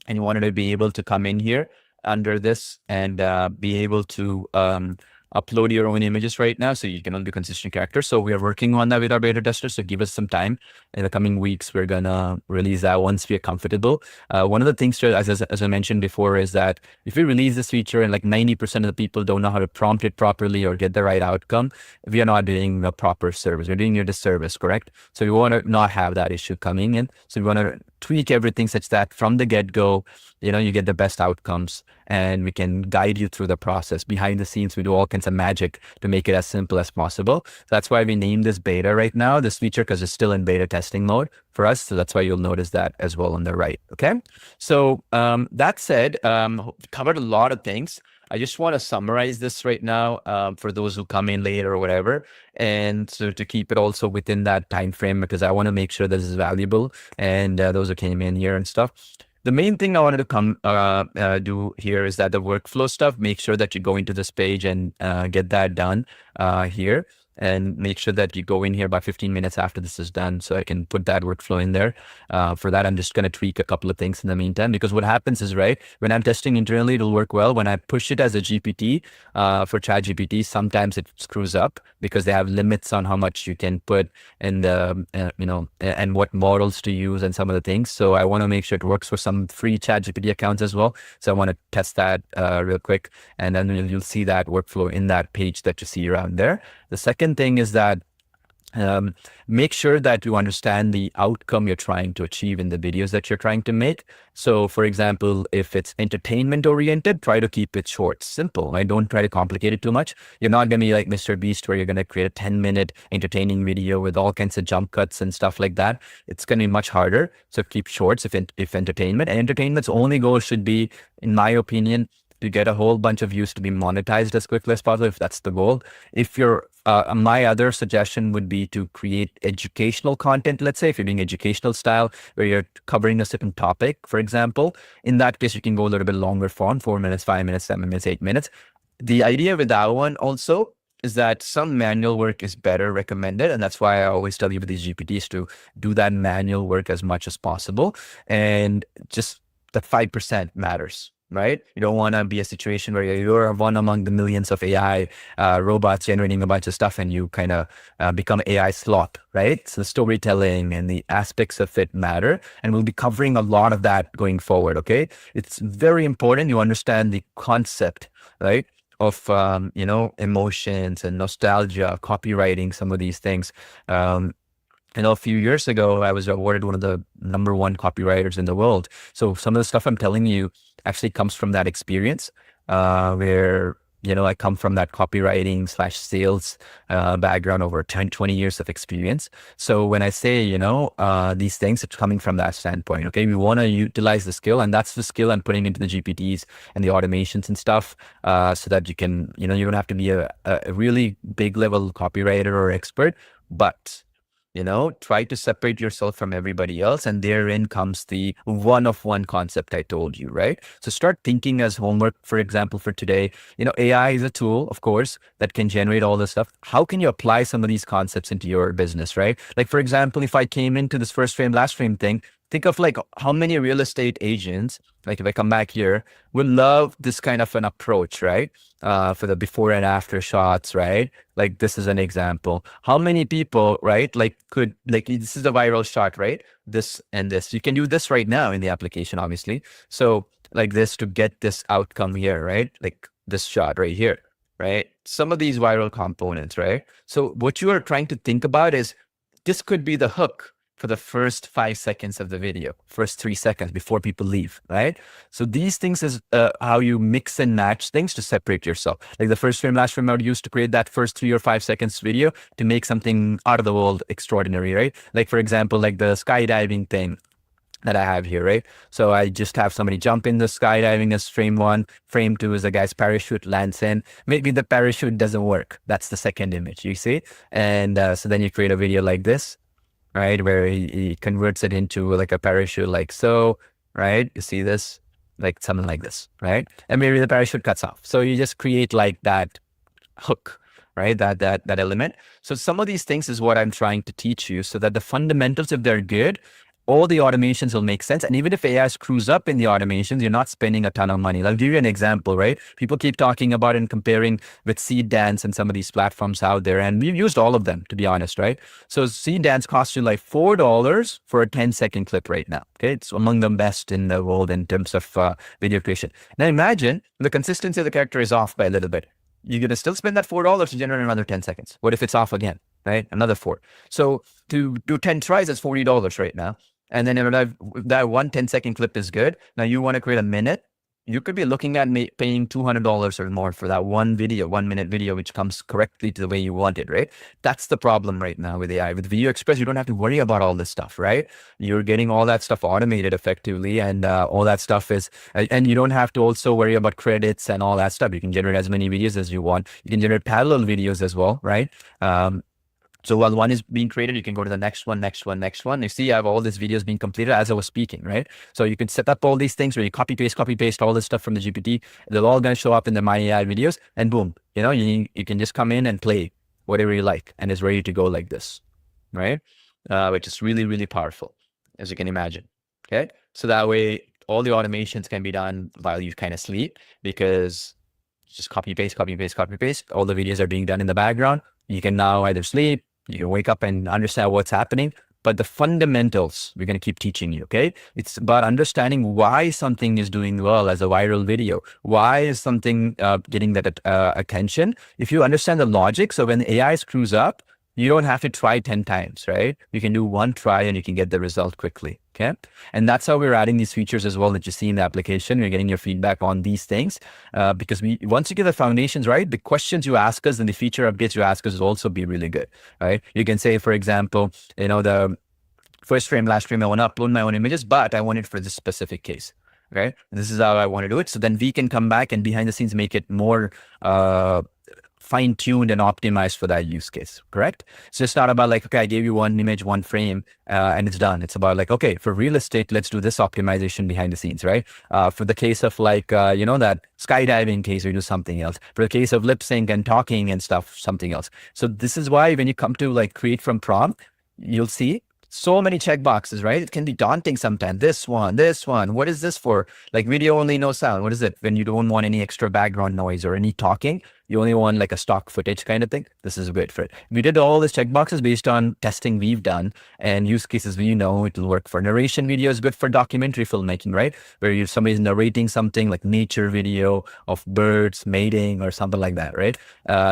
And you wanted to be able to come in here under this and be able to upload your own images right now, so you can only do consistent characters. So we are working on that with our beta testers, so give us some time. In the coming weeks, we're gonna release that once we are comfortable. One of the things, as I mentioned before, is that if we release this feature and like 90% of the people don't know how to prompt it properly or get the right outcome, we are not doing a proper service. We're doing you a disservice, correct? So we want to not have that issue coming in. So we want to tweak everything such that from the get-go, you know, you get the best outcomes, and we can guide you through the process. Behind the scenes, we do all kinds of magic to make it as simple as possible. So that's why we named this beta right now, this feature, because it's still in beta testing mode for us. So that's why you'll notice that as well on the right. Okay. So that said, covered a lot of things. I just want to summarize this right now for those who come in later or whatever, and so to keep it also within that time frame, because I want to make sure this is valuable, and those who came in here and stuff. The main thing I wanted to come do here is that the workflow stuff, make sure that you go into this page and get that done here. And make sure that you go in here by 15 minutes after this is done, so I can put that workflow in there. For that, I'm just going to tweak a couple of things in the meantime, because what happens is, right, when I'm testing internally, it'll work well. When I push it as a GPT for ChatGPT, sometimes it screws up because they have limits on how much you can put in the, you know, and what models to use and some of the things. So I want to make sure it works for some free ChatGPT accounts as well. So I want to test that real quick, and then you'll see that workflow in that page that you see around there. The second thing is that Make sure that you understand the outcome you're trying to achieve in the videos that you're trying to make. So for example, if it's entertainment oriented, try to keep it short, simple. Right? Don't try to complicate it too much. You're not going to be like Mr. Beast, where you're going to create a 10-minute entertaining video with all kinds of jump cuts and stuff like that. It's going to be much harder. So keep shorts if entertainment. And entertainment's only goal should be, in my opinion, to get a whole bunch of views to be monetized as quickly as possible, if that's the goal. If you're, my other suggestion would be to create educational content. Let's say if you're doing educational style, where you're covering a certain topic, for example, in that case, you can go a little bit longer form, 4 minutes, 5 minutes, 7 minutes, 8 minutes. The idea with that one also is that some manual work is better recommended. And that's why I always tell you with these GPTs to do that manual work as much as possible. And just that 5% matters. Right? You don't want to be a situation where you're one among the millions of AI robots generating a bunch of stuff and you kind of become AI slot, right? So the storytelling and the aspects of it matter. And we'll be covering a lot of that going forward, okay? It's very important you understand the concept, right? Of, emotions and nostalgia, copywriting, some of these things. A few years ago, I was awarded one of the #1 copywriters in the world. So some of the stuff I'm telling you actually comes from that experience, where, I come from that copywriting / sales background, over 10, 20 years of experience. So when I say, these things, it's coming from that standpoint, okay? We want to utilize the skill, and that's the skill I'm putting into the GPTs and the automations and stuff, so that you can, you don't have to be a really big level copywriter or expert, but try to separate yourself from everybody else. And therein comes the one-of-one concept I told you, right? So start thinking as homework, for example, for today. AI is a tool, of course, that can generate all this stuff. How can you apply some of these concepts into your business, right? Like, for example, if I came into this first frame, last frame thing, think of like how many real estate agents, like if I come back here, would love this kind of an approach, right? For the before and after shots, right? Like this is an example. How many people, right? Like this is a viral shot, right? This and this. You can do this right now in the application, obviously. So like this to get this outcome here, right? Like this shot right here, right? Some of these viral components, right? So what you are trying to think about is this could be the hook for the first 5 seconds of the video, first 3 seconds before people leave, right? So these things is how you mix and match things to separate yourself. Like the first frame, last frame, I would use to create that first 3 or 5 seconds video to make something out of the world extraordinary, right? Like for example, like the skydiving thing that I have here, right? So I just have somebody jump in the skydiving as frame 1. Frame 2 is a guy's parachute lands in. Maybe the parachute doesn't work. That's the second image, you see? And so then you create a video like this, right? Where he converts it into like a parachute, like so, right? You see this, like something like this, right? And maybe the parachute cuts off. So you just create like that hook, right? That element. So some of these things is what I'm trying to teach you, so that the fundamentals, if they're good, all the automations will make sense. And even if AI screws up in the automations, you're not spending a ton of money. I'll give you an example, right? People keep talking about and comparing with Seed Dance and some of these platforms out there. And we've used all of them, to be honest, right? So Seed Dance costs you like $4 for a 10-second clip right now. Okay. It's among the best in the world in terms of video creation. Now imagine the consistency of the character is off by a little bit. You're going to still spend that $4 to generate another 10 seconds. What if it's off again, right? Another 4. So to do 10 tries, it's $40 right now. And then if that one 10-second clip is good, now you want to create a minute, you could be looking at paying $200 or more for that one video, 1-minute video, which comes correctly to the way you want it, right? That's the problem right now with AI. With VideoExpress, you don't have to worry about all this stuff, right? You're getting all that stuff automated effectively, and all that stuff is, and you don't have to also worry about credits and all that stuff. You can generate as many videos as you want. You can generate parallel videos as well, right? So while one is being created, you can go to the next one. You see, I have all these videos being completed as I was speaking, right? So you can set up all these things where you copy paste all this stuff from the GPT. They're all going to show up in the My AI videos, and boom, you can just come in and play whatever you like, and it's ready to go like this, right? Which is really, really powerful, as you can imagine. Okay, so that way all the automations can be done while you kind of sleep, because just copy paste. All the videos are being done in the background. You can now either sleep, you can wake up and understand what's happening, but the fundamentals we're going to keep teaching you, okay? It's about understanding why something is doing well as a viral video. Why is something getting that attention? If you understand the logic, so when AI screws up, You don't have to try 10 times, right? You can do one try and you can get the result quickly. Okay. And that's how we're adding these features as well that you see in the application. We're getting your feedback on these things because once you get the foundations right, the questions you ask us and the feature updates you ask us will also be really good, right? You can say, for example, the first frame, last frame, I want to upload my own images, but I want it for this specific case. Okay. This is how I want to do it. So then we can come back and behind the scenes make it more fine-tuned and optimized for that use case, correct? So it's not about like, okay, I gave you one image, one frame, and it's done. It's about like, okay, for real estate, let's do this optimization behind the scenes, right? For the case of like, that skydiving case, we do something else. For the case of lip sync and talking and stuff, something else. So this is why when you come to like create from prompt, you'll see so many checkboxes, right? It can be daunting sometimes. This one, what is this for? Like video only, no sound. What is it? When you don't want any extra background noise or any talking, you only want like a stock footage kind of thing. This is good for it. We did all these checkboxes based on testing we've done and use cases we know it'll work for. Narration video is good for documentary filmmaking, right? Where somebody's narrating something like nature video of birds mating or something like that, right?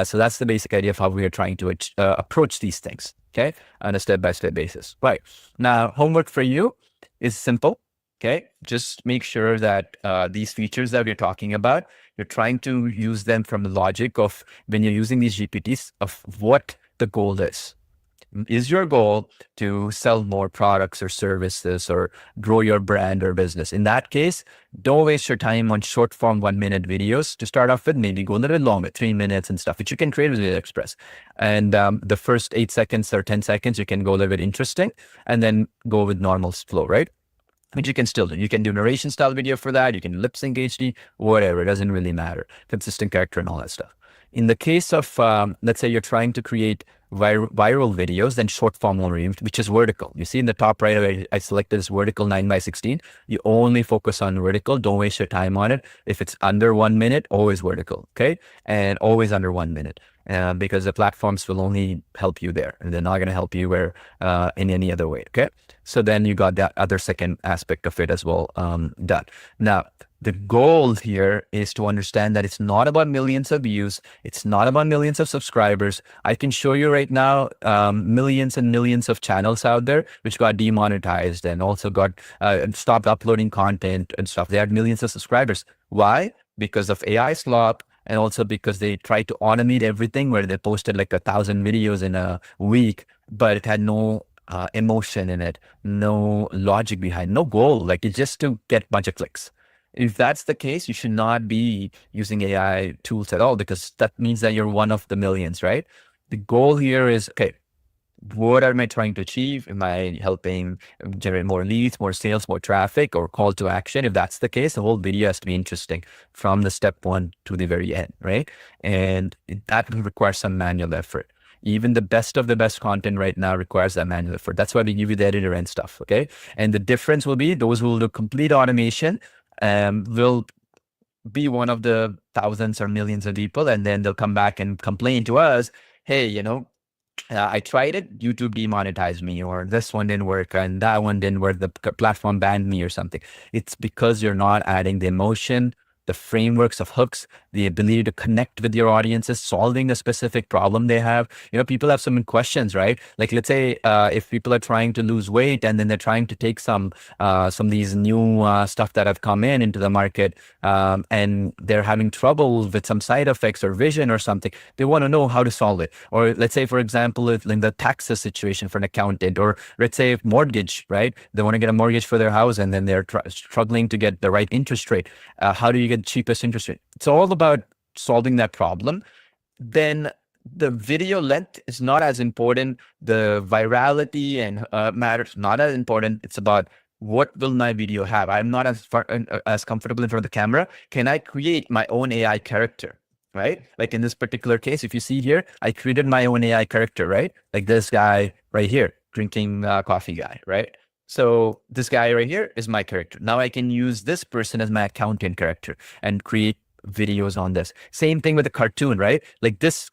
So that's the basic idea of how we are trying to approach these things. Okay, on a step-by-step basis. Right. Now, homework for you is simple. Okay, just make sure that these features that we're talking about, you're trying to use them from the logic of when you're using these GPTs of what the goal is. Is your goal to sell more products or services or grow your brand or business? In that case, don't waste your time on short form 1 minute videos to start off with. Maybe go a little bit longer, 3 minutes and stuff, which you can create with VideoExpress. And the first 8 seconds or 10 seconds, you can go a little bit interesting and then go with normal flow, right? Which you can still do. You can do narration style video for that. You can lip sync HD, whatever. It doesn't really matter. Consistent character and all that stuff. In the case of, let's say you're trying to create viral videos, then short form only, which is vertical. You see in the top right, I selected this vertical 9:16. You only focus on vertical. Don't waste your time on it. If it's under 1 minute, always vertical, okay? And always under 1 minute. Because the platforms will only help you there and they're not going to help you in any other way. Okay. So then you got that other second aspect of it as well done. Now, the goal here is to understand that it's not about millions of views. It's not about millions of subscribers. I can show you right now millions and millions of channels out there which got demonetized and also got stopped uploading content and stuff. They had millions of subscribers. Why? Because of AI slop. And also because they tried to automate everything where they posted like 1,000 videos in a week, but it had no emotion in it, no logic behind, no goal, like it's just to get a bunch of clicks. If that's the case, you should not be using AI tools at all because that means that you're one of the millions, right? The goal here is, okay, what am I trying to achieve? Am I helping generate more leads, more sales, more traffic, or call to action? If that's the case, the whole video has to be interesting from the step one to the very end, right? And that requires some manual effort. Even the best of the best content right now requires that manual effort. That's why we give you the editor and stuff, okay? And the difference will be those who will do complete automation will be one of the thousands or millions of people, and then they'll come back and complain to us, hey, I tried it, YouTube demonetized me, or this one didn't work and that one didn't work, the platform banned me or something. It's because you're not adding the emotion, the frameworks of hooks, the ability to connect with your audiences, solving a specific problem they have. People have some questions, right? Like let's say if people are trying to lose weight and then they're trying to take some of these new stuff that have come into the market and they're having trouble with some side effects or vision or something, they want to know how to solve it. Or let's say, for example, in the taxes situation for an accountant, or let's say mortgage, right? They want to get a mortgage for their house and then they're struggling to get the right interest rate. How do you get the cheapest interest rate? It's all about solving that problem. Then the video length is not as important. The virality and matters not as important. It's about what will my video have. I'm not as comfortable in front of the camera. Can I create my own AI character? Right? Like in this particular case, if you see here, I created my own AI character, right? Like this guy right here, drinking coffee guy, right? So this guy right here is my character. Now I can use this person as my accountant character and create videos on this. Same thing with a cartoon, right? Like this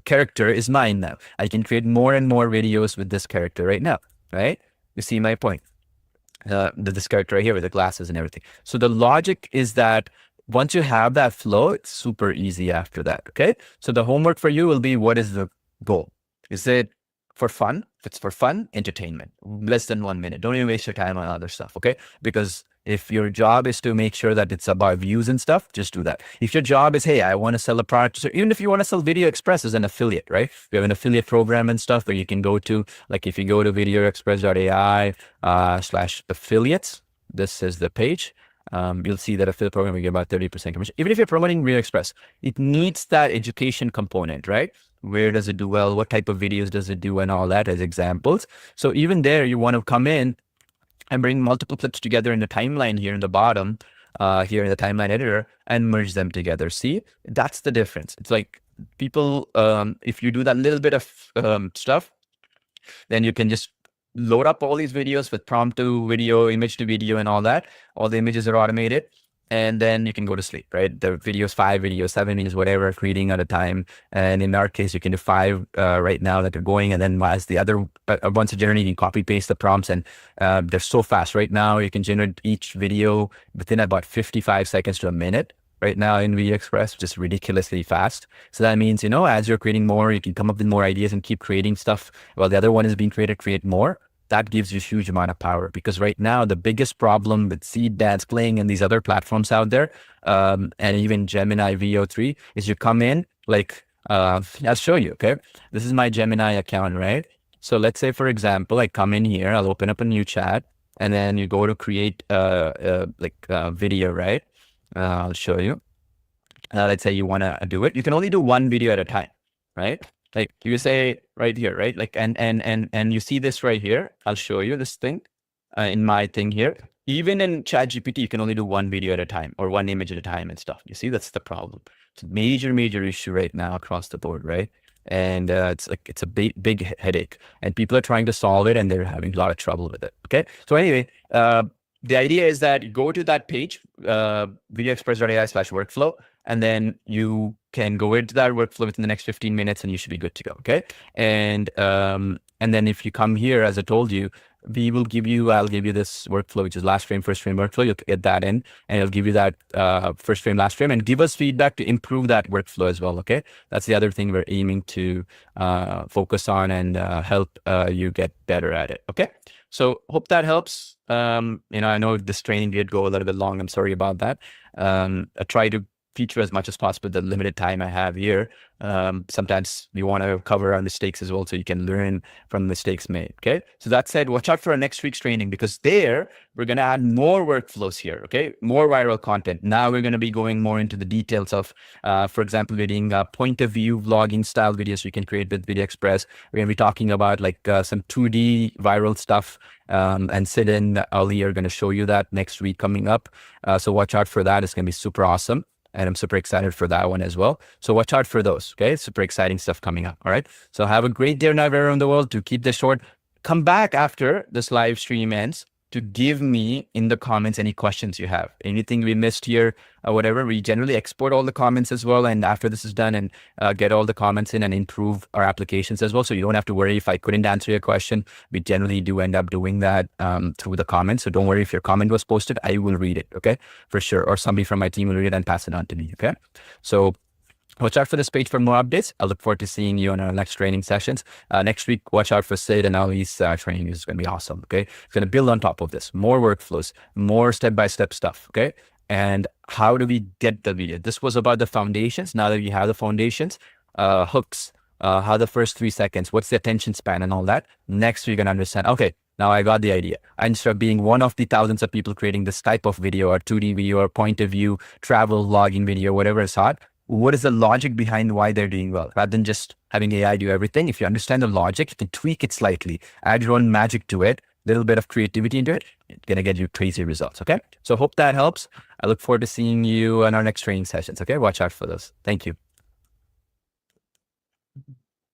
character is mine now. I can create more and more videos with this character right now, right? You see my point? This character right here with the glasses and everything. So the logic is that once you have that flow, it's super easy after that, okay? So the homework for you will be, what is the goal? Is it for fun? If it's for fun, entertainment, less than 1 minute. Don't even waste your time on other stuff, okay? Because if your job is to make sure that it's about views and stuff, just do that. If your job is, hey, I want to sell a product, so even if you want to sell VideoExpress as an affiliate, right? We have an affiliate program and stuff where you can go to, like if you go to VideoExpress.ai /affiliates, this is the page. You'll see that affiliate program, you get about 30% commission. Even if you're promoting VideoExpress, it needs that education component, right? Where does it do well? What type of videos does it do and all that as examples. So even there, you want to come in and bring multiple clips together in the timeline here in the bottom, here in the timeline editor, and merge them together. See, that's the difference. It's like people, if you do that little bit of stuff, then you can just load up all these videos with prompt to video, image to video, and all that. All the images are automated. And then you can go to sleep, right? The videos, 5 videos, 7 videos, whatever, creating at a time. And in our case, you can do 5 right now that are going. And then as the other, once a generating, you copy paste the prompts, and they're so fast. Right now, you can generate each video within about 55 seconds to a minute. Right now in VideoExpress, which is ridiculously fast. So that means, as you're creating more, you can come up with more ideas and keep creating stuff while the other one is being created, create more. That gives you a huge amount of power, because right now the biggest problem with Seed, Dance, Playing, and these other platforms out there, and even Gemini VO3, is you come in like, I'll show you, okay? This is my Gemini account, right? So let's say, for example, I come in here, I'll open up a new chat, and then you go to create video, right? I'll show you. Let's say you want to do it. You can only do 1 video at a time, right? Like you say right here, right? Like, and you see this right here. I'll show you this thing in my thing here. Even in ChatGPT, you can only do 1 video at a time or 1 image at a time and stuff. You see, that's the problem. It's a major issue right now across the board, right? And it's a big headache, and people are trying to solve it, and they're having a lot of trouble with it. Okay. So anyway, the idea is that you go to that page, VideoExpress.ai /workflow, and then you can go into that workflow within the next 15 minutes, and you should be good to go. Okay. And then if you come here, as I told you, I'll give you this workflow, which is last frame, first frame workflow. You'll get that in, and it'll give you that first frame, last frame, and give us feedback to improve that workflow as well. Okay. That's the other thing we're aiming to focus on and help you get better at it. Okay. So hope that helps. I know this training did go a little bit long. I'm sorry about that. I try to feature as much as possible the limited time I have here. Sometimes we want to cover our mistakes as well, so you can learn from mistakes made. Okay. So that said, watch out for our next week's training, because there we're going to add more workflows here. Okay. More viral content. Now we're going to be going more into the details of, for example, we're doing point of view vlogging style videos you can create with VideoExpress. We're going to be talking about like some 2D viral stuff. And Sid and Ali are going to show you that next week coming up. So watch out for that. It's going to be super awesome. And I'm super excited for that one as well. So watch out for those. Okay. Super exciting stuff coming up. All right. So have a great day now around the world. To keep this short, come back after this live stream ends to give me in the comments any questions you have, anything we missed here or whatever. We generally export all the comments as well. And after this is done, and get all the comments in and improve our applications as well. So you don't have to worry if I couldn't answer your question. We generally do end up doing that through the comments. So don't worry if your comment was posted, I will read it. Okay. For sure. Or somebody from my team will read it and pass it on to me. Okay. So watch out for this page for more updates. I look forward to seeing you on our next training sessions. Next week, watch out for Sid and Ali's training. Is going to be awesome. Okay. It's going to build on top of this, more workflows, more step-by-step stuff. Okay. And how do we get the video? This was about the foundations. Now that you have the foundations, hooks, how the first 3 seconds, what's the attention span and all that. Next, you're going to understand, okay, now I got the idea. Instead of being one of the thousands of people creating this type of video or 2D video or point of view, travel, vlogging video, whatever is hot, what is the logic behind why they're doing well? Rather than just having AI do everything, if you understand the logic, you can tweak it slightly, add your own magic to it, little bit of creativity into it, it's going to get you crazy results. Okay. So hope that helps. I look forward to seeing you in our next training sessions. Okay. Watch out for those. Thank you.